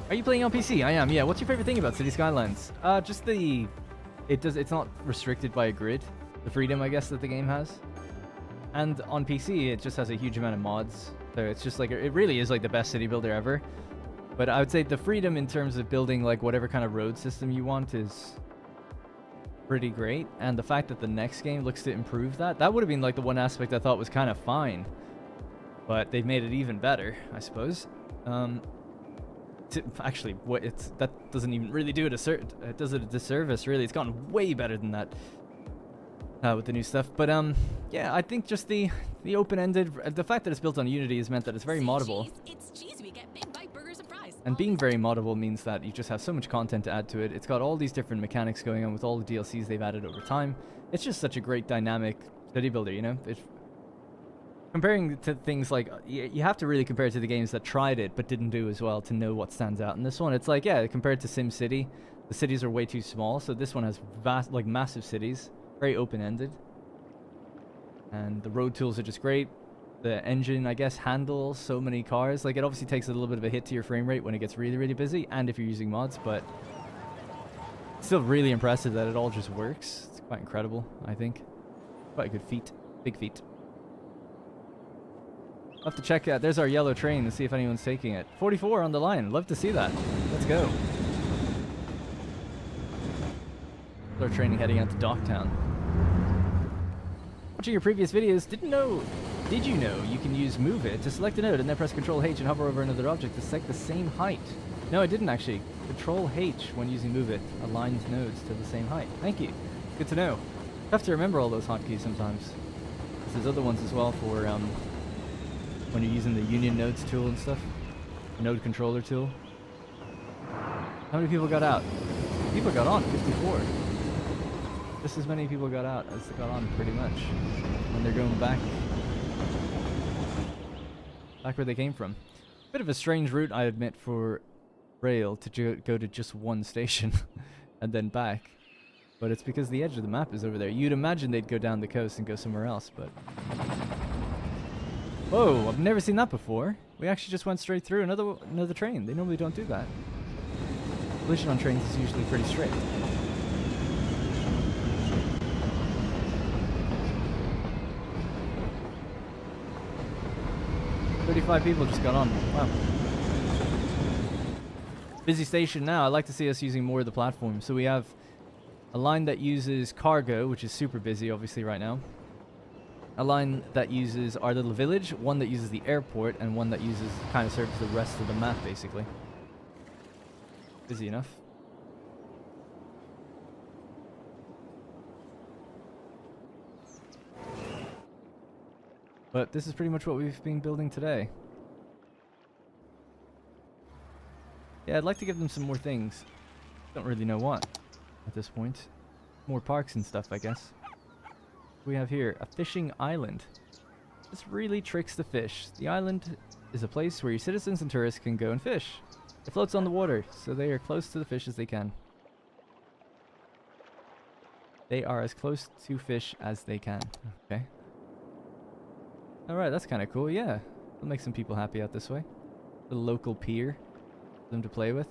Are you playing on PC? I am, yeah. What's your favorite thing about City Skylines? Just it's not restricted by a grid. The freedom, I guess, that the game has. And on PC, it just has a huge amount of mods. So it's just like, it really is like the best city builder ever. But I would say the freedom in terms of building like whatever kind of road system you want is pretty great. And the fact that the next game looks to improve that, that would have been like the one aspect I thought was kind of fine. But they've made it even better, I suppose. Actually, that doesn't even really do it it does it a disservice, really. It's gotten way better than that with the new stuff. But yeah, I think just the open-ended, the fact that it's built on Unity has meant that it's very moddable. It's cheese. We get big bite burgers and fries. And being very moddable means that you just have so much content to add to it. It's got all these different mechanics going on with all the DLCs they've added over time. It's just such a great dynamic city builder, you know? Comparing to things like, you have to really compare it to the games that tried it but didn't do as well to know what stands out. In this one, it's like, yeah, compared to SimCity, the cities are way too small, so this one has vast, like massive cities, very open-ended. And the road tools are just great. The engine, I guess, handles so many cars. Like, it obviously takes a little bit of a hit to your frame rate when it gets really, really busy, and if you're using mods, but it's still really impressive that it all just works. It's quite incredible, I think. Quite a good feat. Big feat. I'll have to check out. There's our yellow train to see if anyone's taking it. 44 on the line. Love to see that. Let's go. Our training heading out to Docktown. Watching your previous videos, did you know you can use Move It to select a node and then press Control H and hover over another object to select the same height? No, I didn't actually. Control H when using Move It aligns nodes to the same height. Thank you. Good to know. You have to remember all those hotkeys sometimes. There's other ones as well for when you're using the Union Nodes tool and stuff. Node Controller tool. How many people got out? People got on, 54. Just as many people got out as got on, pretty much. And they're going back where they came from. Bit of a strange route, I admit, for rail to go to just one station and then back. But it's because the edge of the map is over there. You'd imagine they'd go down the coast and go somewhere else, but... Whoa, I've never seen that before. We actually just went straight through another train. They normally don't do that. Collision on trains is usually pretty straight. $35 people just got on. Wow. Busy station now. I'd like to see us using more of the platform. So we have a line that uses cargo, which is super busy obviously right now. A line that uses our little village, one that uses the airport, and one that uses kind of serves the rest of the map basically. Busy enough. But this is pretty much what we've been building today. Yeah, I'd like to give them some more things. Don't really know what at this point. More parks and stuff, I guess. We have here a fishing island. This really tricks the fish. The island is a place where your citizens and tourists can go and fish. It floats on the water, so they are close to the fish as they can. They are as close to fish as they can. Okay. Alright, that's kind of cool, yeah. It'll make some people happy out this way. The local pier for them to play with.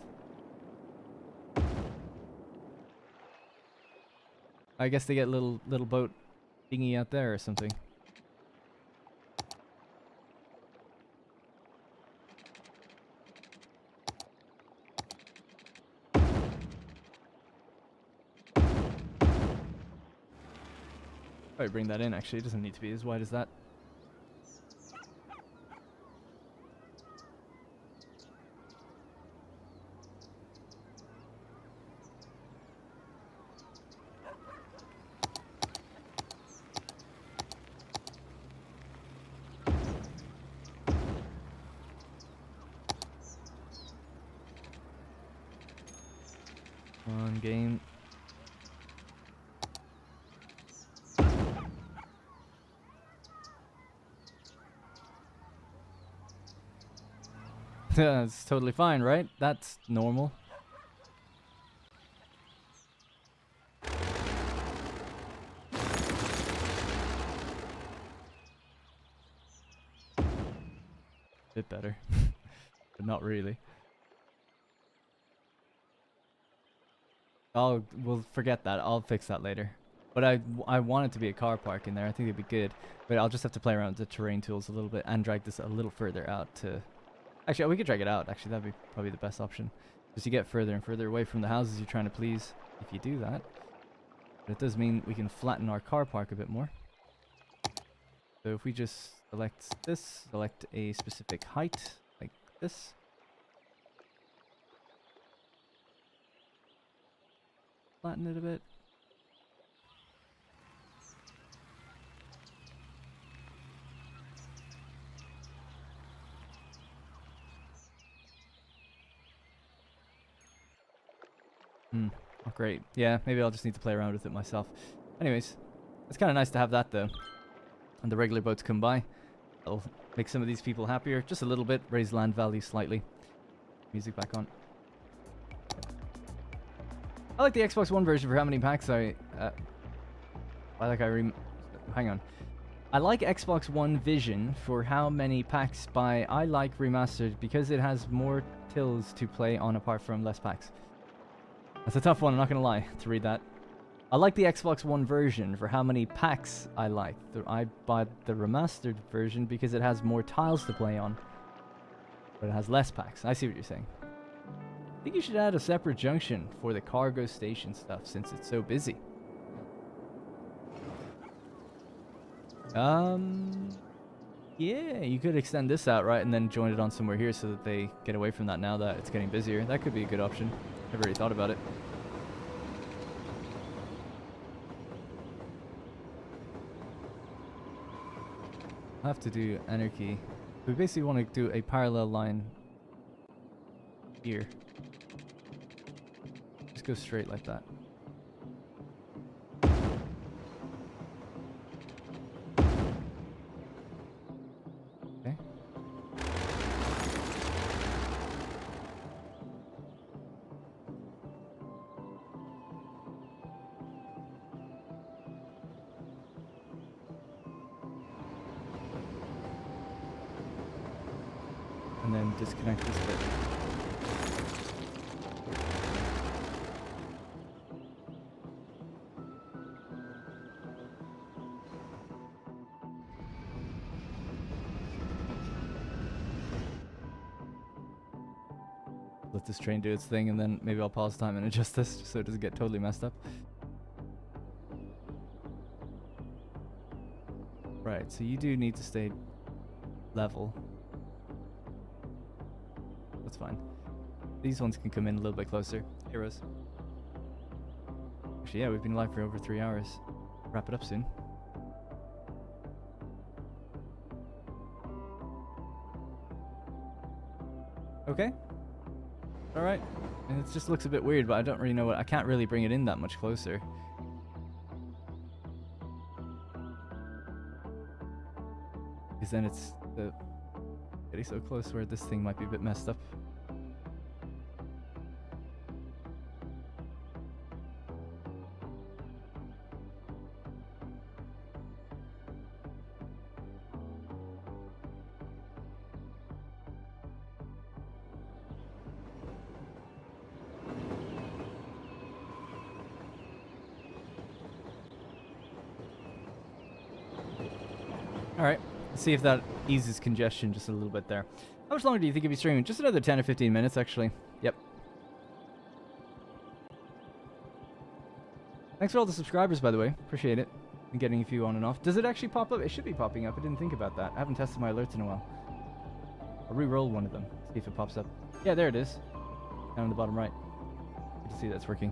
I guess they get little boat thingy out there or something. Probably bring that in actually, it doesn't need to be as wide as that. On game. That's totally fine, right? That's normal. Bit better, but not really. We'll forget that. I'll fix that later. But I want it to be a car park in there. I think it'd be good. But I'll just have to play around with the terrain tools a little bit and drag this a little further out to Actually, we could drag it out. Actually, that'd be probably the best option. Because you get further and further away from the houses you're trying to please if you do that. But it does mean we can flatten our car park a bit more. So if we just select this, select a specific height, like this. Flatten it a bit. Oh, great. Yeah, maybe I'll just need to play around with it myself. Anyways, it's kind of nice to have that though. And the regular boats come by. That'll make some of these people happier. Just a little bit. Raise land value slightly. Music back on. I like the Xbox One version for how many packs hang on. I like Xbox One Vision for how many packs by I Like Remastered because it has more tills to play on apart from less packs. That's a tough one, I'm not going to lie, to read that. I like the Xbox One version for how many packs I like. I bought the remastered version because it has more tiles to play on. But it has less packs. I see what you're saying. I think you should add a separate junction for the cargo station stuff since it's so busy. Yeah, you could extend this out, right, and then join it on somewhere here so that they get away from that now that it's getting busier. That could be a good option. Never really thought about it. I'll have to do Anarchy. We basically want to do a parallel line here. Just go straight like that. Okay. And then disconnect this bit. Let this train do its thing, and then maybe I'll pause time and adjust this just so it doesn't get totally messed up. Right, so you do need to stay level. That's fine. These ones can come in a little bit closer. Heroes. Actually, yeah, we've been live for over 3 hours. Wrap it up soon. Okay. Alright. And it just looks a bit weird, but I don't really know what... I can't really bring it in that much closer. Because then it's getting so close where this thing might be a bit messed up. Alright, let's see if that eases congestion just a little bit there. How much longer do you think you'll be streaming? Just another 10 or 15 minutes, actually. Yep. Thanks for all the subscribers, by the way. Appreciate it. And getting a few on and off. Does it actually pop up? It should be popping up. I didn't think about that. I haven't tested my alerts in a while. I'll re-roll one of them. See if it pops up. Yeah, there it is. Down on the bottom right. Good to see that's working.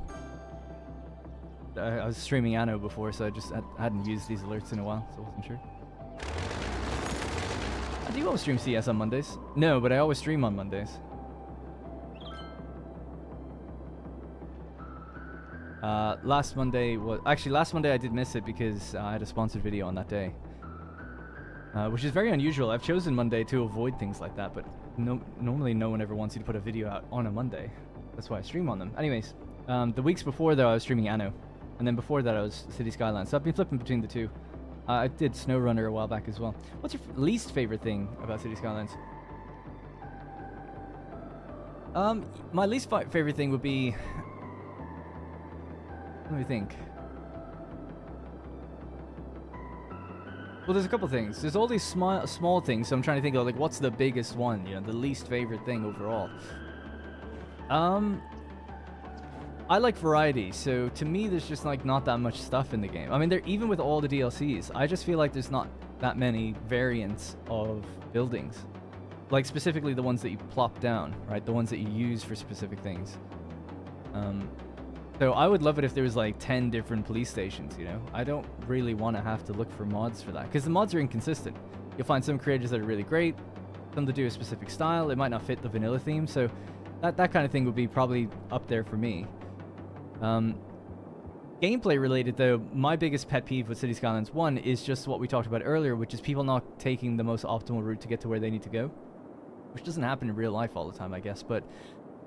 I was streaming Anno before, so I hadn't used these alerts in a while, so I wasn't sure. Do you always stream CS on Mondays? No, but I always stream on Mondays. Last Monday I did miss it because I had a sponsored video on that day. Which is very unusual. I've chosen Monday to avoid things like that, but normally no one ever wants you to put a video out on a Monday. That's why I stream on them. Anyways, the weeks before though I was streaming Anno. And then before that I was City Skylines. So I've been flipping between the two. I did SnowRunner a while back as well. What's your least favorite thing about City Skylines? My least favorite thing would be... Let me think. Well, there's a couple things. There's all these small things, so I'm trying to think of, like, what's the biggest one, you know, the least favorite thing overall. I like variety, so to me, there's just, like, not that much stuff in the game. I mean, even with all the DLCs, I just feel like there's not that many variants of buildings. Like, specifically the ones that you plop down, right? The ones that you use for specific things. So I would love it if there was like 10 different police stations, you know? I don't really want to have to look for mods for that, because the mods are inconsistent. You'll find some creators that are really great, some that do a specific style, it might not fit the vanilla theme, so that kind of thing would be probably up there for me. Gameplay related though, my biggest pet peeve with City Skylines 1 is just what we talked about earlier, which is people not taking the most optimal route to get to where they need to go. Which doesn't happen in real life all the time, I guess, but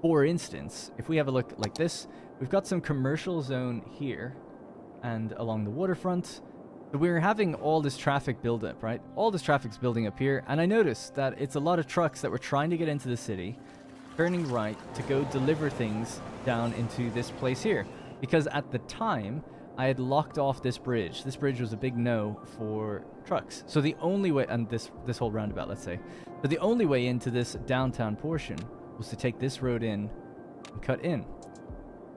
for instance, if we have a look like this, we've got some commercial zone here and along the waterfront. So we're having all this traffic build up, right? All this traffic's building up here, and I noticed that it's a lot of trucks that were trying to get into the city, turning right to go deliver things down into this place here. Because at the time, I had locked off this bridge. This bridge was a big no for trucks. So the only way, and this whole roundabout, let's say, but the only way into this downtown portion was to take this road in and cut in.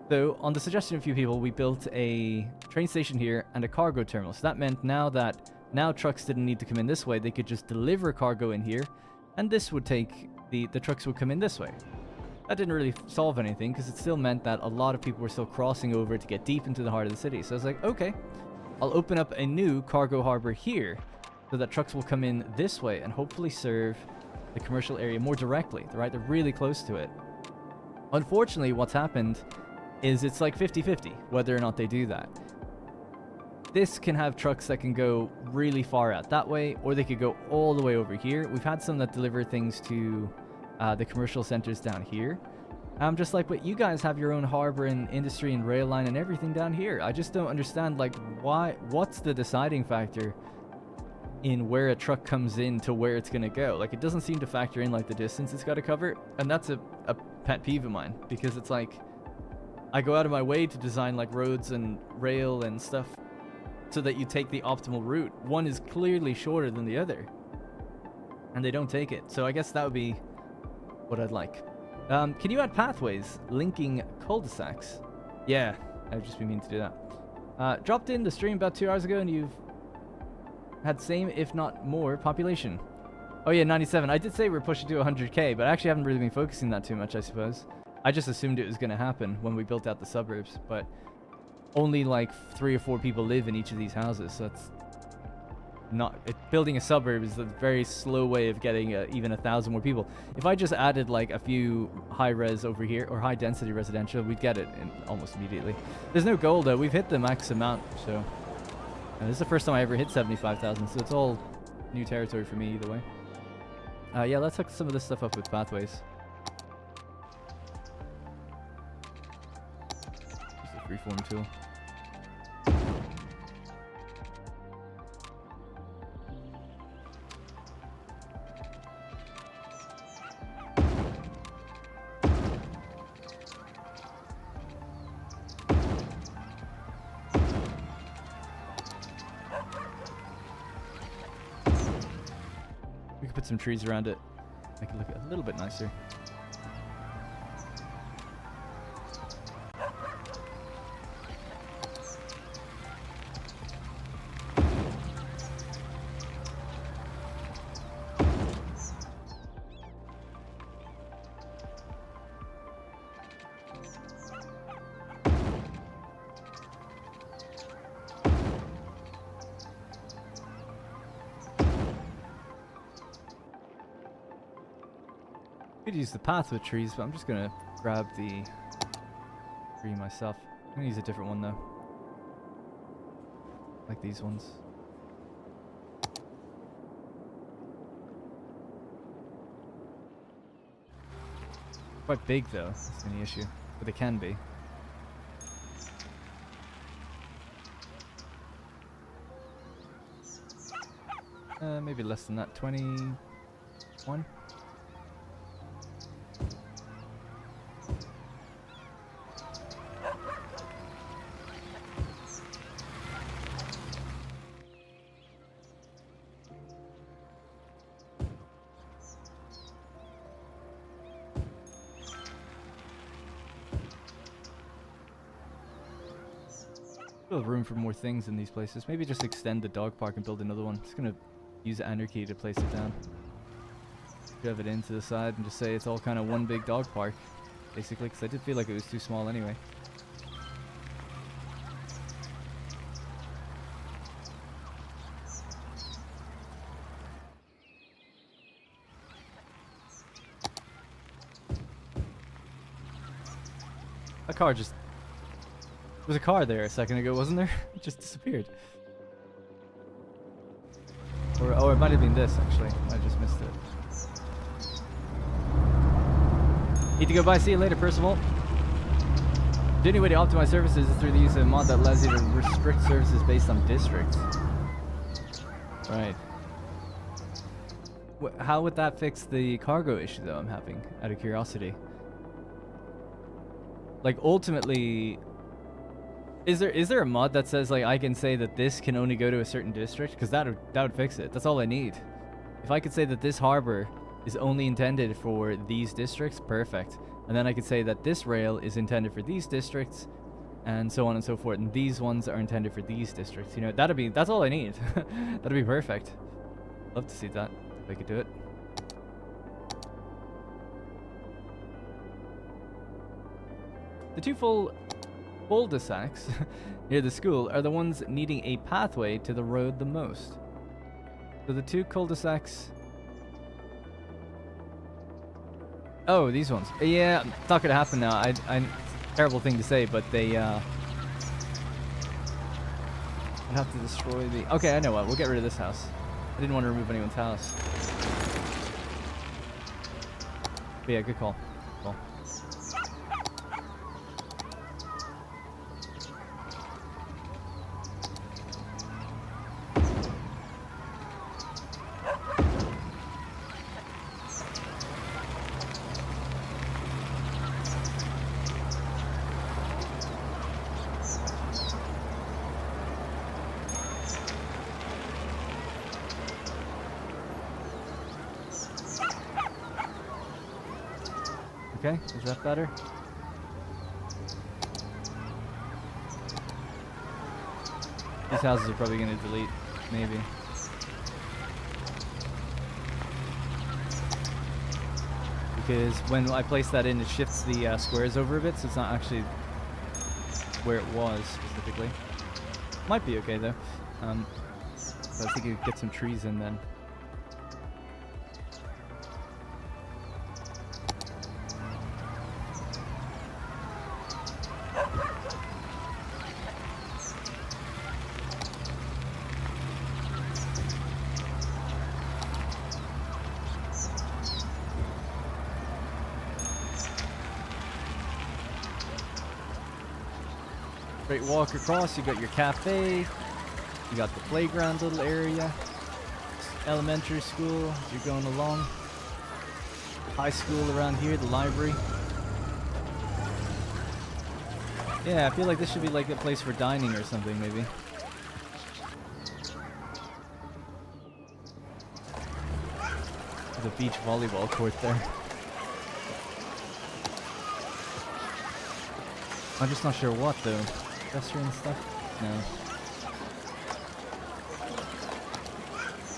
So on the suggestion of a few people, we built a train station here and a cargo terminal. So that meant now trucks didn't need to come in this way. They could just deliver cargo in here, and this would take, the trucks would come in this way. That didn't really solve anything, because it still meant that a lot of people were still crossing over to get deep into the heart of the city. So I was like, okay, I'll open up a new cargo harbor here so that trucks will come in this way and hopefully serve the commercial area more directly, right? They're really close to it. Unfortunately, what's happened is it's like 50-50 whether or not they do that. This can have trucks that can go really far out that way, or they could go all the way over here. We've had some that deliver things to the commercial centers down here. I'm just like, but you guys have your own harbor and industry and rail line and everything down here. I just don't understand, like, what's the deciding factor in where a truck comes in to where it's going to go? Like, it doesn't seem to factor in, like, the distance it's got to cover. And that's a pet peeve of mine, because it's like, I go out of my way to design, like, roads and rail and stuff so that you take the optimal route. One is clearly shorter than the other, and they don't take it. So I guess that would be what I'd like. Can you add pathways linking cul-de-sacs? Yeah, I've just been meaning to do that. Dropped in the stream about 2 hours ago, and you've had same, if not more, population. Oh yeah, 97. I did say we're pushing to 100k, but I actually haven't really been focusing that too much, I suppose. I just assumed it was going to happen when we built out the suburbs, but only like 3 or 4 people live in each of these houses, so that's not... building a suburb is a very slow way of getting even 1,000 more people. If I just added like a few high-res over here, or high-density residential, we'd get it almost immediately. There's no goal though. We've hit the max amount, so... And this is the first time I ever hit 75,000, so it's all new territory for me either way. Yeah, let's hook some of this stuff up with pathways. Use the freeform tool. Put some trees around it, make it look a little bit nicer. Could use the path with trees, but I'm just gonna grab the tree myself. I'm gonna use a different one though, like these ones. Quite big though, that's any issue, but they can be. Maybe less than that, 21. Still have room for more things in these places. Maybe just extend the dog park and build another one. Just gonna use Anarchy to place it down. Shove it into the side and just say it's all kind of one big dog park, basically, because I did feel like it was too small anyway. A car just... There was a car there a second ago, wasn't there? It just disappeared. Or, oh, it might have been this, actually. I just missed it. Need to go bye. See you later, Percival. The only way to optimize services is through the use of a mod that allows you to restrict services based on districts. Right. How would that fix the cargo issue, though, I'm having, out of curiosity? Like, ultimately... Is there a mod that says, like, I can say that this can only go to a certain district? Because that would fix it. That's all I need. If I could say that this harbor is only intended for these districts, perfect. And then I could say that this rail is intended for these districts, and so on and so forth. And these ones are intended for these districts. You know, that's all I need. That'd be perfect. Love to see that, if I could do it. The two full cul-de-sacs near the school are the ones needing a pathway to the road the most. So the two cul-de-sacs... Oh, these ones. Yeah, it's not gonna happen now. Terrible thing to say, but they, I'd have to destroy the... Okay, I know what. We'll get rid of this house. I didn't want to remove anyone's house. But yeah, good call. Cool. Okay, is that better? These houses are probably going to delete, maybe. Because when I place that in, it shifts the squares over a bit, so it's not actually where it was specifically. Might be okay though. So I think you could get some trees in then. Straight walk across, you got your cafe, you got the playground little area, elementary school as you're going along, high school around here, the library. Yeah, I feel like this should be like a place for dining or something, maybe. The beach volleyball court there. I'm just not sure what though. Pedestrian stuff? No.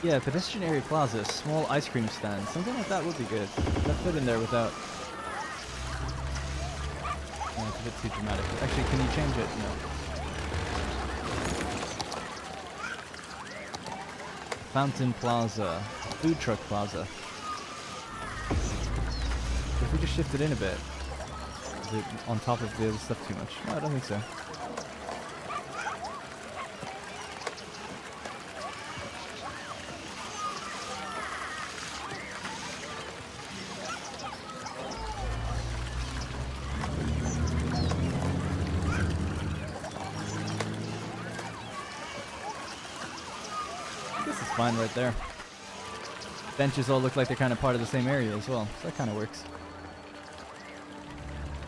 Yeah, pedestrian area plaza, small ice cream stand. Something like that would be good. That fit in there without... No, it's a bit too dramatic. Actually, can you change it? No. Fountain Plaza. Food truck plaza. If we just shift it in a bit, is it on top of the other stuff too much? No, I don't think so. Fine right there. Benches all look like they're kind of part of the same area as well, so that kind of works.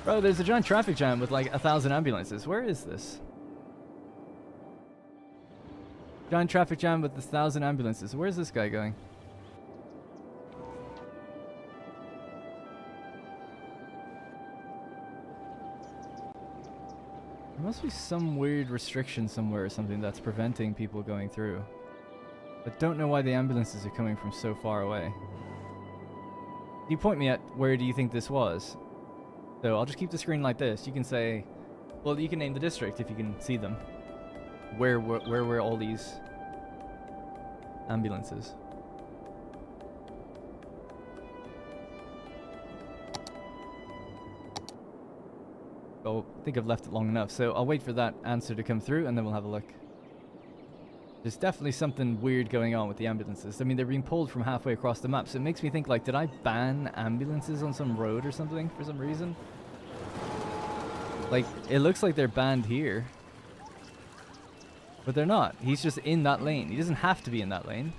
Bro, there's a giant traffic jam with like 1,000 ambulances. Where is this? Giant traffic jam with 1,000 ambulances. Where's this guy going? There must be some weird restriction somewhere or something that's preventing people going through. I don't know why the ambulances are coming from so far away. You point me at where do you think this was? So I'll just keep the screen like this. You can say, well, you can name the district if you can see them. Where were all these ambulances? Oh, I think I've left it long enough, so I'll wait for that answer to come through and then we'll have a look. There's definitely something weird going on with the ambulances. I mean, they're being pulled from halfway across the map, so it makes me think, like, did I ban ambulances on some road or something for some reason? Like, it looks like they're banned here. But they're not. He's just in that lane. He doesn't have to be in that lane.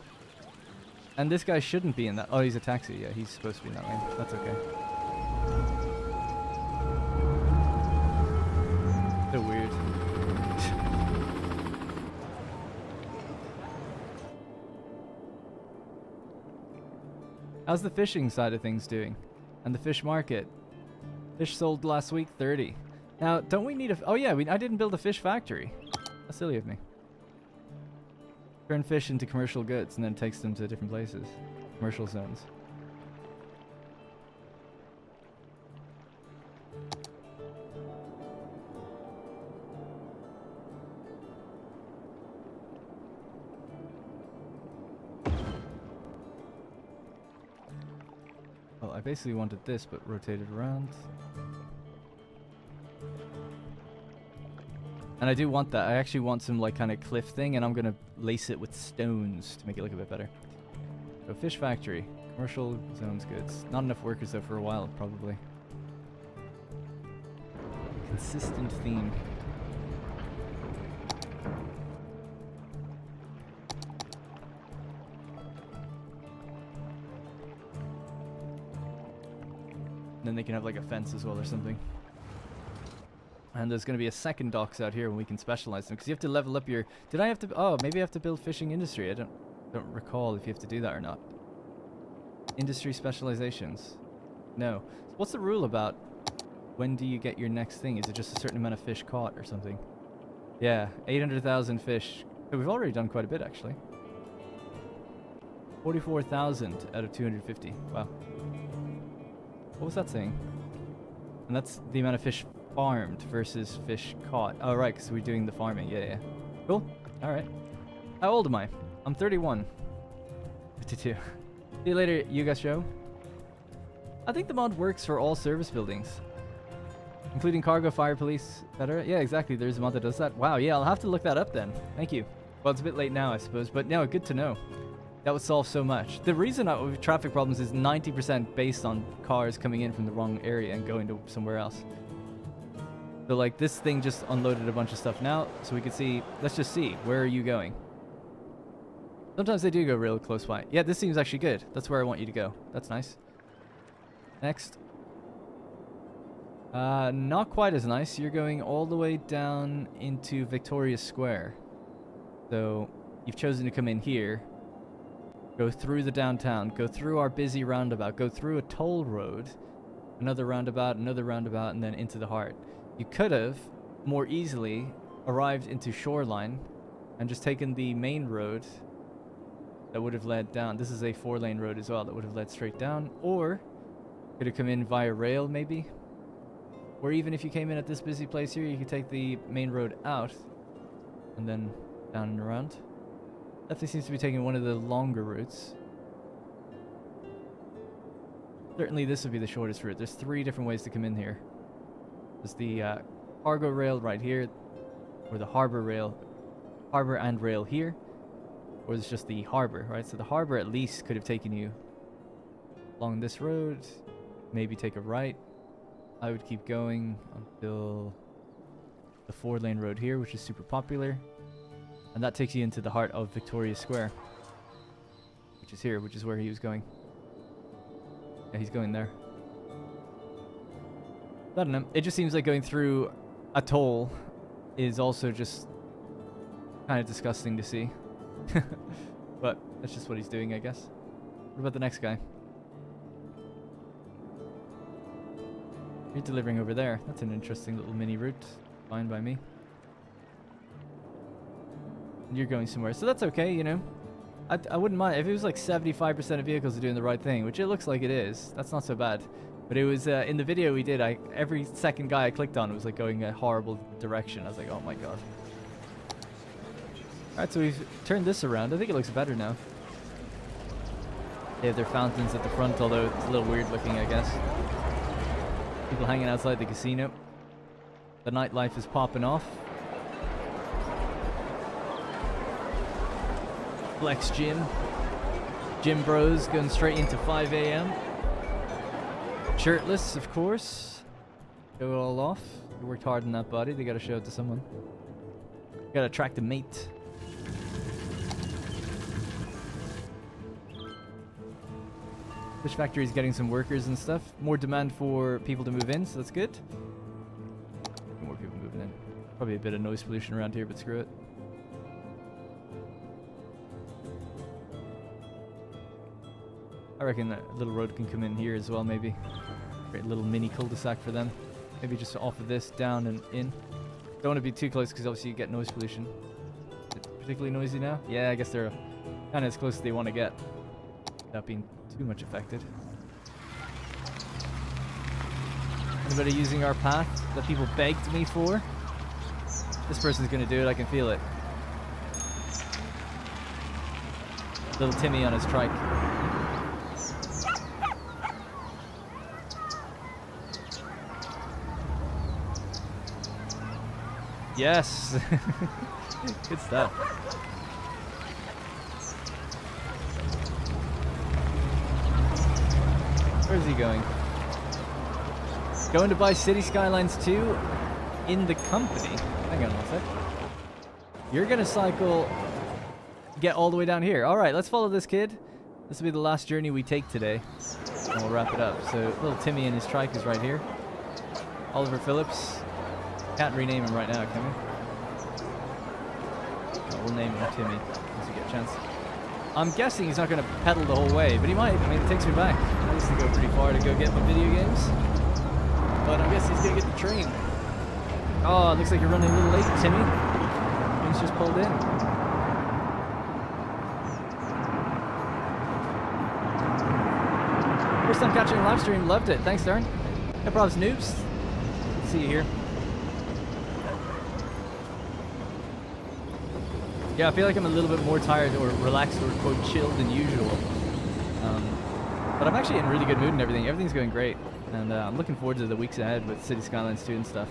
And this guy shouldn't be in that. Oh, he's a taxi. Yeah, he's supposed to be in that lane. That's okay. So weird. How's the fishing side of things doing? And the fish market? Fish sold last week, 30. Now, don't we need a... Oh yeah, I didn't build a fish factory. That's silly of me. Turn fish into commercial goods and then takes them to different places. Commercial zones. Well, I basically wanted this, but rotated around. And I do want that. I actually want some, like, kind of cliff thing, and I'm going to lace it with stones to make it look a bit better. So, fish factory. Commercial zones goods. Not enough workers, though, for a while, probably. Consistent theme. And then they can have, like, a fence as well or something. And there's going to be a second docks out here when we can specialize them. Because you have to level up your... Did I have to... Oh, maybe I have to build fishing industry. I don't recall if you have to do that or not. Industry specializations. No. So what's the rule about when do you get your next thing? Is it just a certain amount of fish caught or something? Yeah, 800,000 fish. So we've already done quite a bit, actually. 44,000 out of 250. Wow. What was that saying? And that's the amount of fish farmed versus fish caught. Oh, right, because we're doing the farming. Yeah. Cool. All right. How old am I? I'm 31. 52. See you later, Yuga Show. I think the mod works for all service buildings, including cargo, fire, police, etc. Yeah, exactly. There's a mod that does that. Wow, yeah, I'll have to look that up then. Thank you. Well, it's a bit late now, I suppose, but no, good to know. That would solve so much. The reason with traffic problems is 90% based on cars coming in from the wrong area and going to somewhere else. So, like, this thing just unloaded a bunch of stuff now, so we can see... Let's just see. Where are you going? Sometimes they do go real close by. Yeah, this seems actually good. That's where I want you to go. That's nice. Next. Not quite as nice. You're going all the way down into Victoria Square. So, you've chosen to come in here. Go through the downtown. Go through our busy roundabout. Go through a toll road. Another roundabout, and then into the heart. You could have more easily arrived into Shoreline and just taken the main road that would have led down. This is a 4-lane road as well that would have led straight down. Or could have come in via rail, maybe. Or even if you came in at this busy place here, you could take the main road out and then down and around. Definitely seems to be taking one of the longer routes. Certainly this would be the shortest route. There's 3 different ways to come in here. There's the cargo rail right here, or the harbor and rail here, or there's just the harbor, right? So the harbor at least could have taken you along this road, maybe take a right. I would keep going until the 4-lane road here, which is super popular, and that takes you into the heart of Victoria Square, which is here, which is where he was going. Yeah, he's going there. I don't know. It just seems like going through a toll is also just kind of disgusting to see. But that's just what he's doing, I guess. What about the next guy? You're delivering over there. That's an interesting little mini route. Fine by me. you're going somewhere. So that's okay, you know. I wouldn't mind if it was like 75% of vehicles are doing the right thing, which it looks like it is. That's not so bad. But it was in the video we did. Every second guy I clicked on was like going a horrible direction. I was like, oh my god. All right, so we've turned this around. I think it looks better now. They have their fountains at the front, although it's a little weird looking, I guess. People hanging outside the casino. The nightlife is popping off. Flex Gym. Gym bros going straight into 5 a.m. Shirtless, of course. Show it all off. They worked hard on that body. They gotta show it to someone. Gotta attract a mate. Fish factory is getting some workers and stuff. More demand for people to move in, so that's good. More people moving in. Probably a bit of noise pollution around here, but screw it. I reckon a little road can come in here as well, maybe. Create a little mini cul-de-sac for them. Maybe just off of this, down and in. Don't want to be too close because obviously you get noise pollution. Is it particularly noisy now? Yeah, I guess they're kind of as close as they want to get without being too much affected. Anybody using our path that people begged me for? This person's going to do it, I can feel it. Little Timmy on his trike. Yes! Good stuff. Where's he going? Going to buy City Skylines 2 in the company. Hang on one sec. You're gonna cycle, get all the way down here. Alright, let's follow this kid. This will be the last journey we take today. And we'll wrap it up. So, little Timmy and his trike is right here. Oliver Phillips. Can't rename him right now, can we? No, we'll name him Timmy once we get a chance. I'm guessing he's not going to pedal the whole way, but he might. I mean, it takes me back. I used to go pretty far to go get my video games. But I guess he's going to get the train. Oh, it looks like you're running a little late, Timmy. Train's just pulled in. First time catching a live stream. Loved it. Thanks, Darren. No problems, noobs. See you here. Yeah, I feel like I'm a little bit more tired or relaxed or quote chilled than usual. But I'm actually in a really good mood and everything. Everything's going great. And I'm looking forward to the weeks ahead with City Skylines 2 and stuff.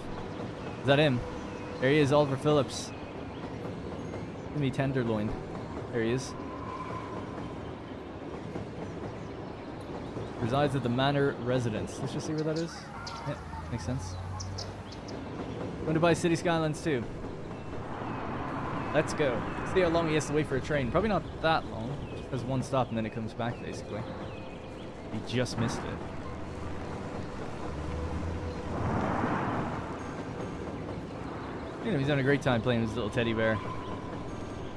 Is that him? There he is, Oliver Phillips. Timmy Tenderloin. There he is. Resides at the Manor Residence. Let's just see where that is. Yep, makes sense. Going to buy City Skylines 2. Let's go. See how long he has to wait for a train. Probably not that long. Just has one stop and then it comes back, basically. He just missed it. You know, he's having a great time playing with his little teddy bear.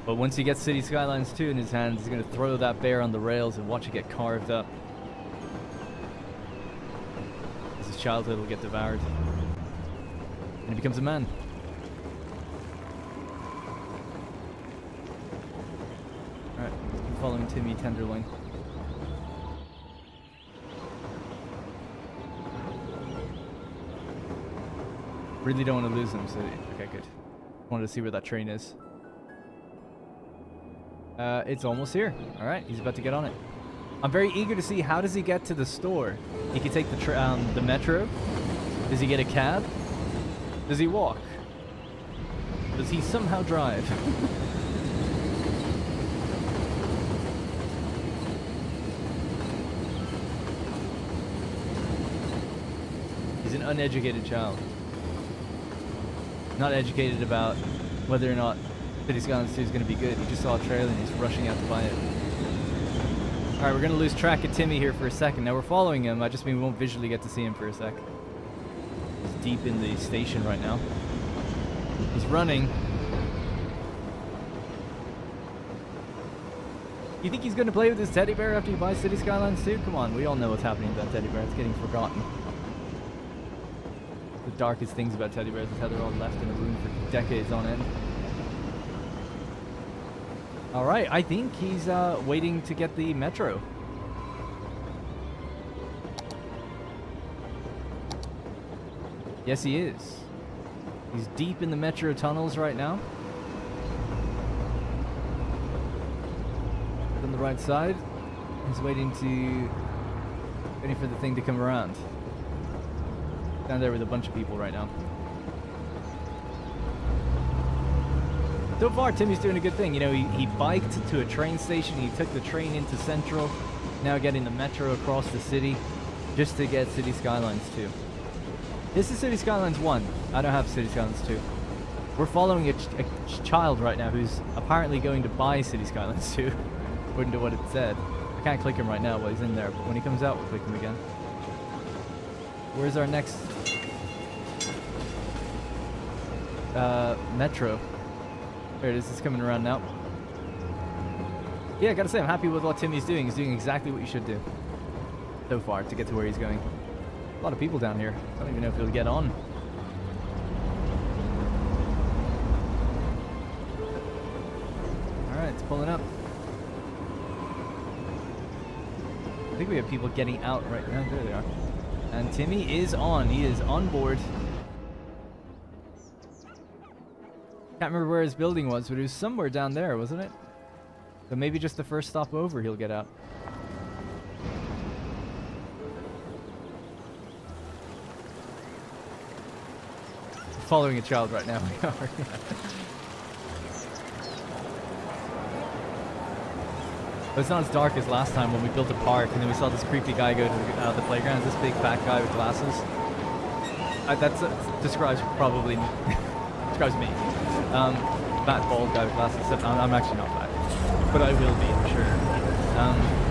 But once he gets City Skylines 2 in his hands, he's going to throw that bear on the rails and watch it get carved up. His childhood will get devoured. And he becomes a man. Alright, I'm following Timmy Tenderloin. Really don't want to lose him, so okay, good. Wanted to see where that train is. It's almost here. Alright, he's about to get on it. I'm very eager to see how does he get to the store. He can take the metro. Does he get a cab? Does he walk? Does he somehow drive? He's an uneducated child. Not educated about whether or not City Skylines 2 is going to be good. He just saw a trailer and he's rushing out to buy it. Alright, we're going to lose track of Timmy here for a second. Now we're following him, I just mean we won't visually get to see him for a sec. He's deep in the station right now. He's running. You think he's going to play with his teddy bear after he buys City Skylines 2? Come on, we all know what's happening with that teddy bear. It's getting forgotten. The darkest things about teddy bears is how they're all left in a room for decades on end. All right, I think he's waiting to get the metro. Yes, he is. He's deep in the metro tunnels right now. On the right side, he's waiting for the thing to come around. Down there with a bunch of people right now. So far, Timmy's doing a good thing. You know, he biked to a train station. He took the train into Central. Now getting the metro across the city just to get City Skylines 2. This is City Skylines 1. I don't have City Skylines 2. We're following a child right now who's apparently going to buy City Skylines 2, according to what it said. I can't click him right now while he's in there, but when he comes out, we'll click him again. Where's our next metro? There it is. It's coming around now. Yeah, I gotta say, I'm happy with what Timmy's doing. He's doing exactly what you should do so far to get to where he's going. A lot of people down here. I don't even know if he'll get on. Alright, it's pulling up. I think we have people getting out right now. There they are. And Timmy is on. He is on board. Can't remember where his building was, but it was somewhere down there, wasn't it? So maybe just the first stop over, he'll get out. Following a child right now. We are. But it's not as dark as last time when we built a park and then we saw this creepy guy go to the playground. This big fat guy with glasses. That describes probably describes me. Fat bald guy with glasses. I'm actually not fat, but I will be, I'm sure.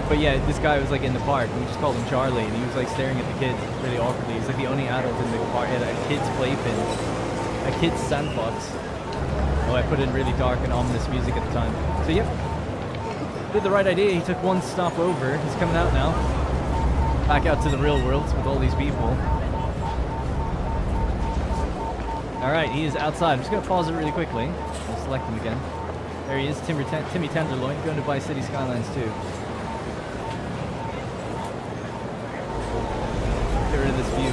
But yeah, this guy was like in the park and we just called him Charlie, and he was like staring at the kids really awkwardly. He's like the only adult in the park. He had a kid's playpen, a kid's sandbox. Oh, I put in really dark and ominous music at the time. So yep, did the right idea. He took one stop over. He's coming out now, back out to the real world with all these people. Alright, he is outside. I'm just going to pause it really quickly. I'll select him again. There he is, Timmy Tenderloin, going to buy City Skylines 2. Get rid of this view.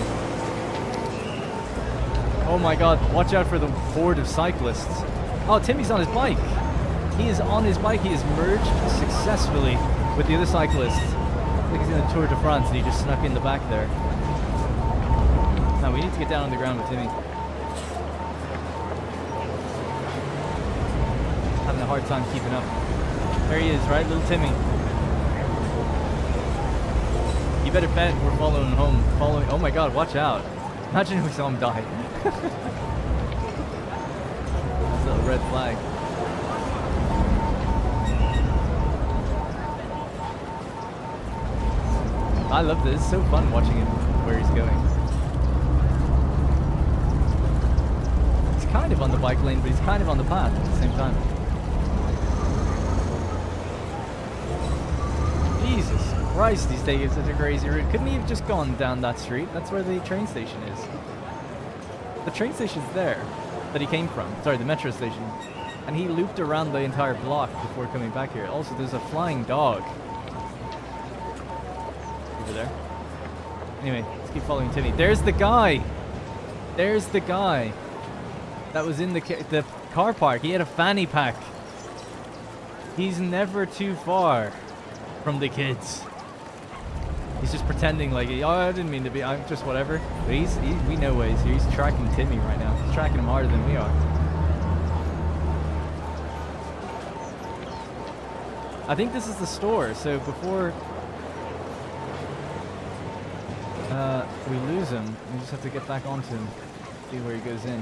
Oh my god, watch out for the horde of cyclists. Oh, Timmy's on his bike. He is on his bike. He has merged successfully with the other cyclists. I think he's in the Tour de France and he just snuck in the back there. Now we need to get down on the ground with Timmy. Having a hard time keeping up. There he is, right? Little Timmy. You better bet we're following him home. Oh my god, watch out. Imagine if we saw him die. That's a little red flag. I love this. It's so fun watching him where he's going. He's kind of on the bike lane, but he's kind of on the path at the same time. Jesus Christ, he's taking such a crazy route. Couldn't he have just gone down that street? That's where the train station is. The train station's there that he came from. Sorry, the metro station. And he looped around the entire block before coming back here. Also, there's a flying dog over there. Anyway, let's keep following Timmy. There's the guy! There's the guy that was in the car park. He had a fanny pack. He's never too far from the kids. He's just pretending like, oh, I didn't mean to be, I'm just whatever. But we know what he's here. He's tracking Timmy right now. He's tracking him harder than we are. I think this is the store, so before we lose him, we just have to get back onto him, see where he goes in.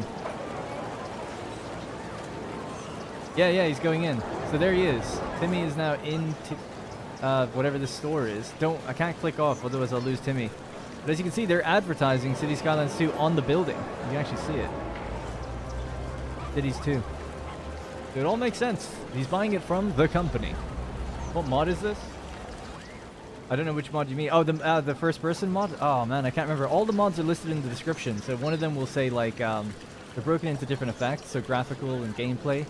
Yeah, he's going in. So there he is. Timmy is now in whatever this store is. I can't click off, otherwise I'll lose Timmy. But as you can see, they're advertising City Skylines 2 on the building. You can actually see it. Cities 2. So it all makes sense. He's buying it from the company. What mod is this? I don't know which mod you mean. Oh, the first person mod? Oh man, I can't remember. All the mods are listed in the description. So one of them will say like, they're broken into different effects. So graphical and gameplay.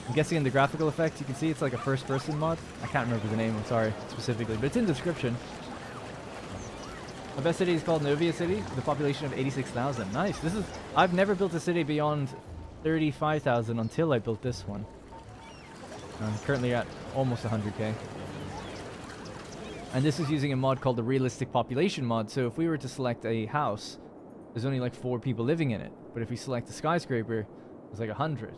I'm guessing in the graphical effect, you can see it's like a first-person mod. I can't remember the name, I'm sorry, specifically, but it's in the description. My best city is called Novia City, with a population of 86,000. Nice. I've never built a city beyond 35,000 until I built this one. I'm currently at almost 100k. And this is using a mod called the Realistic Population mod, so if we were to select a house, there's only like 4 people living in it. But if we select a skyscraper, there's like 100.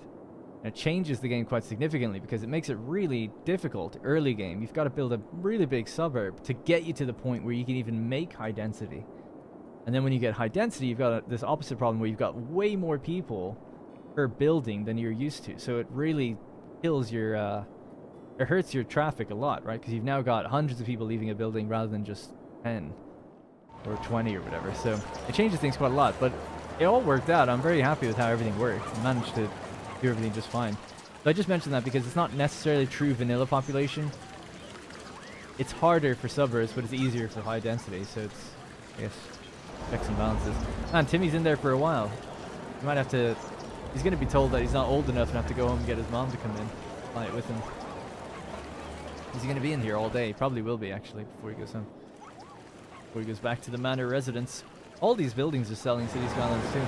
And it changes the game quite significantly because it makes it really difficult early game. You've got to build a really big suburb to get you to the point where you can even make high density. And then when you get high density, you've got this opposite problem where you've got way more people per building than you're used to. So it really kills your, it hurts your traffic a lot, right? Because you've now got hundreds of people leaving a building rather than just 10 or 20 or whatever. So it changes things quite a lot, but it all worked out. I'm very happy with how everything worked. I managed to do everything just fine. So I just mentioned that because it's not necessarily true vanilla population. It's harder for suburbs, but it's easier for high density. So it's, I guess, checks and balances. Man, Timmy's in there for a while. You might have to. He's going to be told that he's not old enough and have to go home and get his mom to come in, play it with him. Is he going to be in here all day? He probably will be, actually, before he goes home. Before he goes back to the manor residence. All these buildings are selling City Skylines too.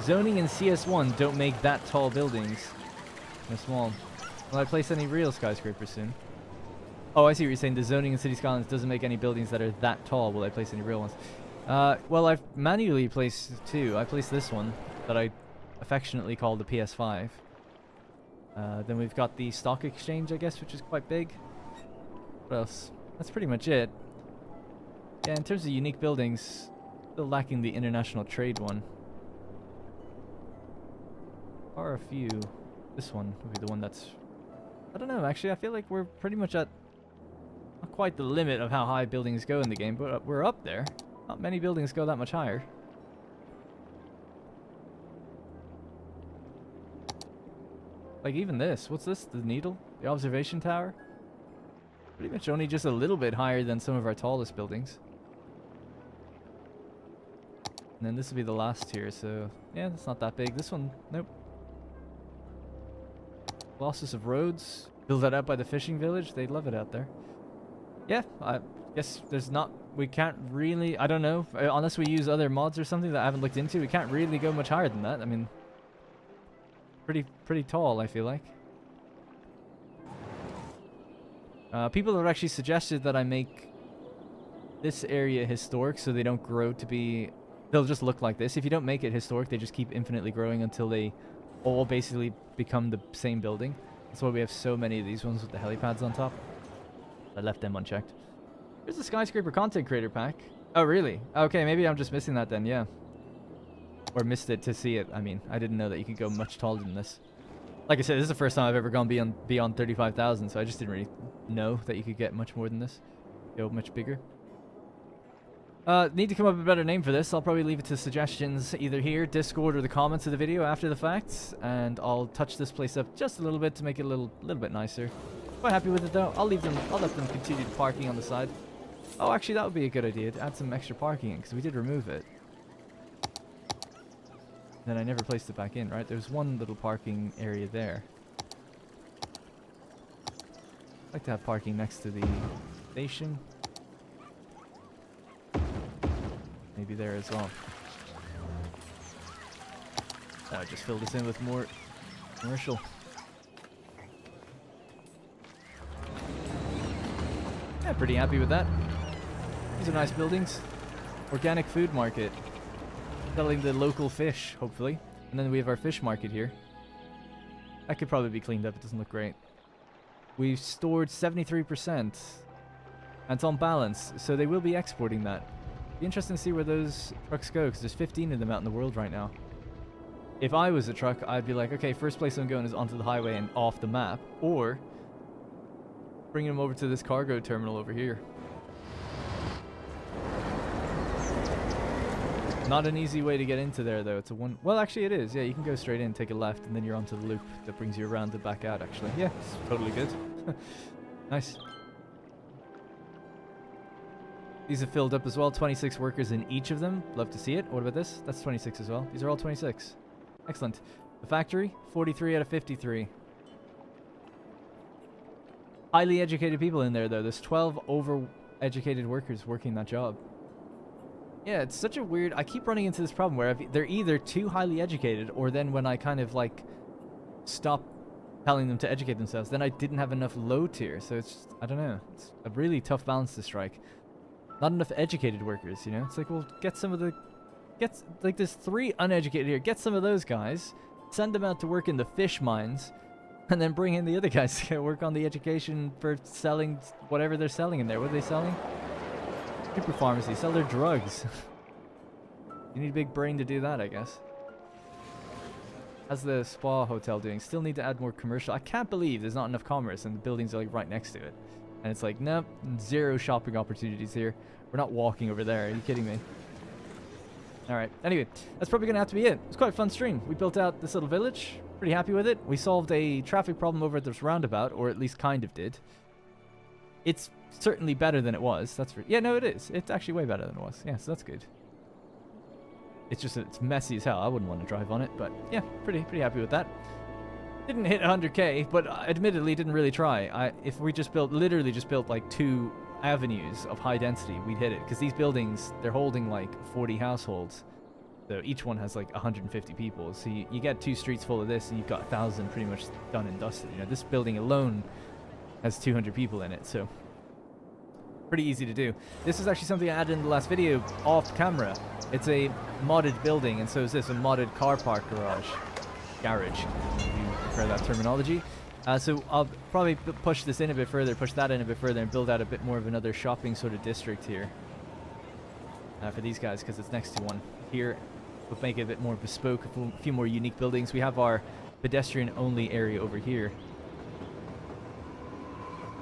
Zoning in CS1 don't make that tall buildings. They're small. Will I place any real skyscrapers soon? Oh, I see what you're saying. The zoning in City Skylines doesn't make any buildings that are that tall. Will I place any real ones? Well, I've manually placed 2. I placed this one that I affectionately call the PS5. Then we've got the stock exchange, I guess, which is quite big. What else? That's pretty much it. Yeah, in terms of unique buildings, still lacking the international trade one. Are a few. This one would be the one that's... I don't know, actually, I feel like we're pretty much at not quite the limit of how high buildings go in the game, but we're up there. Not many buildings go that much higher. Like even this. What's this? The needle? The observation tower? Pretty much only just a little bit higher than some of our tallest buildings. And then this will be the last tier, so yeah, it's not that big. This one, nope. Colossus of Rhodes. Build that out by the fishing village. They'd love it out there. Yeah, I guess there's not... We can't really... I don't know. Unless we use other mods or something that I haven't looked into, we can't really go much higher than that. I mean... Pretty tall, I feel like. People have actually suggested that I make this area historic so they don't grow to be... They'll just look like this. If you don't make it historic, they just keep infinitely growing until they all basically become the same building. That's why we have so many of these ones with the helipads on top. I left them unchecked. There's a skyscraper content creator pack. Oh, really? Okay, maybe I'm just missing that then, yeah. Or missed it to see it. I mean, I didn't know that you could go much taller than this. Like I said, this is the first time I've ever gone beyond 35,000, so I just didn't really know that you could get much more than this. Go much bigger. Need to come up with a better name for this. I'll probably leave it to suggestions either here, Discord, or the comments of the video after the fact. And I'll touch this place up just a little bit to make it a little bit nicer. Quite happy with it though. I'll let them continue the parking on the side. Oh, actually that would be a good idea, to add some extra parking in, because we did remove it. Then I never placed it back in, right? There's one little parking area there. I'd like to have parking next to the station. Maybe there as well. I'll just fill this in with more commercial. Yeah, pretty happy with that. These are nice buildings. Organic food market. Selling the local fish, hopefully. And then we have our fish market here. That could probably be cleaned up. It doesn't look great. We've stored 73%. And it's on balance, so they will be exporting that. Be interesting to see where those trucks go, because there's 15 of them out in the world right now. If I was a truck, I'd be like, okay, first place I'm going is onto the highway and off the map, or bringing them over to this cargo terminal over here. Not an easy way to get into there, though. It's a one... Well, actually, it is. Yeah, you can go straight in, take a left, and then you're onto the loop that brings you around and back out, actually. Yeah, it's totally good. Nice. These have filled up as well. 26 workers in each of them. Love to see it. What about this? That's 26 as well. These are all 26. Excellent. The factory, 43 out of 53. Highly educated people in there, though. There's 12 over-educated workers working that job. Yeah, it's such a weird... I keep running into this problem where they're either too highly educated, or then when I kind of, like, stop telling them to educate themselves, then I didn't have enough low tier. So it's just, I don't know. It's a really tough balance to strike. Not enough educated workers, you know? It's like, well, get some of the... like, there's 3 uneducated here. Get some of those guys, send them out to work in the fish mines, and then bring in the other guys to work on the education for selling whatever they're selling in there. What are they selling? Super pharmacy. Sell their drugs. You need a big brain to do that, I guess. How's the spa hotel doing? Still need to add more commercial. I can't believe there's not enough commerce and the buildings are like right next to it. And it's like, nope, 0 shopping opportunities here. We're not walking over there. Are you kidding me? Alright, anyway, that's probably going to have to be it. It was quite a fun stream. We built out this little village. Pretty happy with it. We solved a traffic problem over at this roundabout, or at least kind of did. It's certainly better than it was. That's for... Yeah, no, it is. It's actually way better than it was. Yeah, so that's good. It's just that it's messy as hell. I wouldn't want to drive on it, but yeah, pretty happy with that. Didn't hit 100k, but admittedly didn't really try. If we just literally just built like 2 avenues of high density, we'd hit it. Because these buildings, they're holding like 40 households. So each one has like 150 people. So you get 2 streets full of this, and you've got 1,000 pretty much done and dusted. You know, this building alone has 200 people in it, so pretty easy to do. This is actually something I added in the last video off camera. It's a modded building, and so is this, a modded car park garage. If you prefer that terminology. So I'll probably push this in a bit further, push that in a bit further, and build out a bit more of another shopping sort of district here. For these guys, because it's next to one here. We'll make it a bit more bespoke, a few more unique buildings. We have our pedestrian-only area over here.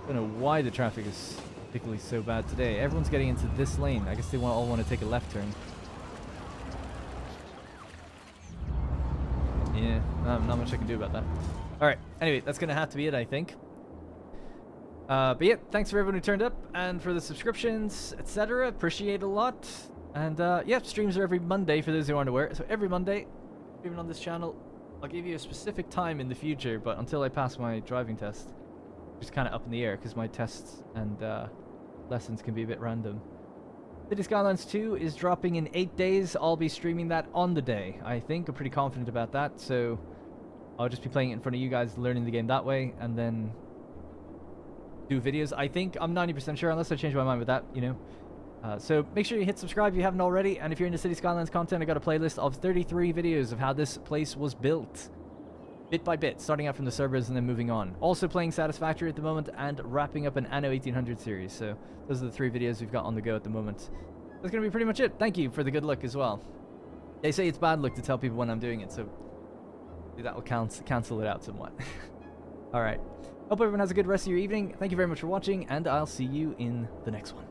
I don't know why the traffic is particularly so bad today. Everyone's getting into this lane. I guess they all want to take a left turn. Yeah, not much I can do about that. Alright, anyway, that's going to have to be it, I think. But yeah, thanks for everyone who turned up, and for the subscriptions, etc. Appreciate a lot. And yeah, streams are every Monday for those who aren't aware. So every Monday, streaming on this channel. I'll give you a specific time in the future, but until I pass my driving test, it's kind of up in the air because my tests and lessons can be a bit random. City Skylines 2 is dropping in 8 days. I'll be streaming that on the day, I think. I'm pretty confident about that, so I'll just be playing it in front of you guys, learning the game that way, and then do videos. I think I'm 90% sure, unless I change my mind with that, you know. So make sure you hit subscribe if you haven't already, and if you're into City Skylines content, I got a playlist of 33 videos of how this place was built, bit by bit, starting out from the servers and then moving on. Also playing Satisfactory at the moment and wrapping up an Anno 1800 series. So those are the 3 videos we've got on the go at the moment. That's going to be pretty much it. Thank you for the good luck as well. They say it's bad luck to tell people when I'm doing it, so that will cancel it out somewhat. Alright. Hope everyone has a good rest of your evening. Thank you very much for watching, and I'll see you in the next one.